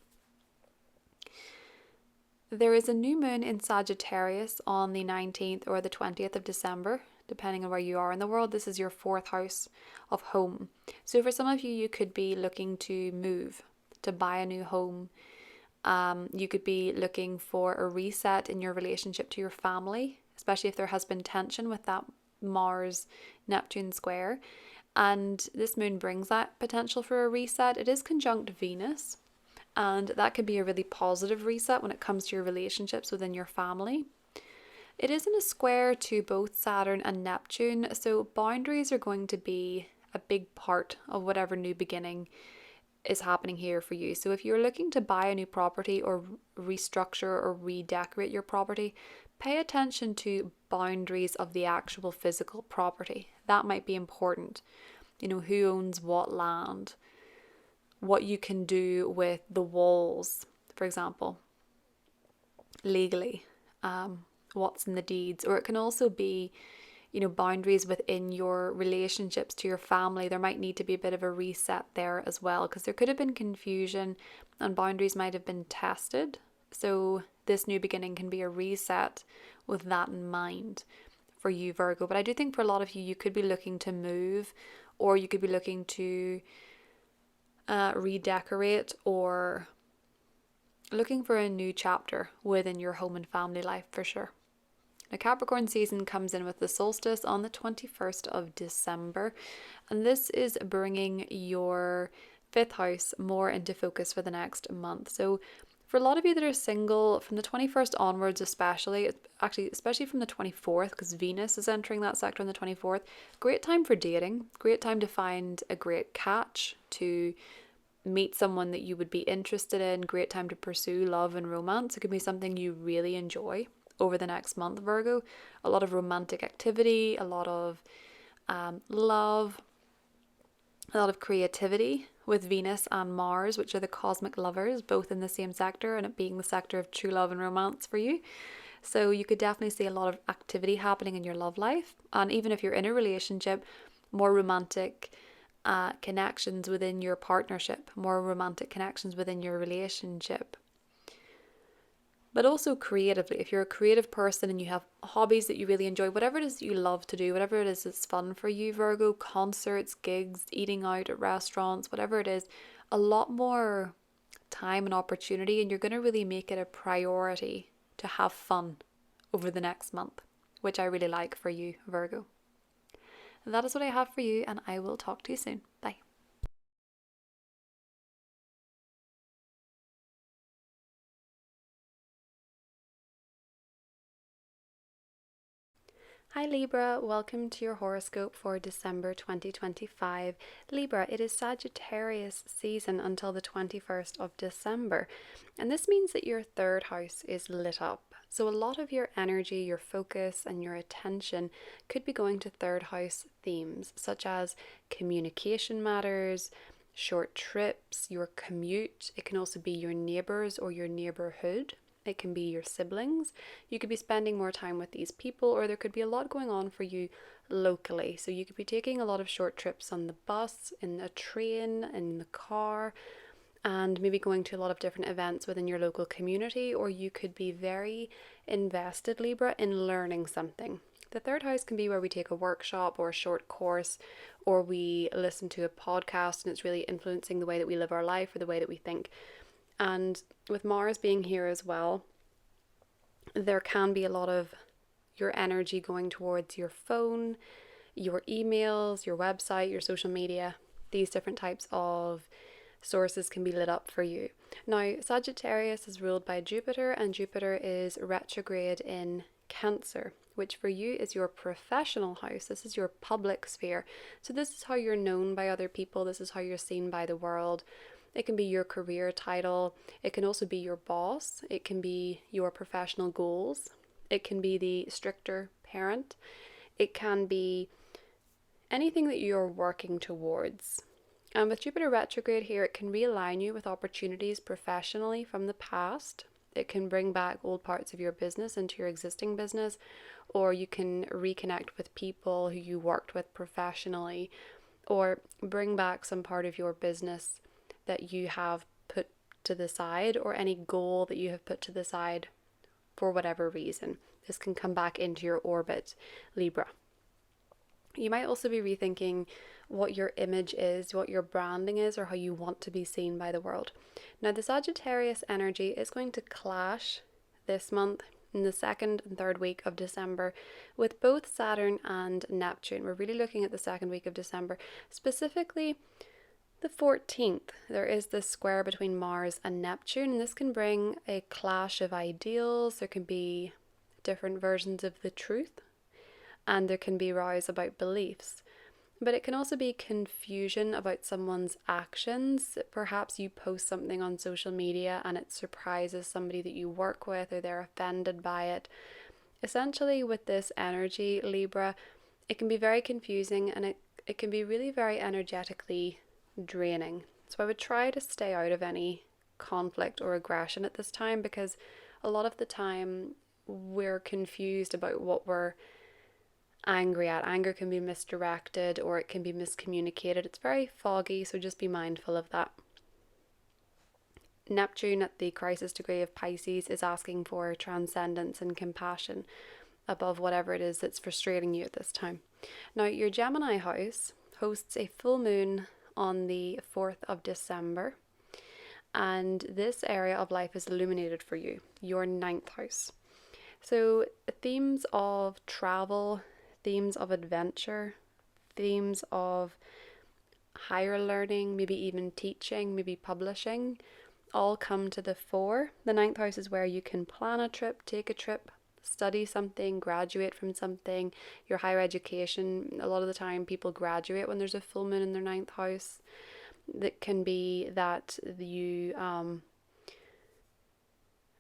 There is a new moon in Sagittarius on the 19th or the 20th of December, depending on where you are in the world. This is your 4th house of home. So for some of you, you could be looking to move, to buy a new home. You could be looking for a reset in your relationship to your family, especially if there has been tension with that Mars-Neptune square. And this moon brings that potential for a reset. It is conjunct Venus, and that could be a really positive reset when it comes to your relationships within your family. It is in a square to both Saturn and Neptune, so boundaries are going to be a big part of whatever new beginning is happening here for you. So if you're looking to buy a new property or restructure or redecorate your property, pay attention to boundaries of the actual physical property. That might be important. You know, who owns what land, what you can do with the walls, for example, legally, what's in the deeds. Or it can also be, you know, boundaries within your relationships to your family. There might need to be a bit of a reset there as well, because there could have been confusion and boundaries might have been tested. So this new beginning can be a reset with that in mind for you, Virgo. But I do think for a lot of you, you could be looking to move, or you could be looking to redecorate, or looking for a new chapter within your home and family life for sure. Now, Capricorn season comes in with the solstice on the 21st of December, and this is bringing your 5th house more into focus for the next month. So for a lot of you that are single, from the 21st onwards especially from the 24th, because Venus is entering that sector on the 24th, great time for dating, great time to find a great catch, to meet someone that you would be interested in, great time to pursue love and romance. It could be something you really enjoy over the next month, Virgo. A lot of romantic activity, a lot of love, a lot of creativity with Venus and Mars, which are the cosmic lovers, both in the same sector, and it being the sector of true love and romance for you. So you could definitely see a lot of activity happening in your love life. And even if you're in a relationship, more romantic connections within your partnership, more romantic connections within your relationship. But also creatively, if you're a creative person and you have hobbies that you really enjoy, whatever it is that you love to do, whatever it is that's fun for you, Virgo, concerts, gigs, eating out at restaurants, whatever it is, a lot more time and opportunity, and you're going to really make it a priority to have fun over the next month, which I really like for you, Virgo. That is what I have for you, and I will talk to you soon. Bye. Hi Libra, welcome to your horoscope for December 2025. Libra, it is Sagittarius season until the 21st of December, and this means that your 3rd house is lit up. So a lot of your energy, your focus, and your attention could be going to 3rd house themes, such as communication matters, short trips, your commute. It can also be your neighbours or your neighbourhood. It can be your siblings. You could be spending more time with these people, or there could be a lot going on for you locally. So you could be taking a lot of short trips on the bus, in a train, in the car, and maybe going to a lot of different events within your local community, or you could be very invested, Libra, in learning something. The 3rd house can be where we take a workshop or a short course, or we listen to a podcast and it's really influencing the way that we live our life or the way that we think. And with Mars being here as well, there can be a lot of your energy going towards your phone, your emails, your website, your social media. These different types of sources can be lit up for you. Now, Sagittarius is ruled by Jupiter, and Jupiter is retrograde in Cancer, which for you is your professional house. This is your public sphere. So this is how you're known by other people. This is how you're seen by the world. It can be your career title. It can also be your boss. It can be your professional goals. It can be the stricter parent. It can be anything that you're working towards. And with Jupiter retrograde here, it can realign you with opportunities professionally from the past. it can bring back old parts of your business into your existing business, or you can reconnect with people who you worked with professionally, or bring back some part of your business that you have put to the side, or any goal that you have put to the side for whatever reason. This can come back into your orbit, Libra. You might also be rethinking what your image is, what your branding is, or how you want to be seen by the world. Now, the Sagittarius energy is going to clash this month in the second and third week of December with both Saturn and Neptune. We're really looking at the second week of December, specifically the 14th. There is this square between Mars and Neptune, and this can bring a clash of ideals. There can be different versions of the truth, and there can be rows about beliefs. But it can also be confusion about someone's actions. Perhaps you post something on social media and it surprises somebody that you work with, or they're offended by it. Essentially, with this energy, Libra, it can be very confusing, and it can be really very energetically draining. So I would try to stay out of any conflict or aggression at this time, because a lot of the time we're confused about what we're angry at. Anger can be misdirected, or it can be miscommunicated. It's very foggy, so just be mindful of that. Neptune at the crisis degree of Pisces is asking for transcendence and compassion above whatever it is that's frustrating you at this time. Now, your Gemini house hosts a full moon on the 4th of December, and this area of life is illuminated for you, your 9th house. So themes of travel, themes of adventure, themes of higher learning, maybe even teaching, maybe publishing, all come to the fore. The 9th house is where you can plan a trip, take a trip, study something, graduate from something, your higher education. A lot of the time people graduate when there's a full moon in their 9th house. That can be that you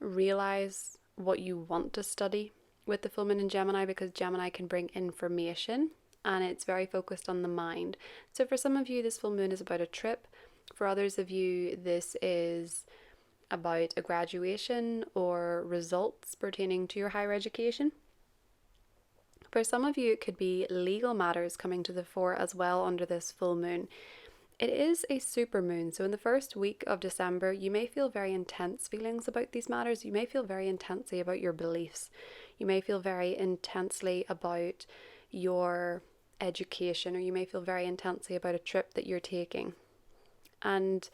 realize what you want to study with the full moon in Gemini, because Gemini can bring information and it's very focused on the mind. So for some of you, this full moon is about a trip. For others of you, this is about a graduation or results pertaining to your higher education. For some of you, it could be legal matters coming to the fore as well under this full moon. It is a super moon, so in the first week of December, you may feel very intense feelings about these matters. You may feel very intensely about your beliefs. You may feel very intensely about your education, or you may feel very intensely about a trip that you're taking. And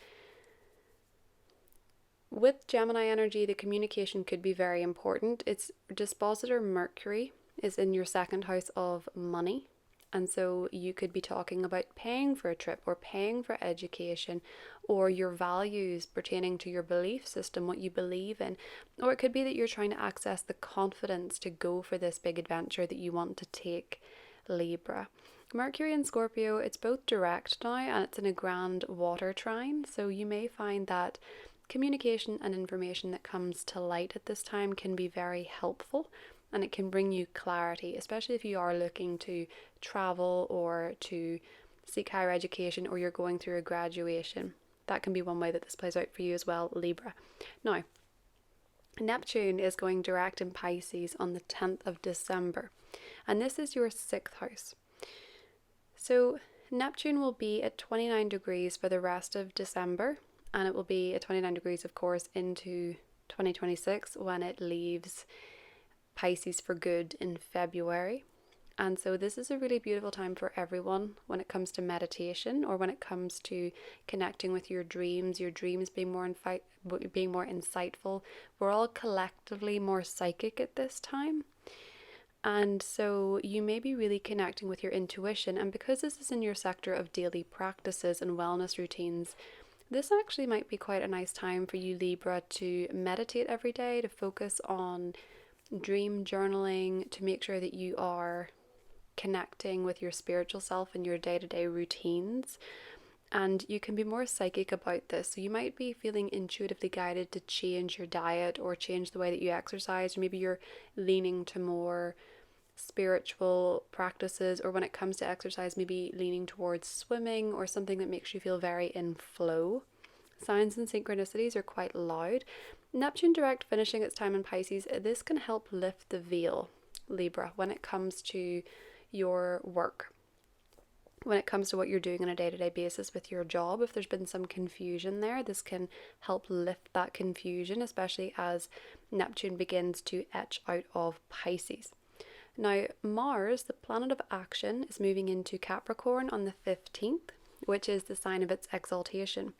with Gemini energy, the communication could be very important. Its dispositor Mercury is in your 2nd house of money. And so you could be talking about paying for a trip, or paying for education, or your values pertaining to your belief system, what you believe in. Or it could be that you're trying to access the confidence to go for this big adventure that you want to take, Libra. Mercury in Scorpio, it's both direct now and it's in a grand water trine. So you may find that communication and information that comes to light at this time can be very helpful, and it can bring you clarity, especially if you are looking to travel or to seek higher education, or you're going through a graduation. That can be one way that this plays out for you as well, Libra. Now, Neptune is going direct in Pisces on the 10th of December, and this is your 6th house. So Neptune will be at 29 degrees for the rest of December, and it will be at 29 degrees, of course, into 2026 when it leaves Pisces for good in February. And so this is a really beautiful time for everyone when it comes to meditation, or when it comes to connecting with your dreams being more insightful. We're all collectively more psychic at this time. And so you may be really connecting with your intuition. And because this is in your sector of daily practices and wellness routines, this actually might be quite a nice time for you, Libra, to meditate every day, to focus on dream journaling, to make sure that you are connecting with your spiritual self in your day-to-day routines. And you can be more psychic about this. So you might be feeling intuitively guided to change your diet or change the way that you exercise. Or maybe you're leaning to more spiritual practices, or when it comes to exercise, maybe leaning towards swimming or something that makes you feel very in flow. Signs and synchronicities are quite loud. Neptune direct finishing its time in Pisces, this can help lift the veil, Libra, when it comes to your work. When it comes to what you're doing on a day-to-day basis with your job, if there's been some confusion there, this can help lift that confusion, especially as Neptune begins to etch out of Pisces. Now, Mars, the planet of action, is moving into Capricorn on the 15th, which is the sign of its exaltation.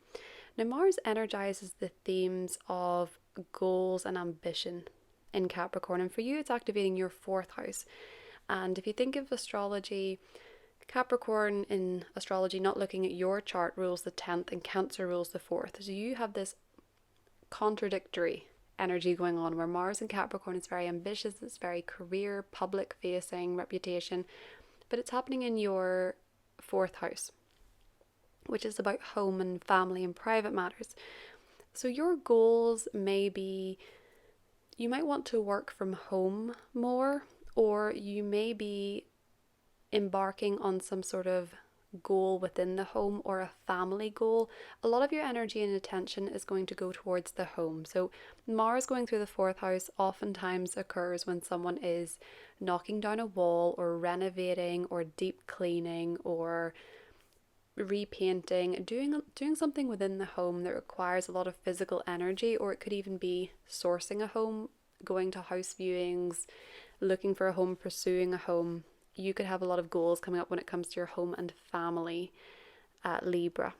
Now, Mars energizes the themes of goals and ambition in Capricorn, and for you, it's activating your 4th house. And if you think of astrology, Capricorn in astrology, not looking at your chart, rules the 10th, and Cancer rules the 4th. So you have this contradictory energy going on where Mars in Capricorn is very ambitious, it's very career, public facing, reputation, but it's happening in your 4th house, which is about home and family and private matters. So your goals may be, you might want to work from home more, or you may be embarking on some sort of goal within the home or a family goal. A lot of your energy and attention is going to go towards the home. So Mars going through the 4th house oftentimes occurs when someone is knocking down a wall or renovating or deep cleaning or repainting, doing something within the home that requires a lot of physical energy, or it could even be sourcing a home, going to house viewings, looking for a home, pursuing a home. You could have a lot of goals coming up when it comes to your home and family, Libra.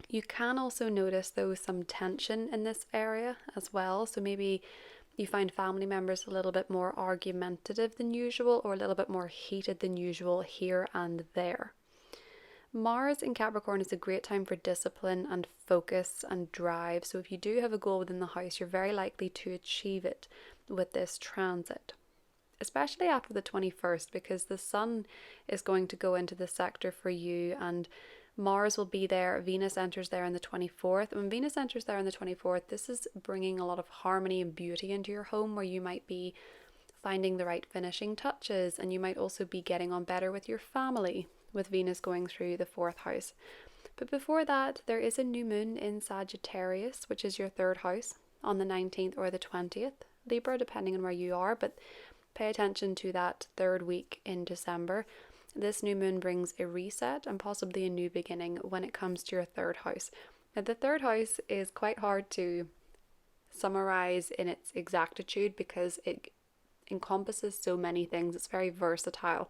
You can also notice though some tension in this area as well. So maybe you find family members a little bit more argumentative than usual or a little bit more heated than usual here and there. Mars in Capricorn is a great time for discipline and focus and drive. So if you do have a goal within the house, you're very likely to achieve it with this transit, especially after the 21st, because the Sun is going to go into the sector for you and Mars will be there. Venus enters there on the 24th. When Venus enters there on the 24th, this is bringing a lot of harmony and beauty into your home, where you might be finding the right finishing touches, and you might also be getting on better with your family with Venus going through the 4th house. But before that, there is a new moon in Sagittarius, which is your 3rd house, on the 19th or the 20th, Libra, depending on where you are, but pay attention to that 3rd week in December. This new moon brings a reset and possibly a new beginning when it comes to your 3rd house. Now, the 3rd house is quite hard to summarize in its exactitude because it encompasses so many things. It's very versatile.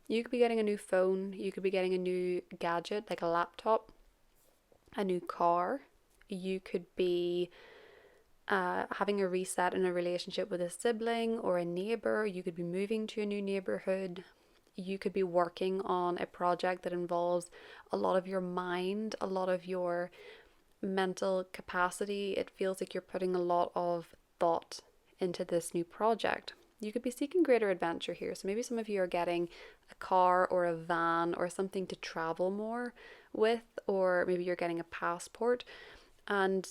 You could be getting a new phone, you could be getting a new gadget like a laptop, a new car, you could be having a reset in a relationship with a sibling or a neighbor, you could be moving to a new neighborhood, you could be working on a project that involves a lot of your mind, a lot of your mental capacity. It feels like you're putting a lot of thought into this new project. You could be seeking greater adventure here. So maybe some of you are getting a car or a van or something to travel more with, or maybe you're getting a passport. And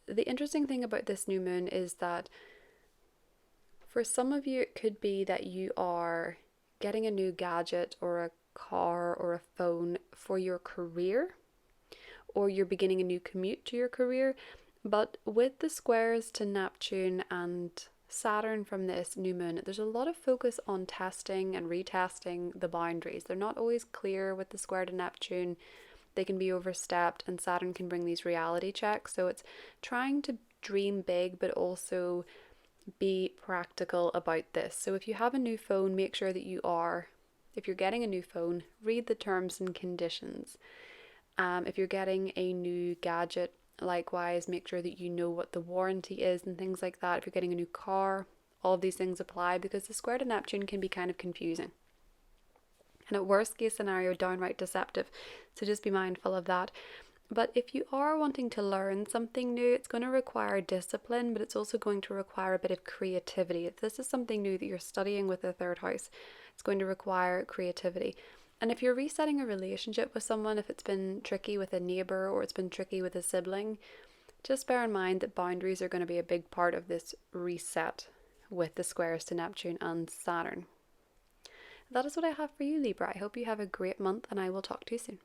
the interesting thing about this new moon is that for some of you, it could be that you are getting a new gadget or a car or a phone for your career, or you're beginning a new commute to your career. But with the squares to Neptune and Saturn from this new moon, there's a lot of focus on testing and retesting the boundaries. They're not always clear with the square to Neptune. They can be overstepped, and Saturn can bring these reality checks. So it's trying to dream big but also be practical about this. So if you have a new phone, make sure that if you're getting a new phone, read the terms and conditions. If you're getting a new gadget, likewise, make sure that you know what the warranty is and things like that. If you're getting a new car, all of these things apply, because the square to Neptune can be kind of confusing. And at worst case scenario, downright deceptive. So just be mindful of that. But if you are wanting to learn something new, it's going to require discipline, but it's also going to require a bit of creativity. If this is something new that you're studying with the 3rd house, it's going to require creativity. And if you're resetting a relationship with someone, if it's been tricky with a neighbor or it's been tricky with a sibling, just bear in mind that boundaries are going to be a big part of this reset with the squares to Neptune and Saturn. That is what I have for you, Libra. I hope you have a great month, and I will talk to you soon.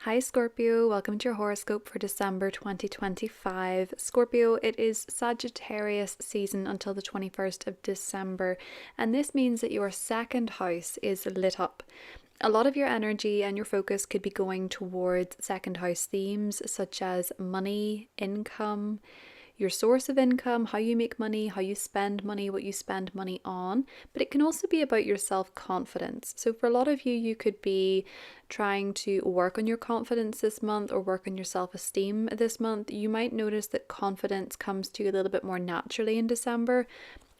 Hi Scorpio, welcome to your horoscope for December 2025. Scorpio, it is Sagittarius season until the 21st of December, and this means that your second house is lit up. A lot of your energy and your focus could be going towards second house themes such as money, income, your source of income, how you make money, how you spend money, what you spend money on, but it can also be about your self-confidence. So for a lot of you, you could be trying to work on your confidence this month or work on your self-esteem this month. You might notice that confidence comes to you a little bit more naturally in December,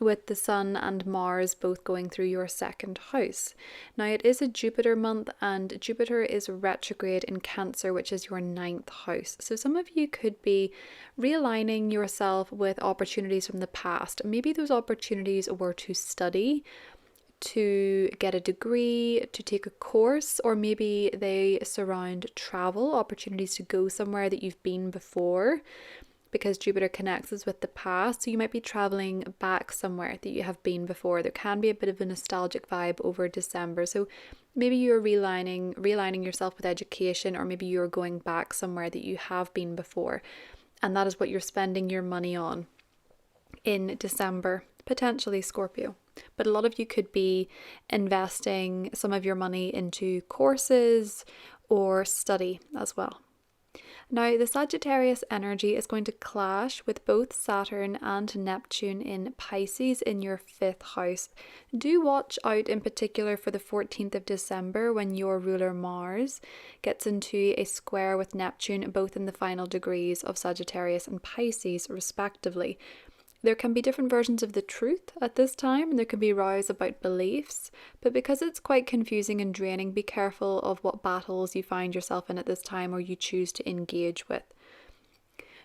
with the Sun and Mars both going through your second house. Now, it is a Jupiter month, and Jupiter is retrograde in Cancer, which is your ninth house. So some of you could be realigning yourself with opportunities from the past. Maybe those opportunities were to study, to get a degree, to take a course, or maybe they surround travel, opportunities to go somewhere that you've been before, because Jupiter connects us with the past. So you might be traveling back somewhere that you have been before. There can be a bit of a nostalgic vibe over December. So maybe you're realigning yourself with education, or maybe you're going back somewhere that you have been before. And that is what you're spending your money on in December, potentially Scorpio. But a lot of you could be investing some of your money into courses or study as well. Now, the Sagittarius energy is going to clash with both Saturn and Neptune in Pisces in your fifth house. Do watch out in particular for the 14th of December when your ruler Mars gets into a square with Neptune, both in the final degrees of Sagittarius and Pisces, respectively. There can be different versions of the truth at this time, and there can be rows about beliefs, but because it's quite confusing and draining, be careful of what battles you find yourself in at this time or you choose to engage with.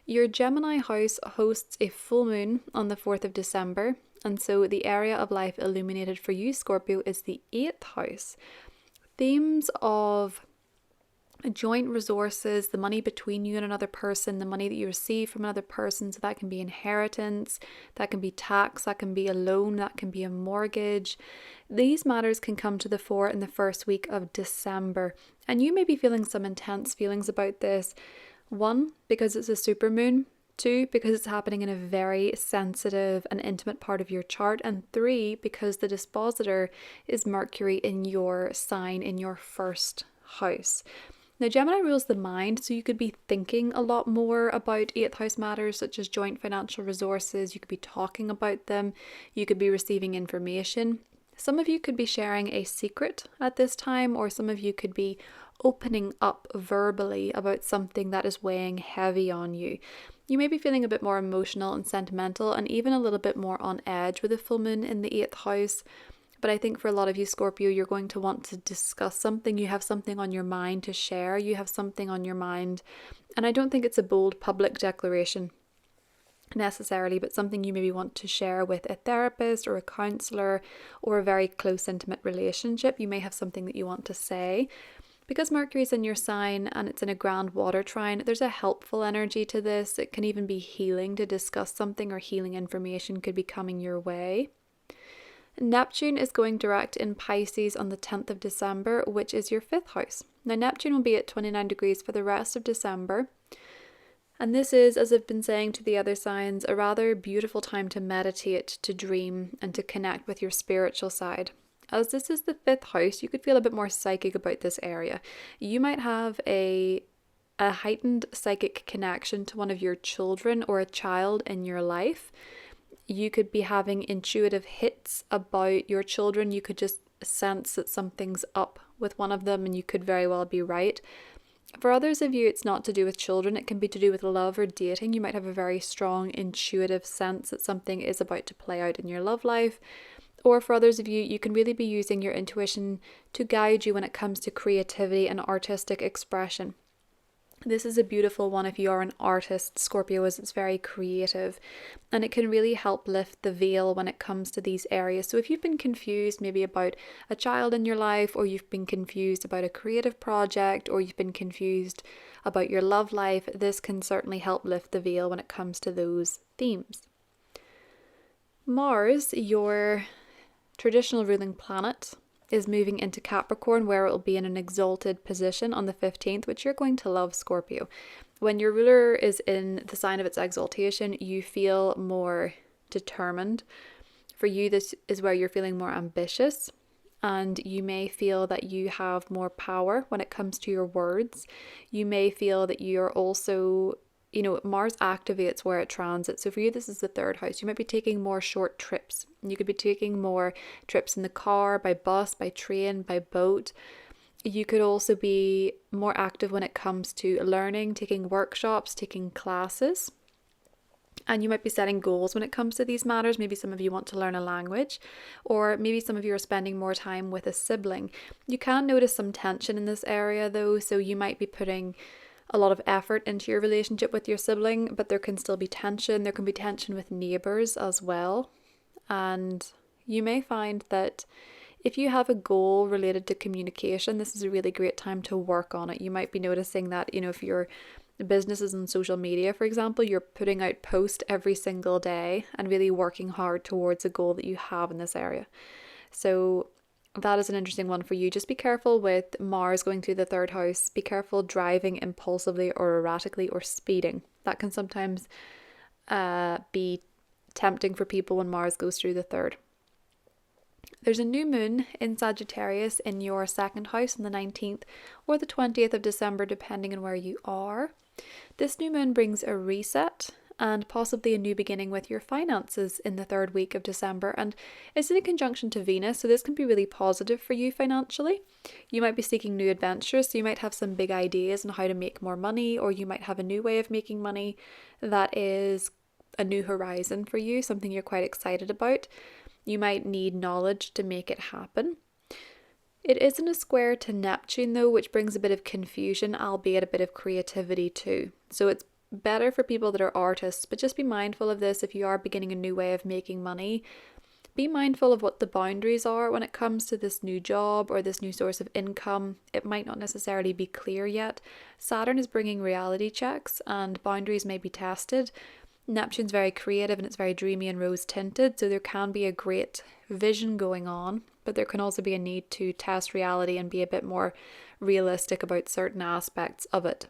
Your Gemini house hosts a full moon on the 4th of December, and so the area of life illuminated for you, Scorpio, is the 8th house. Themes of joint resources, the money between you and another person, the money that you receive from another person. So that can be inheritance, that can be tax, that can be a loan, that can be a mortgage. These matters can come to the fore in the first week of December. And you may be feeling some intense feelings about this. 1, because it's a supermoon. 2, because it's happening in a very sensitive and intimate part of your chart. And 3, because the dispositor is Mercury in your sign, in your first house. Now, Gemini rules the mind, so you could be thinking a lot more about 8th house matters such as joint financial resources. You could be talking about them. You could be receiving information. Some of you could be sharing a secret at this time, or some of you could be opening up verbally about something that is weighing heavy on you. You may be feeling a bit more emotional and sentimental, and even a little bit more on edge with a full moon in the 8th house. But I think for a lot of you, Scorpio, you're going to want to discuss something. You have something on your mind to share. You have something on your mind. And I don't think it's a bold public declaration necessarily, but something you maybe want to share with a therapist or a counselor or a very close, intimate relationship. You may have something that you want to say. Because Mercury is in your sign and it's in a grand water trine, there's a helpful energy to this. It can even be healing to discuss something, or healing information could be coming your way. Neptune is going direct in Pisces on the 10th of December, which is your 5th house. Now, Neptune will be at 29 degrees for the rest of December. And this is, as I've been saying to the other signs, a rather beautiful time to meditate, to dream, and to connect with your spiritual side. As this is the 5th house, you could feel a bit more psychic about this area. You might have a heightened psychic connection to one of your children or a child in your life. You could be having intuitive hits about your children. You could just sense that something's up with one of them, and you could very well be right. For others of you, it's not to do with children. It can be to do with love or dating. You might have a very strong intuitive sense that something is about to play out in your love life. Or for others of you, you can really be using your intuition to guide you when it comes to creativity and artistic expression. This is a beautiful one if you are an artist, Scorpio, as it's very creative, and it can really help lift the veil when it comes to these areas. So if you've been confused maybe about a child in your life, or you've been confused about a creative project, or you've been confused about your love life, this can certainly help lift the veil when it comes to those themes. Mars, your traditional ruling planet, is moving into Capricorn, where it will be in an exalted position on the 15th, which you're going to love, Scorpio. When your ruler is in the sign of its exaltation, you feel more determined. For you, this is where you're feeling more ambitious, and you may feel that you have more power when it comes to your words. You may feel that you're also, Mars activates where it transits. So for you, this is the third house. You might be taking more short trips. You could be taking more trips in the car, by bus, by train, by boat. You could also be more active when it comes to learning, taking workshops, taking classes. And you might be setting goals when it comes to these matters. Maybe some of you want to learn a language, or maybe some of you are spending more time with a sibling. You can notice some tension in this area though, so you might be putting a lot of effort into your relationship with your sibling, but there can still be tension. There can be tension with neighbours as well. And you may find that if you have a goal related to communication, this is a really great time to work on it. You might be noticing that, if your business is on social media, for example, you're putting out posts every single day and really working hard towards a goal that you have in this area. So that is an interesting one for you. Just be careful with Mars going through the third house. Be careful driving impulsively or erratically or speeding. That can sometimes be tempting for people when Mars goes through the third. There's a new moon in Sagittarius in your second house on the 19th or the 20th of December, depending on where you are. This new moon brings a reset and possibly a new beginning with your finances in the third week of December, and it's in a conjunction to Venus, so this can be really positive for you financially. You might be seeking new adventures, so you might have some big ideas on how to make more money, or you might have a new way of making money that is a new horizon for you, something you're quite excited about. You might need knowledge to make it happen. It isn't a square to Neptune though, which brings a bit of confusion, albeit a bit of creativity too. So it's better for people that are artists, but just be mindful of this if you are beginning a new way of making money. Be mindful of what the boundaries are when it comes to this new job or this new source of income. It might not necessarily be clear yet. Saturn is bringing reality checks and boundaries may be tested. Neptune's very creative and it's very dreamy and rose tinted, so there can be a great vision going on, but there can also be a need to test reality and be a bit more realistic about certain aspects of it.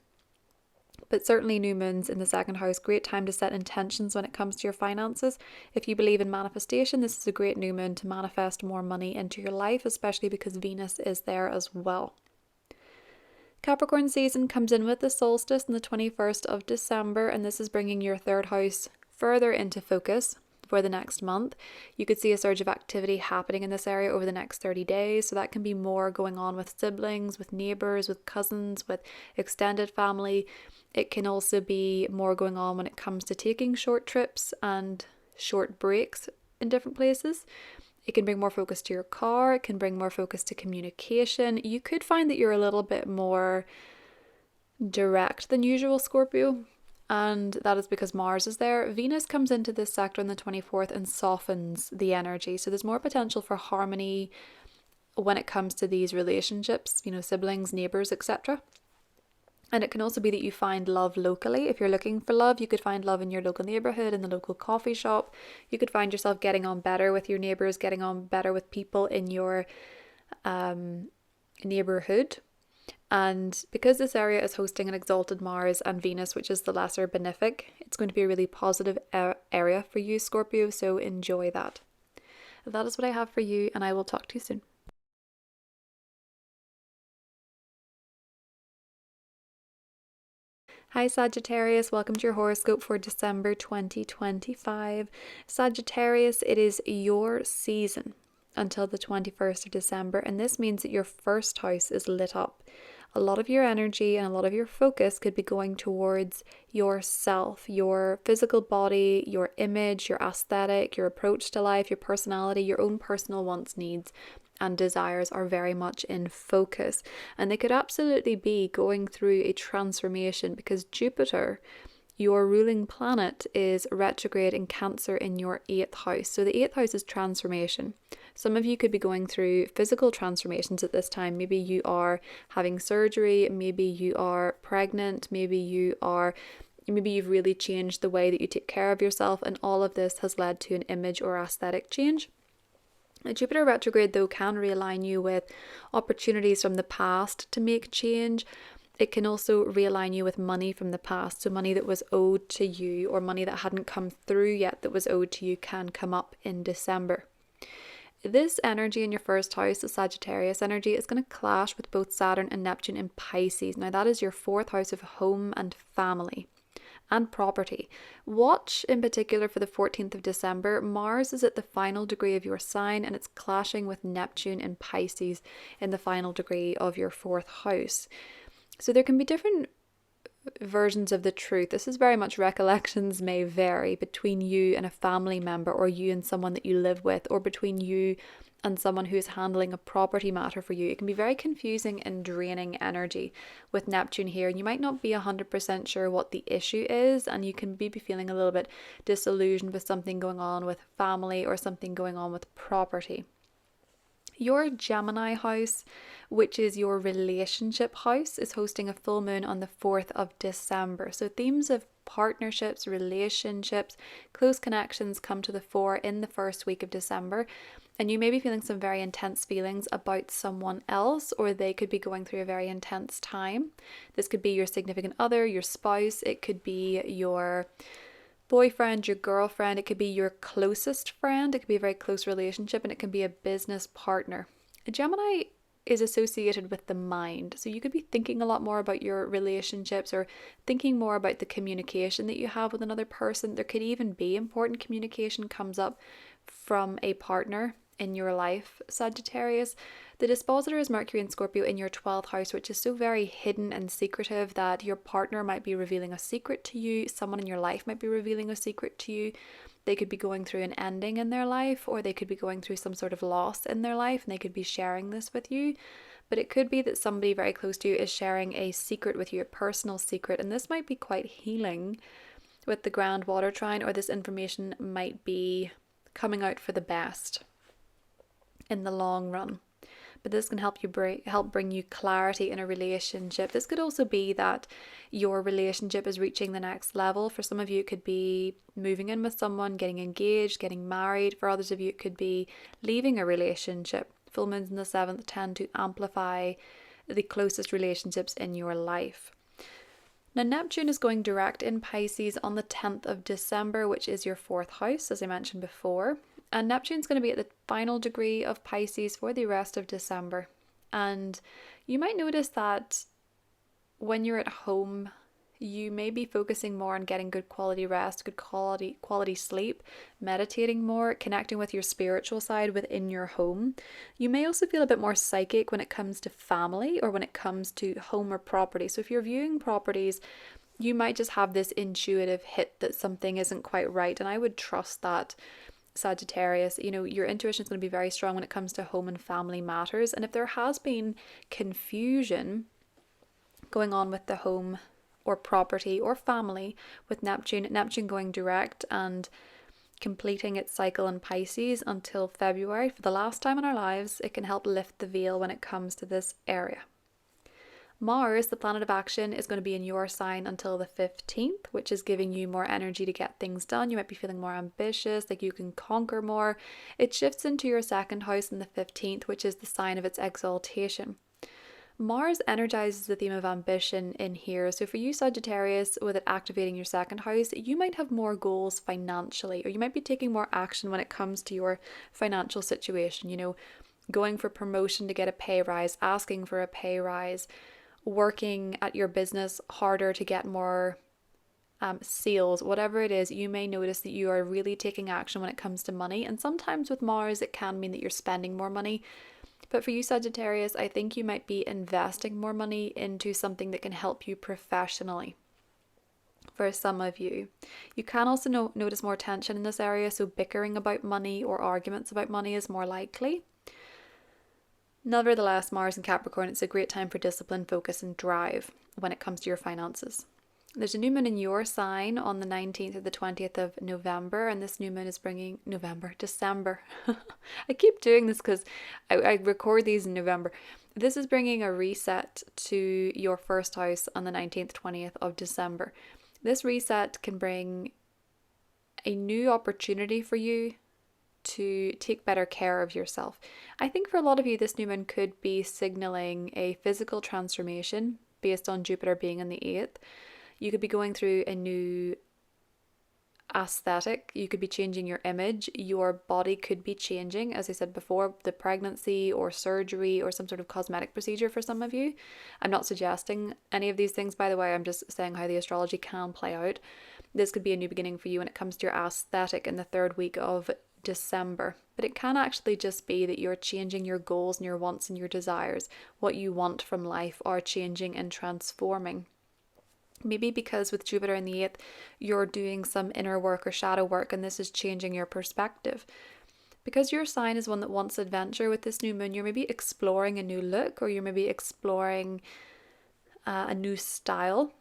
But certainly new moons in the second house, great time to set intentions when it comes to your finances. If you believe in manifestation, this is a great new moon to manifest more money into your life, especially because Venus is there as well. Capricorn season comes in with the solstice on the 21st of December, and this is bringing your third house further into focus for the next month. You could see a surge of activity happening in this area over the next 30 days. So that can be more going on with siblings, with neighbours, with cousins, with extended family. It can also be more going on when it comes to taking short trips and short breaks in different places. It can bring more focus to your car. It can bring more focus to communication. You could find that you're a little bit more direct than usual, Scorpio. And that is because Mars is there. Venus comes into this sector on the 24th and softens the energy. So there's more potential for harmony when it comes to these relationships, siblings, neighbours, etc. And it can also be that you find love locally. If you're looking for love, you could find love in your local neighbourhood, in the local coffee shop. You could find yourself getting on better with your neighbours, getting on better with people in your neighbourhood. And because this area is hosting an exalted Mars and Venus, which is the lesser benefic, it's going to be a really positive area for you, Scorpio, so enjoy that. That is what I have for you, and I will talk to you soon. Hi Sagittarius, welcome to your horoscope for December 2025. Sagittarius, it is your season until the 21st of December, and this means that your first house is lit up. A lot of your energy and a lot of your focus could be going towards yourself, your physical body, your image, your aesthetic, your approach to life, your personality, your own personal wants, needs, and desires are very much in focus, and they could absolutely be going through a transformation because Jupiter, your ruling planet, is retrograde in Cancer in your 8th house. So the 8th house is transformation. Some of you could be going through physical transformations at this time. Maybe you are having surgery, maybe you are pregnant, maybe you've really changed the way that you take care of yourself, and all of this has led to an image or aesthetic change. A Jupiter retrograde, though, can realign you with opportunities from the past to make change. It can also realign you with money from the past. So money that was owed to you, or money that hadn't come through yet that was owed to you, can come up in December. This energy in your first house, the Sagittarius energy, is going to clash with both Saturn and Neptune in Pisces. Now, that is your fourth house of home and family and property. Watch in particular for the 14th of December. Mars is at the final degree of your sign, and it's clashing with Neptune in Pisces in the final degree of your fourth house. So there can be different versions of the truth. This is very much recollections may vary between you and a family member, or you and someone that you live with, or between you and someone who is handling a property matter for you. It can be very confusing and draining energy with Neptune here, and you might not be 100% sure what the issue is, and you can be feeling a little bit disillusioned with something going on with family or something going on with property. Your Gemini house, which is your relationship house, is hosting a full moon on the 4th of December. So themes of partnerships, relationships, close connections come to the fore in the first week of December. And you may be feeling some very intense feelings about someone else, or they could be going through a very intense time. This could be your significant other, your spouse, it could be your boyfriend, your girlfriend, it could be your closest friend, it could be a very close relationship, and it can be a business partner. A Gemini is associated with the mind, so you could be thinking a lot more about your relationships, or thinking more about the communication that you have with another person. There could even be important communication comes up from a partner in your life, Sagittarius. The dispositor is Mercury and Scorpio in your 12th house, which is so very hidden and secretive that your partner might be revealing a secret to you. Someone in your life might be revealing a secret to you. They could be going through an ending in their life, or they could be going through some sort of loss in their life, and they could be sharing this with you. But it could be that somebody very close to you is sharing a secret with you, a personal secret, and this might be quite healing with the Grand Water Trine, or this information might be coming out for the best in the long run. But this can help bring you clarity in a relationship. This could also be that your relationship is reaching the next level. For some of you, it could be moving in with someone, getting engaged, getting married. For others of you, it could be leaving a relationship. Full moons in the 7th tend to amplify the closest relationships in your life. Now, Neptune is going direct in Pisces on the 10th of December, which is your 4th house, as I mentioned before. And Neptune's going to be at the final degree of Pisces for the rest of December. And you might notice that when you're at home, you may be focusing more on getting good quality rest, good quality sleep, meditating more, connecting with your spiritual side within your home. You may also feel a bit more psychic when it comes to family, or when it comes to home or property. So if you're viewing properties, you might just have this intuitive hit that something isn't quite right. And I would trust that, Sagittarius. You know, your intuition is going to be very strong when it comes to home and family matters. And if there has been confusion going on with the home or property or family with Neptune going direct and completing its cycle in Pisces until February for the last time in our lives, it can help lift the veil when it comes to this area. Mars, the planet of action, is going to be in your sign until the 15th, which is giving you more energy to get things done. You might be feeling more ambitious, like you can conquer more. It shifts into your 2nd house in the 15th, which is the sign of its exaltation. Mars energizes the theme of ambition in here. So for you, Sagittarius, with it activating your 2nd house, you might have more goals financially, or you might be taking more action when it comes to your financial situation. You know, going for promotion to get a pay rise, asking for a pay rise, working at your business harder to get more sales, whatever it is. You may notice that you are really taking action when it comes to money. And sometimes with Mars, it can mean that you're spending more money. But for you, Sagittarius, I think you might be investing more money into something that can help you professionally. For some of you, you can also notice more tension in this area. So bickering about money or arguments about money is more likely. Nevertheless, Mars and Capricorn, it's a great time for discipline, focus, and drive when it comes to your finances. There's a new moon in your sign on the 19th or the 20th of November, and this new moon is bringing December. I keep doing this because I record these in November. This is bringing a reset to your 1st house on the 19th, 20th of December. This reset can bring a new opportunity for you to take better care of yourself. I think for a lot of you, this new moon could be signaling a physical transformation based on Jupiter being in the 8th. You could be going through a new aesthetic. You could be changing your image. Your body could be changing, as I said before, the pregnancy or surgery or some sort of cosmetic procedure for some of you. I'm not suggesting any of these things, by the way. I'm just saying how the astrology can play out. This could be a new beginning for you when it comes to your aesthetic in the 3rd week of December. But it can actually just be that you're changing your goals and your wants and your desires. What you want from life are changing and transforming. Maybe because with Jupiter in the 8th, you're doing some inner work or shadow work, and this is changing your perspective. Because your sign is one that wants adventure with this new moon, you're maybe exploring a new look, or you're maybe exploring a new style.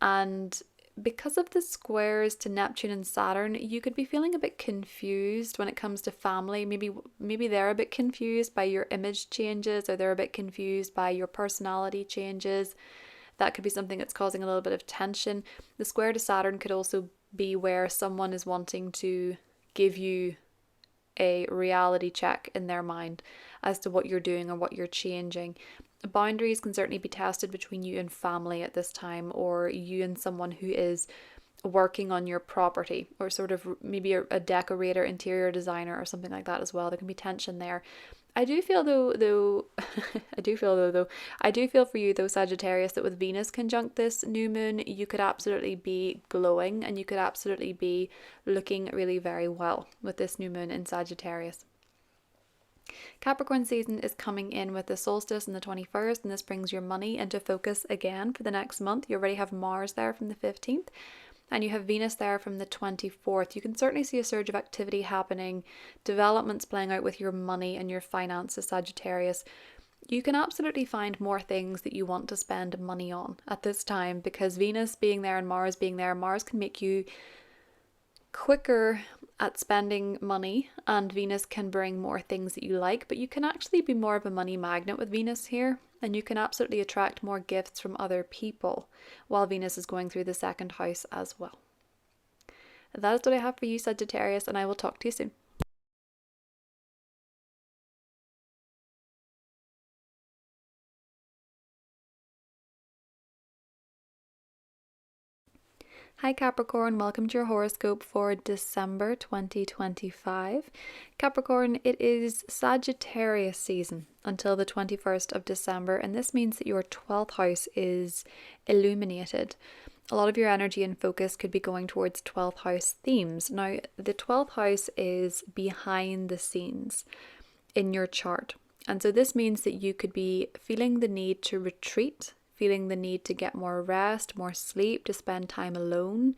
And because of the squares to Neptune and Saturn, you could be feeling a bit confused when it comes to family. Maybe they're a bit confused by your image changes, or they're a bit confused by your personality changes. That could be something that's causing a little bit of tension. The square to Saturn could also be where someone is wanting to give you a reality check in their mind as to what you're doing or what you're changing. Boundaries can certainly be tested between you and family at this time, or you and someone who is working on your property, or sort of maybe a decorator, interior designer, or something like that as well. There can be tension there. I do feel I do feel for you though, Sagittarius, that with Venus conjunct this new moon, you could absolutely be glowing and you could absolutely be looking really very well with this new moon in Sagittarius. Capricorn season is coming in with the solstice on the 21st, and this brings your money into focus again for the next month. You already have Mars there from the 15th. And you have Venus there from the 24th. You can certainly see a surge of activity happening, developments playing out with your money and your finances, Sagittarius. You can absolutely find more things that you want to spend money on at this time, because Venus being there and Mars being there, Mars can make you quicker at spending money, and Venus can bring more things that you like, but you can actually be more of a money magnet with Venus here, and you can absolutely attract more gifts from other people while Venus is going through the 2nd house as well. That is what I have for you, Sagittarius, and I will talk to you soon. Hi Capricorn, welcome to your horoscope for December 2025. Capricorn, it is Sagittarius season until the 21st of December, and this means that your 12th house is illuminated. A lot of your energy and focus could be going towards 12th house themes. Now, the 12th house is behind the scenes in your chart, and so this means that you could be feeling the need to retreat, feeling the need to get more rest, more sleep, to spend time alone,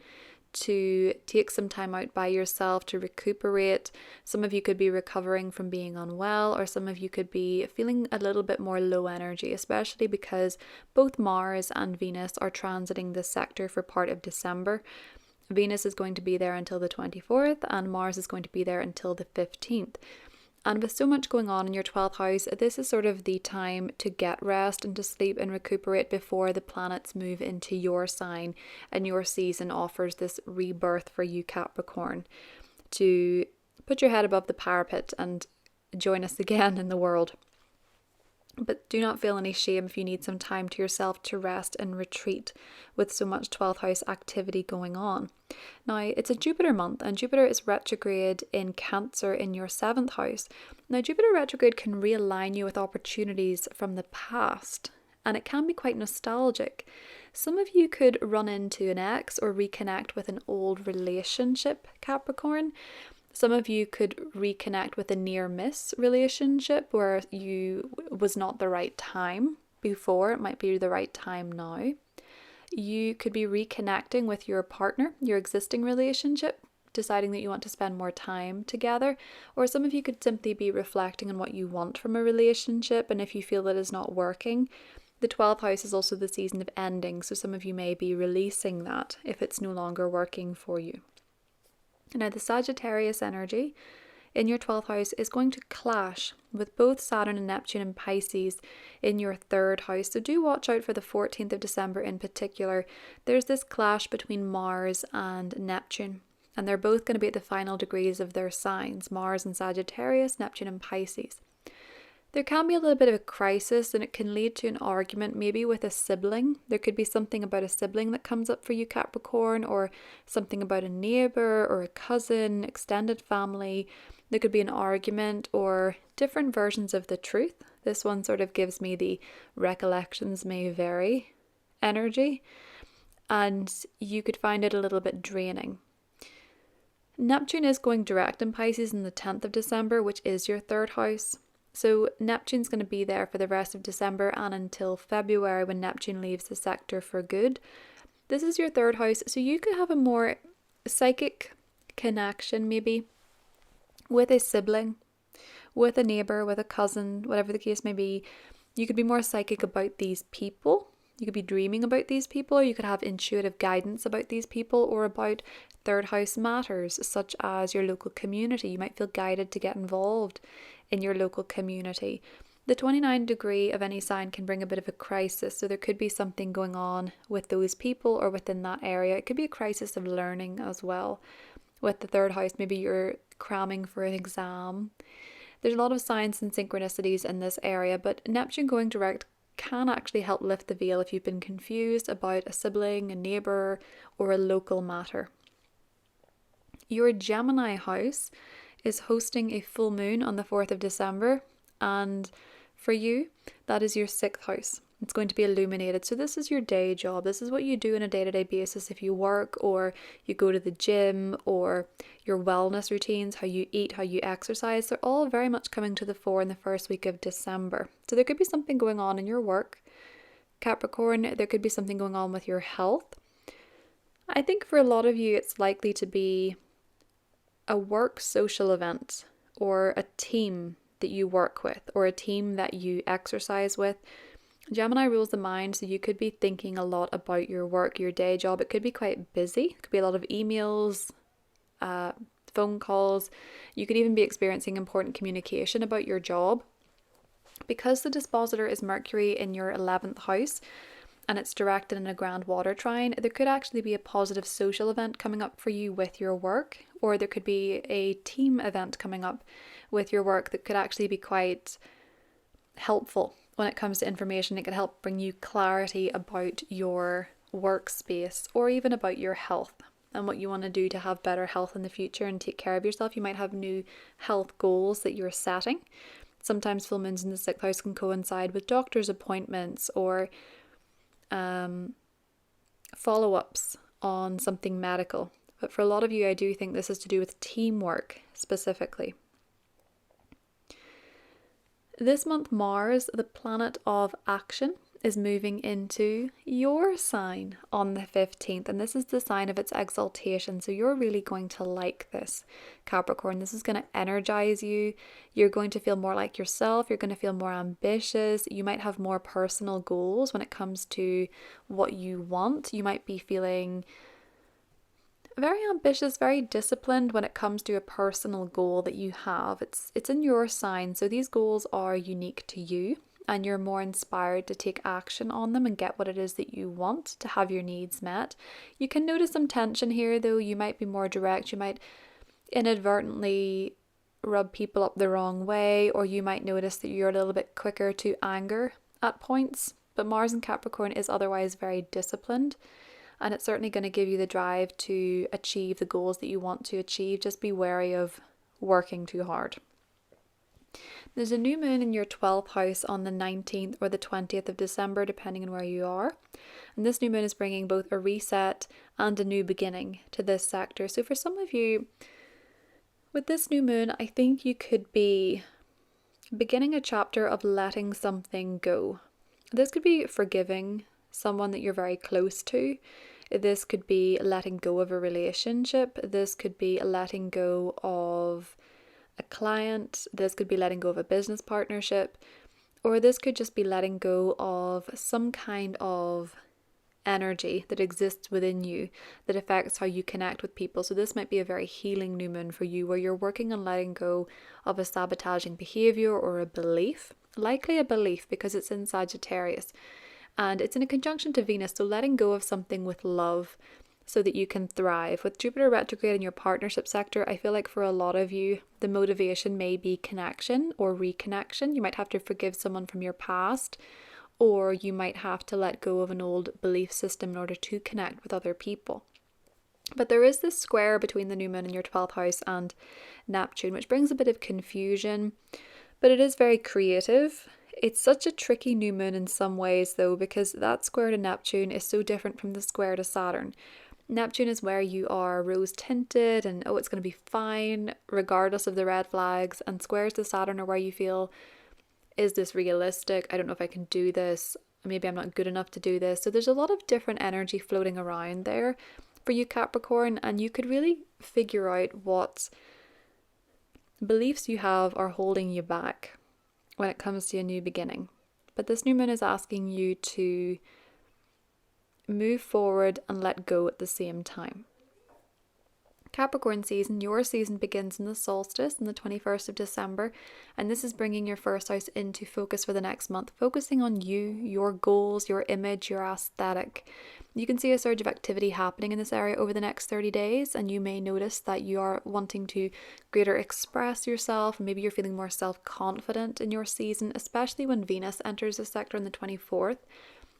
to take some time out by yourself to recuperate. Some of you could be recovering from being unwell, or some of you could be feeling a little bit more low energy, especially because both Mars and Venus are transiting this sector for part of December. Venus is going to be there until the 24th, and Mars is going to be there until the 15th. And with so much going on in your 12th house, this is sort of the time to get rest and to sleep and recuperate before the planets move into your sign, and your season offers this rebirth for you, Capricorn, to put your head above the parapet and join us again in the world. But do not feel any shame if you need some time to yourself to rest and retreat with so much 12th house activity going on. Now, it's a Jupiter month, and Jupiter is retrograde in Cancer in your 7th house. Now, Jupiter retrograde can realign you with opportunities from the past, and it can be quite nostalgic. Some of you could run into an ex or reconnect with an old relationship, Capricorn. Some of you could reconnect with a near miss relationship where you was not the right time before. It might be the right time now. You could be reconnecting with your partner, your existing relationship, deciding that you want to spend more time together. Or some of you could simply be reflecting on what you want from a relationship, and if you feel that it's not working. The 12th house is also the season of ending, so some of you may be releasing that if it's no longer working for you. Now, the Sagittarius energy in your 12th house is going to clash with both Saturn and Neptune and Pisces in your 3rd house. So do watch out for the 14th of December in particular. There's this clash between Mars and Neptune. and they're both going to be at the final degrees of their signs, Mars in Sagittarius, Neptune in Pisces. There can be a little bit of a crisis, and it can lead to an argument maybe with a sibling. There could be something about a sibling that comes up for you, Capricorn, or something about a neighbour or a cousin, extended family. There could be an argument or different versions of the truth. This one sort of gives me the recollections may vary energy, and you could find it a little bit draining. Neptune is going direct in Pisces on the 10th of December, which is your third house. So Neptune's going to be there for the rest of December and until February, when Neptune leaves the sector for good. This is your third house, so you could have a more psychic connection maybe with a sibling, with a neighbour, with a cousin, whatever the case may be. You could be more psychic about these people. You could be dreaming about these people, or you could have intuitive guidance about these people, or about third house matters such as your local community. You might feel guided to get involved in your local community. The 29 degree of any sign can bring a bit of a crisis, so there could be something going on with those people or within that area. It could be a crisis of learning as well. With the third house, maybe you're cramming for an exam. There's a lot of signs and synchronicities in this area, but Neptune going direct can actually help lift the veil if you've been confused about a sibling, a neighbour, or a local matter. Your Gemini house is hosting a full moon on the 4th of December, and for you, that is your 6th house. It's going to be illuminated. So this is your day job. This is what you do on a day-to-day basis if you work or you go to the gym, or your wellness routines, how you eat, how you exercise. They're all very much coming to the fore in the first week of December. So there could be something going on in your work, Capricorn. There could be something going on with your health. I think for a lot of you, it's likely to be a work social event, or a team that you work with, or a team that you exercise with. Gemini rules the mind, so you could be thinking a lot about your work, your day job. It could be quite busy. It could be a lot of emails, phone calls. You could even be experiencing important communication about your job. Because the dispositor is Mercury in your 11th house, and it's directed in a grand water trine, there could actually be a positive social event coming up for you with your work, or there could be a team event coming up with your work that could actually be quite helpful when it comes to information. It could help bring you clarity about your workspace, or even about your health and what you want to do to have better health in the future and take care of yourself. You might have new health goals that you're setting. Sometimes full moons in the 6th house can coincide with doctor's appointments, or follow-ups on something medical. But for a lot of you, I do think this is to do with teamwork specifically. This month, Mars, the planet of action, is moving into your sign on the 15th, and this is the sign of its exaltation. So you're really going to like this, Capricorn. This is going to energize you. You're going to feel more like yourself. You're going to feel more ambitious. You might have more personal goals when it comes to what you want. You might be feeling very ambitious, very disciplined when it comes to a personal goal that you have. It's in your sign, so these goals are unique to you, and you're more inspired to take action on them and get what it is that you want to have your needs met. You can notice some tension here though. You might be more direct. You might inadvertently rub people up the wrong way, or you might notice that you're a little bit quicker to anger at points. But Mars in Capricorn is otherwise very disciplined, and it's certainly going to give you the drive to achieve the goals that you want to achieve. Just be wary of working too hard. There's a new moon in your 12th house on the 19th or the 20th of December, depending on where you are. And this new moon is bringing both a reset and a new beginning to this sector. So for some of you, with this new moon, I think you could be beginning a chapter of letting something go. This could be forgiving someone that you're very close to. This could be letting go of a relationship. This could be letting go of a client. This could be letting go of a business partnership, or this could just be letting go of some kind of energy that exists within you that affects how you connect with people. So this might be a very healing new moon for you, where you're working on letting go of a sabotaging behavior or a belief, likely a belief because it's in Sagittarius and it's in a conjunction to Venus. So letting go of something with love so that you can thrive. With Jupiter retrograde in your partnership sector, I feel like for a lot of you, the motivation may be connection or reconnection. You might have to forgive someone from your past, or you might have to let go of an old belief system in order to connect with other people. But there is this square between the new moon in your 12th house and Neptune, which brings a bit of confusion, but it is very creative. It's such a tricky new moon in some ways, though, because that square to Neptune is so different from the square to Saturn. Neptune is where you are rose tinted and, oh, it's going to be fine regardless of the red flags. And squares to Saturn are where you feel, is this realistic? I don't know if I can do this. Maybe I'm not good enough to do this. So there's a lot of different energy floating around there for you, Capricorn, and you could really figure out what beliefs you have are holding you back when it comes to a new beginning. But this new moon is asking you to move forward and let go at the same time. Capricorn season, your season begins in the solstice on the 21st of December, and this is bringing your first house into focus for the next month, focusing on you, your goals, your image, your aesthetic. You can see a surge of activity happening in this area over the next 30 days, and you may notice that you are wanting to greater express yourself, and maybe you're feeling more self-confident in your season, especially when Venus enters the sector on the 24th.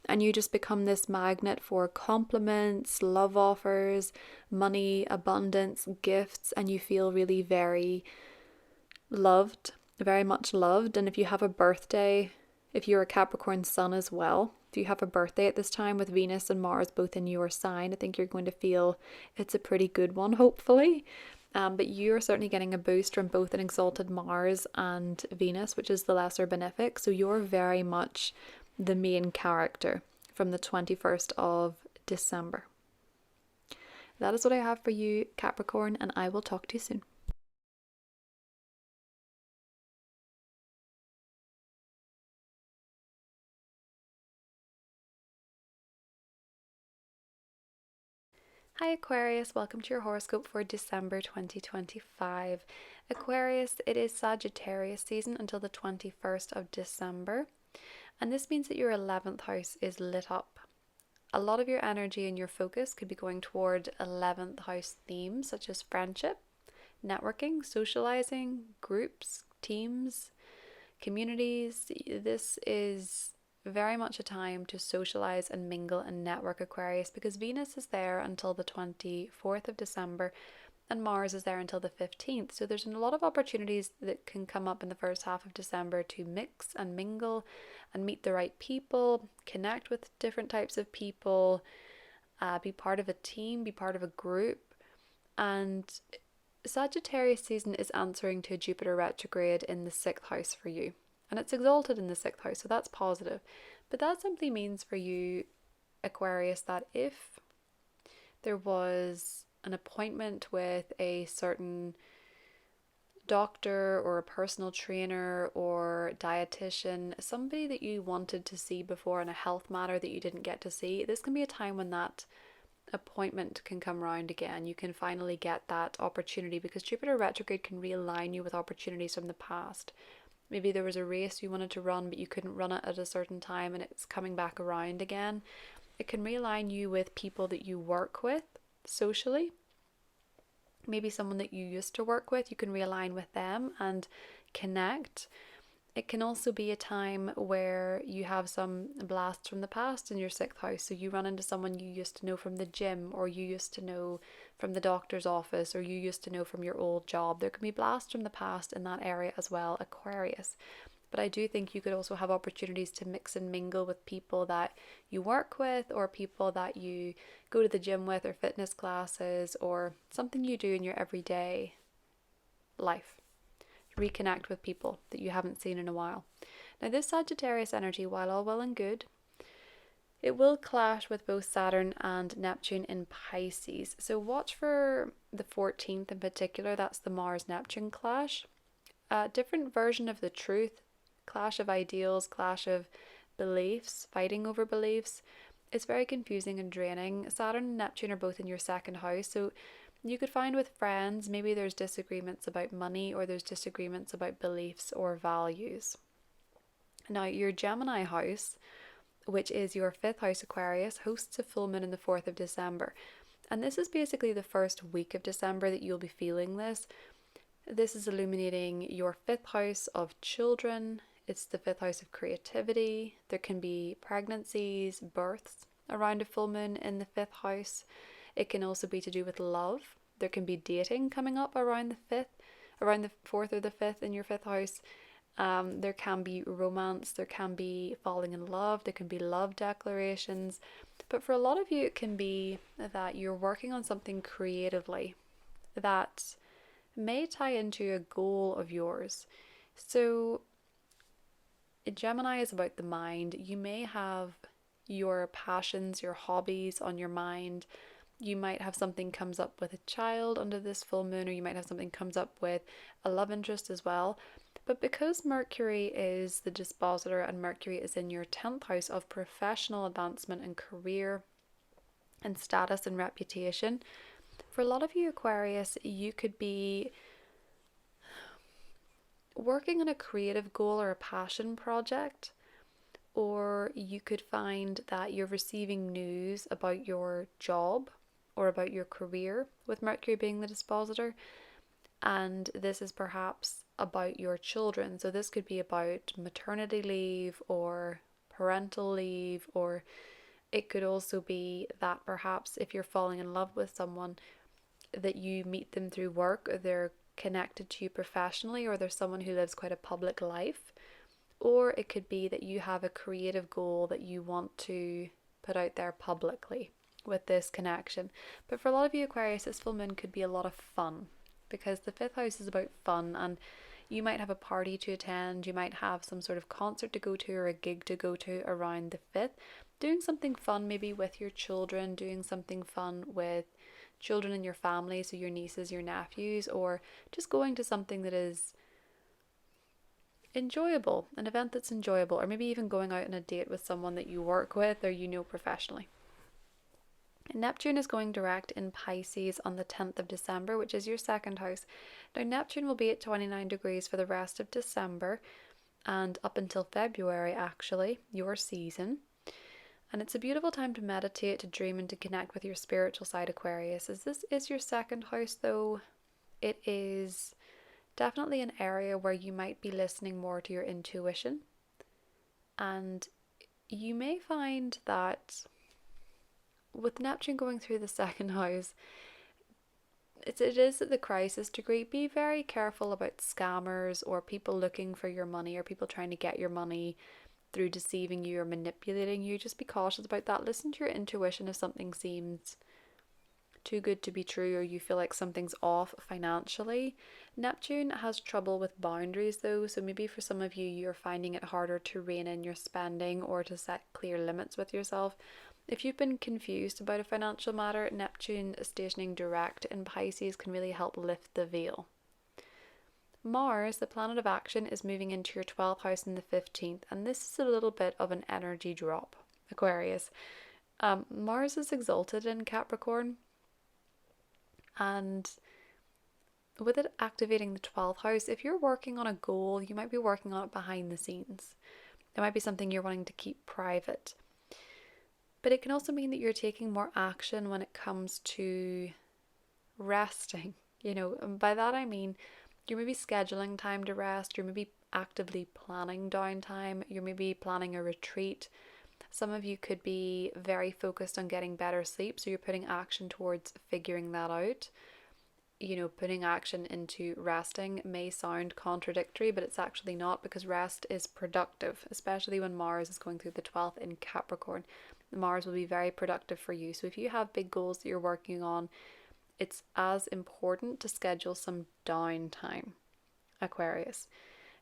And you just become this magnet for compliments, love offers, money, abundance, gifts, and you feel really very loved, very much loved. And if you have a birthday, if you're a Capricorn sun as well, if you have a birthday at this time with Venus and Mars both in your sign, I think you're going to feel it's a pretty good one, hopefully. But you're certainly getting a boost from both an exalted Mars and Venus, which is the lesser benefic. So you're very much the main character from the 21st of December. That is what I have for you, Capricorn, and I will talk to you soon. Hi Aquarius, welcome to your horoscope for December 2025. Aquarius, it is Sagittarius season until the 21st of December. And this means that your 11th house is lit up. A lot of your energy and your focus could be going toward 11th house themes such as friendship, networking, socializing, groups, teams, communities. This is very much a time to socialize and mingle and network, Aquarius, because Venus is there until the 24th of December and Mars is there until the 15th. So there's a lot of opportunities that can come up in the first half of December to mix and mingle and meet the right people, connect with different types of people, be part of a team, be part of a group. And Sagittarius season is answering to Jupiter retrograde in the 6th house for you. And it's exalted in the 6th house, so that's positive. But that simply means for you, Aquarius, that if there was an appointment with a certain doctor or a personal trainer or dietitian, somebody that you wanted to see before in a health matter that you didn't get to see, this can be a time when that appointment can come round again. You can finally get that opportunity because Jupiter retrograde can realign you with opportunities from the past. Maybe there was a race you wanted to run but you couldn't run it at a certain time and it's coming back around again. It can realign you with people that you work with socially. Maybe someone that you used to work with, you can realign with them and connect. It can also be a time where you have some blasts from the past in your 6th house. So you run into someone you used to know from the gym, or you used to know from the doctor's office, or you used to know from your old job. There can be blasts from the past in that area as well, Aquarius. But I do think you could also have opportunities to mix and mingle with people that you work with or people that you go to the gym with or fitness classes or something you do in your everyday life. Reconnect with people that you haven't seen in a while. Now this Sagittarius energy, while all well and good, it will clash with both Saturn and Neptune in Pisces. So watch for the 14th in particular. That's the Mars-Neptune clash. A different version of the truth. Clash of ideals, clash of beliefs, fighting over beliefs. It's very confusing and draining. Saturn and Neptune are both in your 2nd house, so you could find with friends, maybe there's disagreements about money or there's disagreements about beliefs or values. Now, your Gemini house, which is your 5th house, Aquarius, hosts a full moon on the 4th of December. And this is basically the first week of December that you'll be feeling this. This is illuminating your fifth house of children. It's the fifth house of creativity. There can be pregnancies, births around a full moon in the fifth house. It can also be to do with love. There can be dating coming up around the fourth or the fifth in your fifth house. There can be romance, there can be falling in love, there can be love declarations. But for a lot of you, it can be that you're working on something creatively that may tie into a goal of yours. So, Gemini is about the mind. You may have your passions, your hobbies on your mind. You might have something comes up with a child under this full moon, or you might have something comes up with a love interest as well. But because Mercury is the dispositor and Mercury is in your 10th house of professional advancement and career and status and reputation, for a lot of you Aquarius, you could be working on a creative goal or a passion project, or you could find that you're receiving news about your job or about your career with Mercury being the dispositor, and this is perhaps about your children. So this could be about maternity leave or parental leave, or it could also be that perhaps if you're falling in love with someone, that you meet them through work, or they're connected to you professionally, or there's someone who lives quite a public life. Or it could be that you have a creative goal that you want to put out there publicly with this connection. But for a lot of you Aquarius, this full moon could be a lot of fun, because the fifth house is about fun, and you might have a party to attend, you might have some sort of concert to go to or a gig to go to around the fifth, doing something fun maybe with your children, doing something fun with children in your family, so your nieces, your nephews, or just going to something that is enjoyable, an event that's enjoyable, or maybe even going out on a date with someone that you work with or you know professionally. Neptune is going direct in Pisces on the 10th of December, which is your second house. Now, Neptune will be at 29 degrees for the rest of December and up until February, actually, your season. And it's a beautiful time to meditate, to dream, and to connect with your spiritual side, Aquarius. As this is your second house, though, it is definitely an area where you might be listening more to your intuition. And you may find that with Neptune going through the second house, it is at the crisis degree. Be very careful about scammers or people looking for your money or people trying to get your money through deceiving you or manipulating you. Just be cautious about that. Listen to your intuition if something seems too good to be true, or you feel like something's off financially. Neptune has trouble with boundaries though, so maybe for some of you, you're finding it harder to rein in your spending or to set clear limits with yourself. If you've been confused about a financial matter, Neptune stationing direct in Pisces can really help lift the veil. Mars, the planet of action, is moving into your 12th house in the 15th, and this is a little bit of an energy drop, Aquarius. Mars is exalted in Capricorn, and with it activating the 12th house, if you're working on a goal, you might be working on it behind the scenes. It might be something you're wanting to keep private. But it can also mean that you're taking more action when it comes to resting, and by that I mean you're maybe scheduling time to rest, you're maybe actively planning downtime, you're maybe planning a retreat. Some of you could be very focused on getting better sleep, so you're putting action towards figuring that out. Putting action into resting may sound contradictory, but it's actually not, because rest is productive, especially when Mars is going through the 12th in Capricorn. Mars will be very productive for you. So if you have big goals that you're working on, it's as important to schedule some downtime, Aquarius.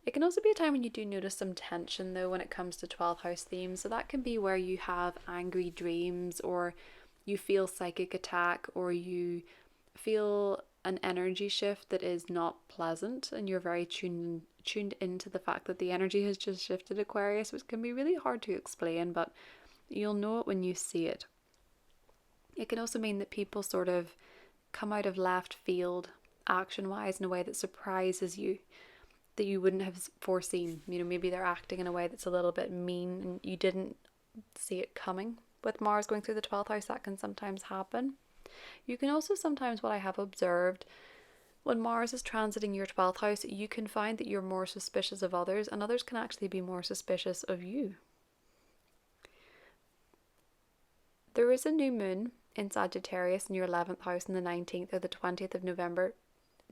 It can also be a time when you do notice some tension though when it comes to 12th house themes. So that can be where you have angry dreams, or you feel psychic attack, or you feel an energy shift that is not pleasant, and you're very tuned into the fact that the energy has just shifted, Aquarius, which can be really hard to explain, but you'll know it when you see it. It can also mean that people sort of come out of left field action-wise in a way that surprises you, that you wouldn't have foreseen. Maybe they're acting in a way that's a little bit mean and you didn't see it coming. With Mars going through the 12th house, that can sometimes happen. You can also sometimes, what I have observed, when Mars is transiting your 12th house, you can find that you're more suspicious of others, and others can actually be more suspicious of you. There is a new moon in Sagittarius in your 11th house on the 19th or the 20th of November.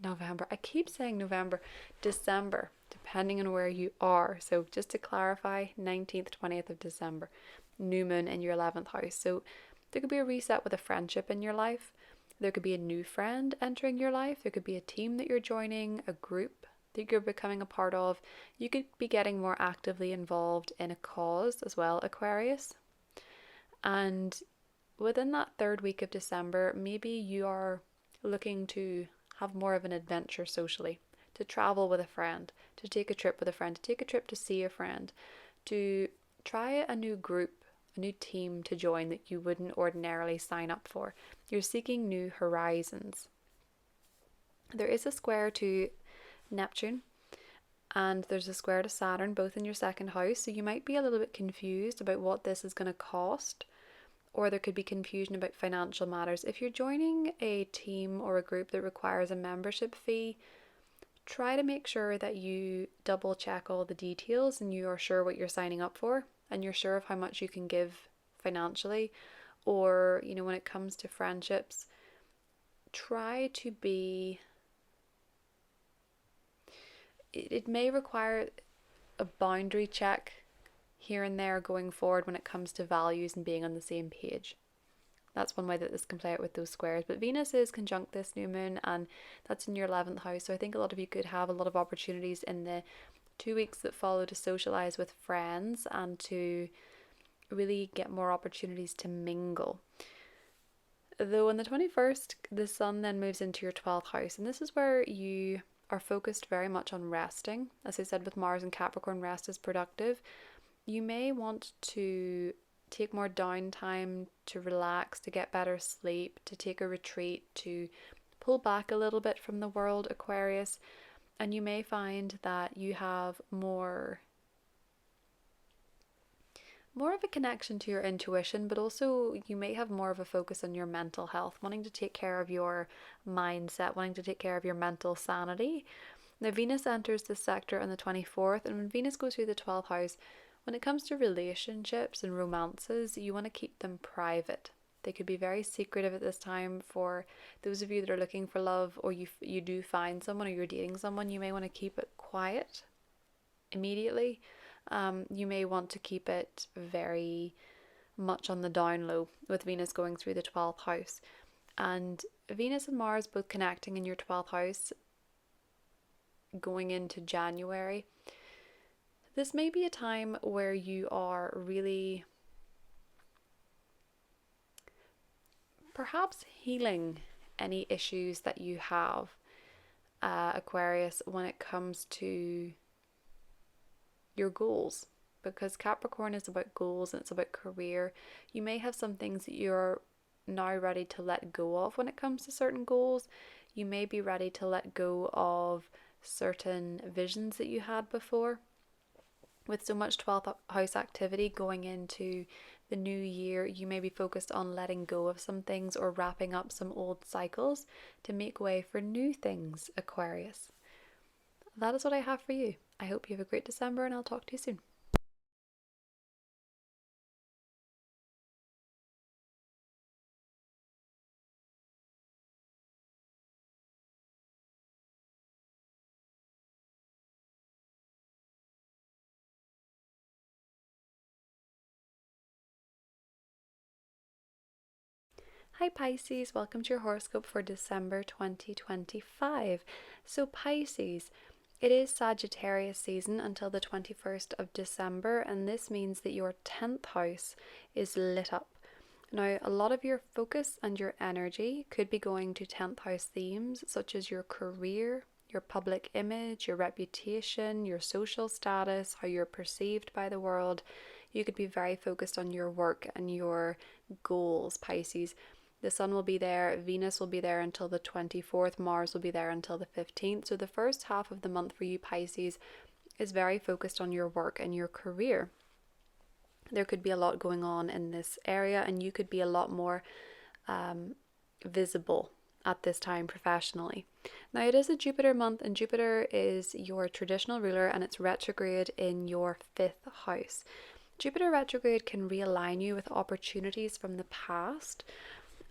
I keep saying November, December, depending on where you are. So just to clarify, 19th, 20th of December, new moon in your 11th house. So there could be a reset with a friendship in your life. There could be a new friend entering your life. There could be a team that you're joining, a group that you're becoming a part of. You could be getting more actively involved in a cause as well, Aquarius. And within that third week of December, maybe you are looking to have more of an adventure socially, to travel with a friend, to take a trip with a friend, to take a trip to see a friend, to try a new group, a new team to join that you wouldn't ordinarily sign up for. You're seeking new horizons. There is a square to Neptune and there's a square to Saturn, both in your second house, so you might be a little bit confused about what this is going to cost, or there could be confusion about financial matters. If you're joining a team or a group that requires a membership fee, try to make sure that you double check all the details and you are sure what you're signing up for and you're sure of how much you can give financially. Or, when it comes to friendships, try to be, it may require a boundary check here and there going forward when it comes to values and being on the same page. That's one way that this can play out with those squares. But Venus is conjunct this new moon, and that's in your 11th house. So I think a lot of you could have a lot of opportunities in the 2 weeks that follow to socialize with friends and to really get more opportunities to mingle. Though on the 21st, the sun then moves into your 12th house, and this is where you are focused very much on resting. As I said, with Mars and Capricorn, rest is productive. You may want to take more downtime, to relax, to get better sleep, to take a retreat, to pull back a little bit from the world, Aquarius. And you may find that you have more of a connection to your intuition, but also you may have more of a focus on your mental health, wanting to take care of your mindset, wanting to take care of your mental sanity. Now, Venus enters this sector on the 24th, and when Venus goes through the 12th house, when it comes to relationships and romances, you want to keep them private. They could be very secretive at this time. For those of you that are looking for love, or you do find someone or you're dating someone, you may want to keep it quiet immediately. You may want to keep it very much on the down low with Venus going through the 12th house. And Venus and Mars both connecting in your 12th house going into January. This may be a time where you are really perhaps healing any issues that you have, Aquarius, when it comes to your goals, because Capricorn is about goals and it's about career. You may have some things that you're now ready to let go of when it comes to certain goals. You may be ready to let go of certain visions that you had before. With so much 12th house activity going into the new year, you may be focused on letting go of some things or wrapping up some old cycles to make way for new things, Aquarius. That is what I have for you. I hope you have a great December, and I'll talk to you soon. Hi Pisces, welcome to your horoscope for December 2025. So Pisces, it is Sagittarius season until the 21st of December, and this means that your 10th house is lit up. Now, a lot of your focus and your energy could be going to 10th house themes such as your career, your public image, your reputation, your social status, how you're perceived by the world. You could be very focused on your work and your goals, Pisces. The sun will be there, Venus will be there until the 24th, Mars will be there until the 15th. So the first half of the month for you, Pisces, is very focused on your work and your career. There could be a lot going on in this area, and you could be a lot more visible at this time professionally. Now, it is a Jupiter month, and Jupiter is your traditional ruler, and it's retrograde in your 5th house. Jupiter retrograde can realign you with opportunities from the past,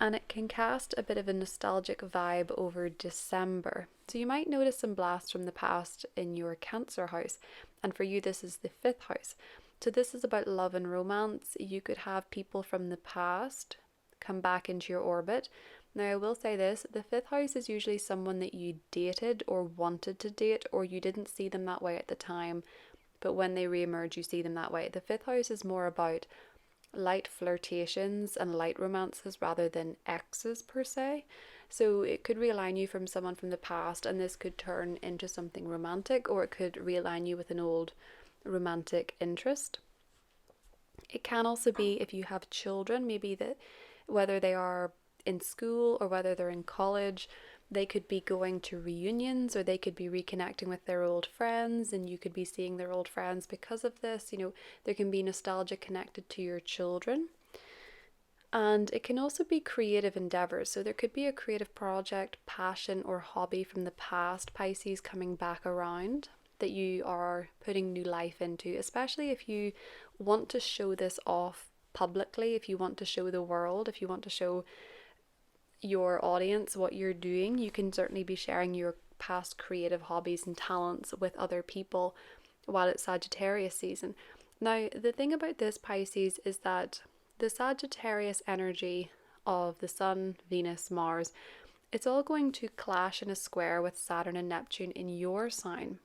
and it can cast a bit of a nostalgic vibe over December. So you might notice some blasts from the past in your Cancer house, and for you this is the 5th house. So this is about love and romance. You could have people from the past come back into your orbit. Now, I will say this, the 5th house is usually someone that you dated or wanted to date, or you didn't see them that way at the time, but when they re-emerge you see them that way. The 5th house is more about light flirtations and light romances rather than exes per se. So it could realign you from someone from the past, and this could turn into something romantic, or it could realign you with an old romantic interest. It can also be if you have children, maybe that whether they are in school or whether they're in college, they could be going to reunions, or they could be reconnecting with their old friends, and you could be seeing their old friends because of this. There can be nostalgia connected to your children. And it can also be creative endeavors. So there could be a creative project, passion, or hobby from the past, Pisces, coming back around that you are putting new life into, especially if you want to show this off publicly, if you want to show the world, if you want to show your audience what you're doing. You can certainly be sharing your past creative hobbies and talents with other people while it's Sagittarius season. Now, the thing about this, Pisces, is that the Sagittarius energy of the Sun, Venus, Mars, it's all going to clash in a square with Saturn and Neptune in your sign.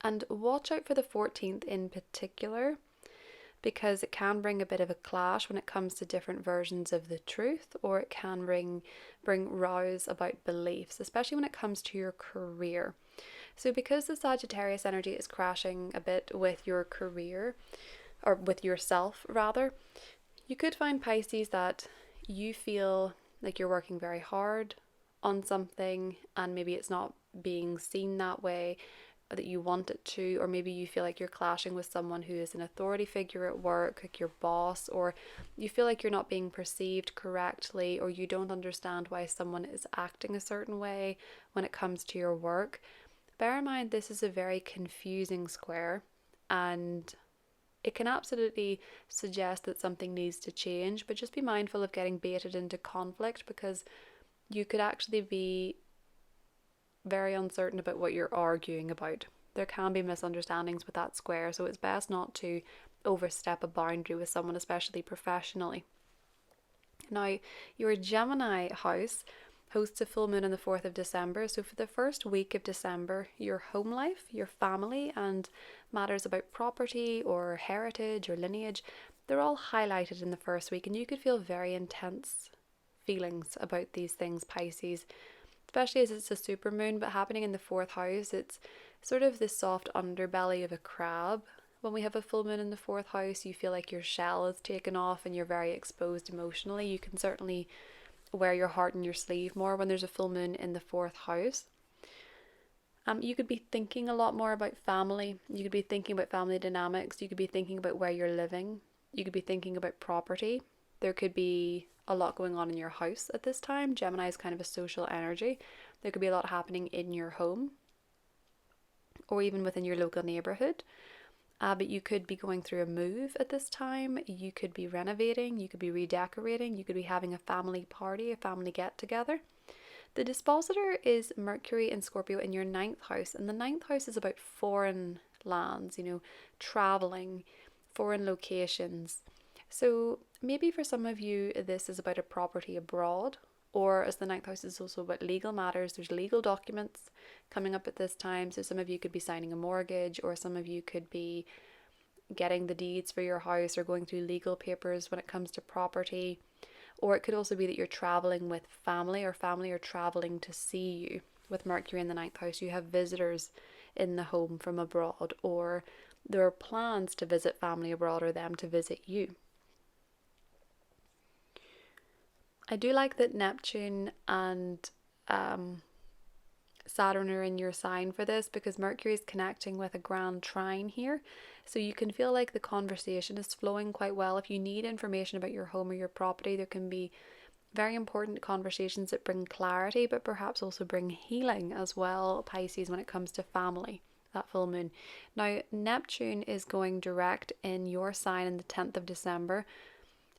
And watch out for the 14th in particular, because it can bring a bit of a clash when it comes to different versions of the truth, or it can bring rows about beliefs, especially when it comes to your career. So because the Sagittarius energy is crashing a bit with your career, or with yourself rather, you could find, Pisces, that you feel like you're working very hard on something and maybe it's not being seen that way that you want it to, or maybe you feel like you're clashing with someone who is an authority figure at work, like your boss, or you feel like you're not being perceived correctly, or you don't understand why someone is acting a certain way when it comes to your work. Bear in mind, this is a very confusing square, and it can absolutely suggest that something needs to change, but just be mindful of getting baited into conflict, because you could actually be very uncertain about what you're arguing about. There can be misunderstandings with that square, so it's best not to overstep a boundary with someone, especially professionally. Now, your Gemini house hosts a full moon on the 4th of December, so for the first week of December, your home life, your family, and matters about property or heritage or lineage, they're all highlighted in the first week, and you could feel very intense feelings about these things, Pisces, especially as it's a supermoon, but happening in the 4th house. It's sort of this soft underbelly of a crab. When we have a full moon in the 4th house, you feel like your shell is taken off and you're very exposed emotionally. You can certainly wear your heart on your sleeve more when there's a full moon in the 4th house. You could be thinking a lot more about family. You could be thinking about family dynamics. You could be thinking about where you're living. You could be thinking about property. There could be a lot going on in your house at this time. Gemini is kind of a social energy. There could be a lot happening in your home or even within your local neighborhood. But you could be going through a move at this time. You could be renovating. You could be redecorating. You could be having a family party, a family get together. The dispositor is Mercury and Scorpio in your 9th house, and the 9th house is about foreign lands, traveling, foreign locations. So maybe for some of you this is about a property abroad, or as the 9th house is also about legal matters, there's legal documents coming up at this time. So some of you could be signing a mortgage, or some of you could be getting the deeds for your house or going through legal papers when it comes to property. Or it could also be that you're traveling with family, or family are traveling to see you. With Mercury in the 9th house, you have visitors in the home from abroad, or there are plans to visit family abroad or them to visit you. I do like that Neptune and Saturn are in your sign for this, because Mercury is connecting with a grand trine here. So you can feel like the conversation is flowing quite well. If you need information about your home or your property, there can be Very important conversations that bring clarity, but perhaps also bring healing as well, Pisces, when it comes to family, that full moon. Now, Neptune is going direct in your sign in the 10th of December.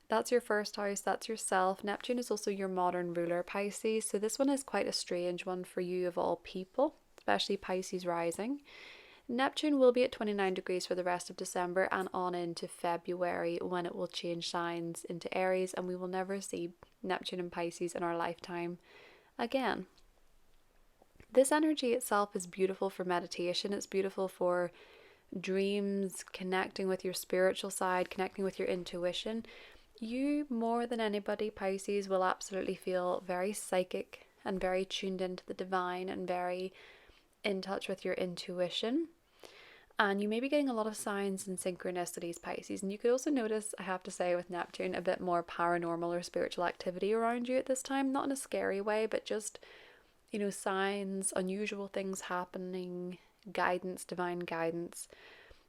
That's your first house, that's yourself. Neptune is also your modern ruler, Pisces. So this one is quite a strange one for you of all people, especially Pisces rising. Neptune will be at 29 degrees for the rest of December and on into February, when it will change signs into Aries, and we will never see Neptune and Pisces in our lifetime again. This energy itself is beautiful for meditation. It's beautiful for dreams, connecting with your spiritual side, connecting with your intuition. You, more than anybody, Pisces, will absolutely feel very psychic and very tuned into the divine and very in touch with your intuition. And you may be getting a lot of signs and synchronicities, Pisces. And you could also notice, I have to say, with Neptune, a bit more paranormal or spiritual activity around you at this time. Not in a scary way, but just, signs, unusual things happening, guidance, divine guidance.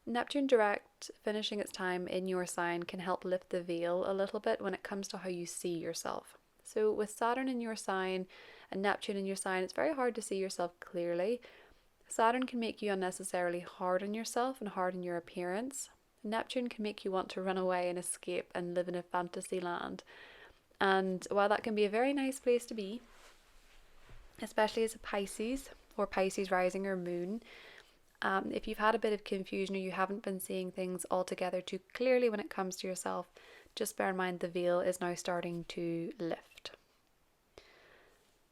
Neptune direct, finishing its time in your sign, can help lift the veil a little bit when it comes to how you see yourself. So with Saturn in your sign and Neptune in your sign, it's very hard to see yourself clearly. Saturn can make you unnecessarily hard on yourself and hard on your appearance. Neptune can make you want to run away and escape and live in a fantasy land. And while that can be a very nice place to be, especially as a Pisces or Pisces rising or moon, if you've had a bit of confusion or you haven't been seeing things altogether too clearly when it comes to yourself, just bear in mind the veil is now starting to lift.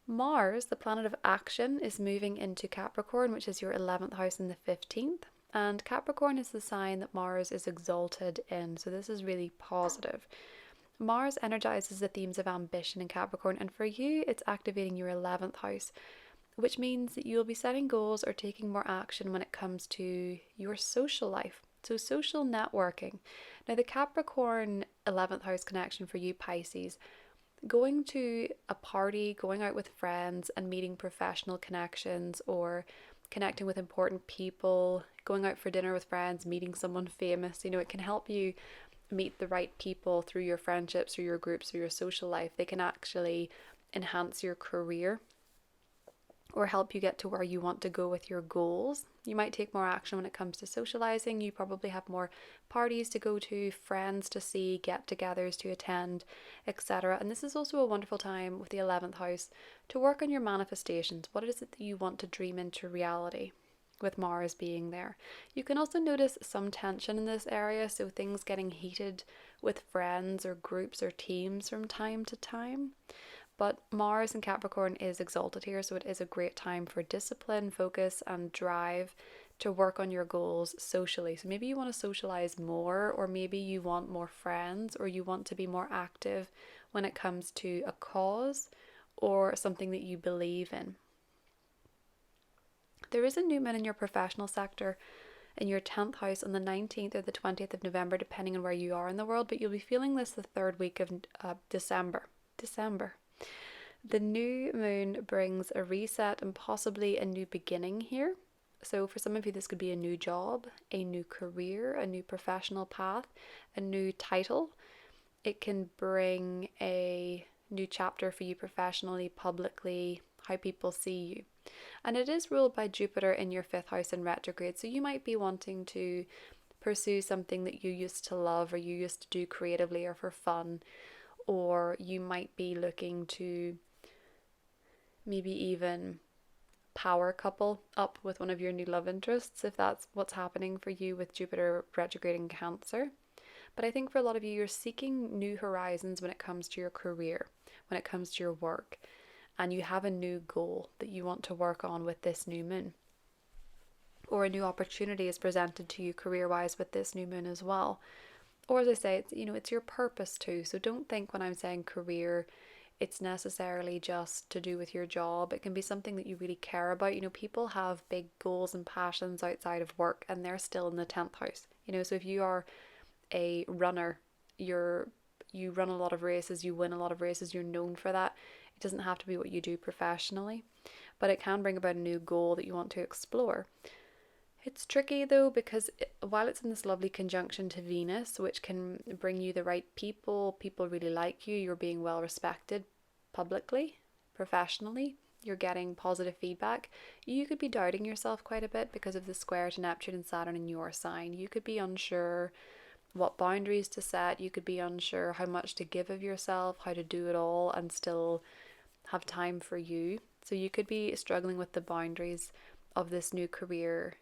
Mars, the planet of action, is moving into Capricorn, which is your 11th house and the 15th. And Capricorn is the sign that Mars is exalted in, so this is really positive. Mars energizes the themes of ambition in Capricorn, and for you, it's activating your 11th house, which means that you'll be setting goals or taking more action when it comes to your social life. So social networking. Now, the Capricorn 11th house connection for you, Pisces, going to a party, going out with friends and meeting professional connections or connecting with important people, going out for dinner with friends, meeting someone famous, it can help you meet the right people through your friendships or your groups or your social life. They can actually enhance your career or help you get to where you want to go with your goals. You might take more action when it comes to socializing. You probably have more parties to go to, friends to see, get-togethers to attend, etc. And this is also a wonderful time with the 11th house to work on your manifestations. What is it that you want to dream into reality with Mars being there? You can also notice some tension in this area, so things getting heated with friends or groups or teams from time to time. But Mars in Capricorn is exalted here, so it is a great time for discipline, focus, and drive to work on your goals socially. So maybe you want to socialize more, or maybe you want more friends, or you want to be more active when it comes to a cause or something that you believe in. There is a new moon in your professional sector in your 10th house on the 19th or the 20th of November, depending on where you are in the world, but you'll be feeling this the third week of December. The new moon brings a reset and possibly a new beginning here. So for some of you, this could be a new job, a new career, a new professional path, a new title. It can bring a new chapter for you professionally, publicly, how people see you. And it is ruled by Jupiter in your 5th house in retrograde. So you might be wanting to pursue something that you used to love or you used to do creatively or for fun. Or you might be looking to maybe even power couple up with one of your new love interests, if that's what's happening for you with Jupiter retrograding Cancer. But I think for a lot of you, you're seeking new horizons when it comes to your career, when it comes to your work, and you have a new goal that you want to work on with this new moon. Or a new opportunity is presented to you career-wise with this new moon as well. Or as I say, it's your purpose too. So don't think when I'm saying career, it's necessarily just to do with your job. It can be something that you really care about. People have big goals and passions outside of work and they're still in the 10th house. So if you are a runner, you run a lot of races, you win a lot of races, you're known for that. It doesn't have to be what you do professionally, but it can bring about a new goal that you want to explore. It's tricky though, because while it's in this lovely conjunction to Venus, which can bring you the right people really like you, you're being well respected, publicly, professionally, you're getting positive feedback. You could be doubting yourself quite a bit because of the square to Neptune and Saturn in your sign. You could be unsure what boundaries to set. You could be unsure how much to give of yourself, how to do it all and still have time for you. So you could be struggling with the boundaries of this new career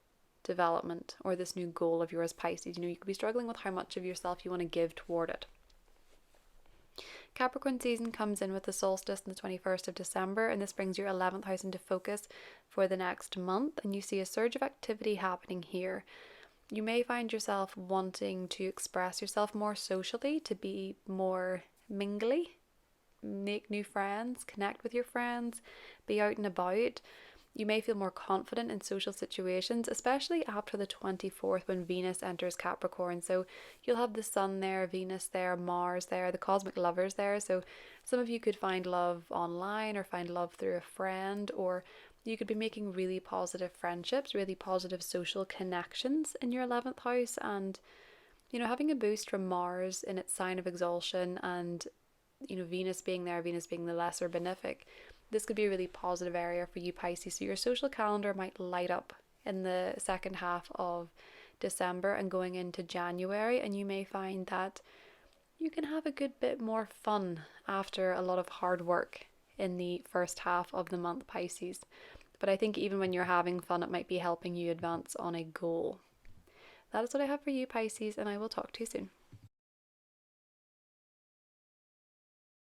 development or this new goal of yours, Pisces. You could be struggling with how much of yourself you want to give toward it. Capricorn season comes in with the solstice on the 21st of December, and this brings your 11th house into focus for the next month, and you see a surge of activity happening here. You may find yourself wanting to express yourself more socially, to be more mingly, make new friends, connect with your friends, be out and about. You may feel more confident in social situations, especially after the 24th when Venus enters Capricorn. So you'll have the Sun there, Venus there, Mars there, the cosmic lovers there. So some of you could find love online or find love through a friend, or you could be making really positive friendships, really positive social connections in your 11th house. And, having a boost from Mars in its sign of exaltation and, Venus being there, Venus being the lesser benefic, this could be a really positive area for you, Pisces. So your social calendar might light up in the second half of December and going into January, and you may find that you can have a good bit more fun after a lot of hard work in the first half of the month, Pisces. But I think even when you're having fun, it might be helping you advance on a goal. That is what I have for you, Pisces, and I will talk to you soon.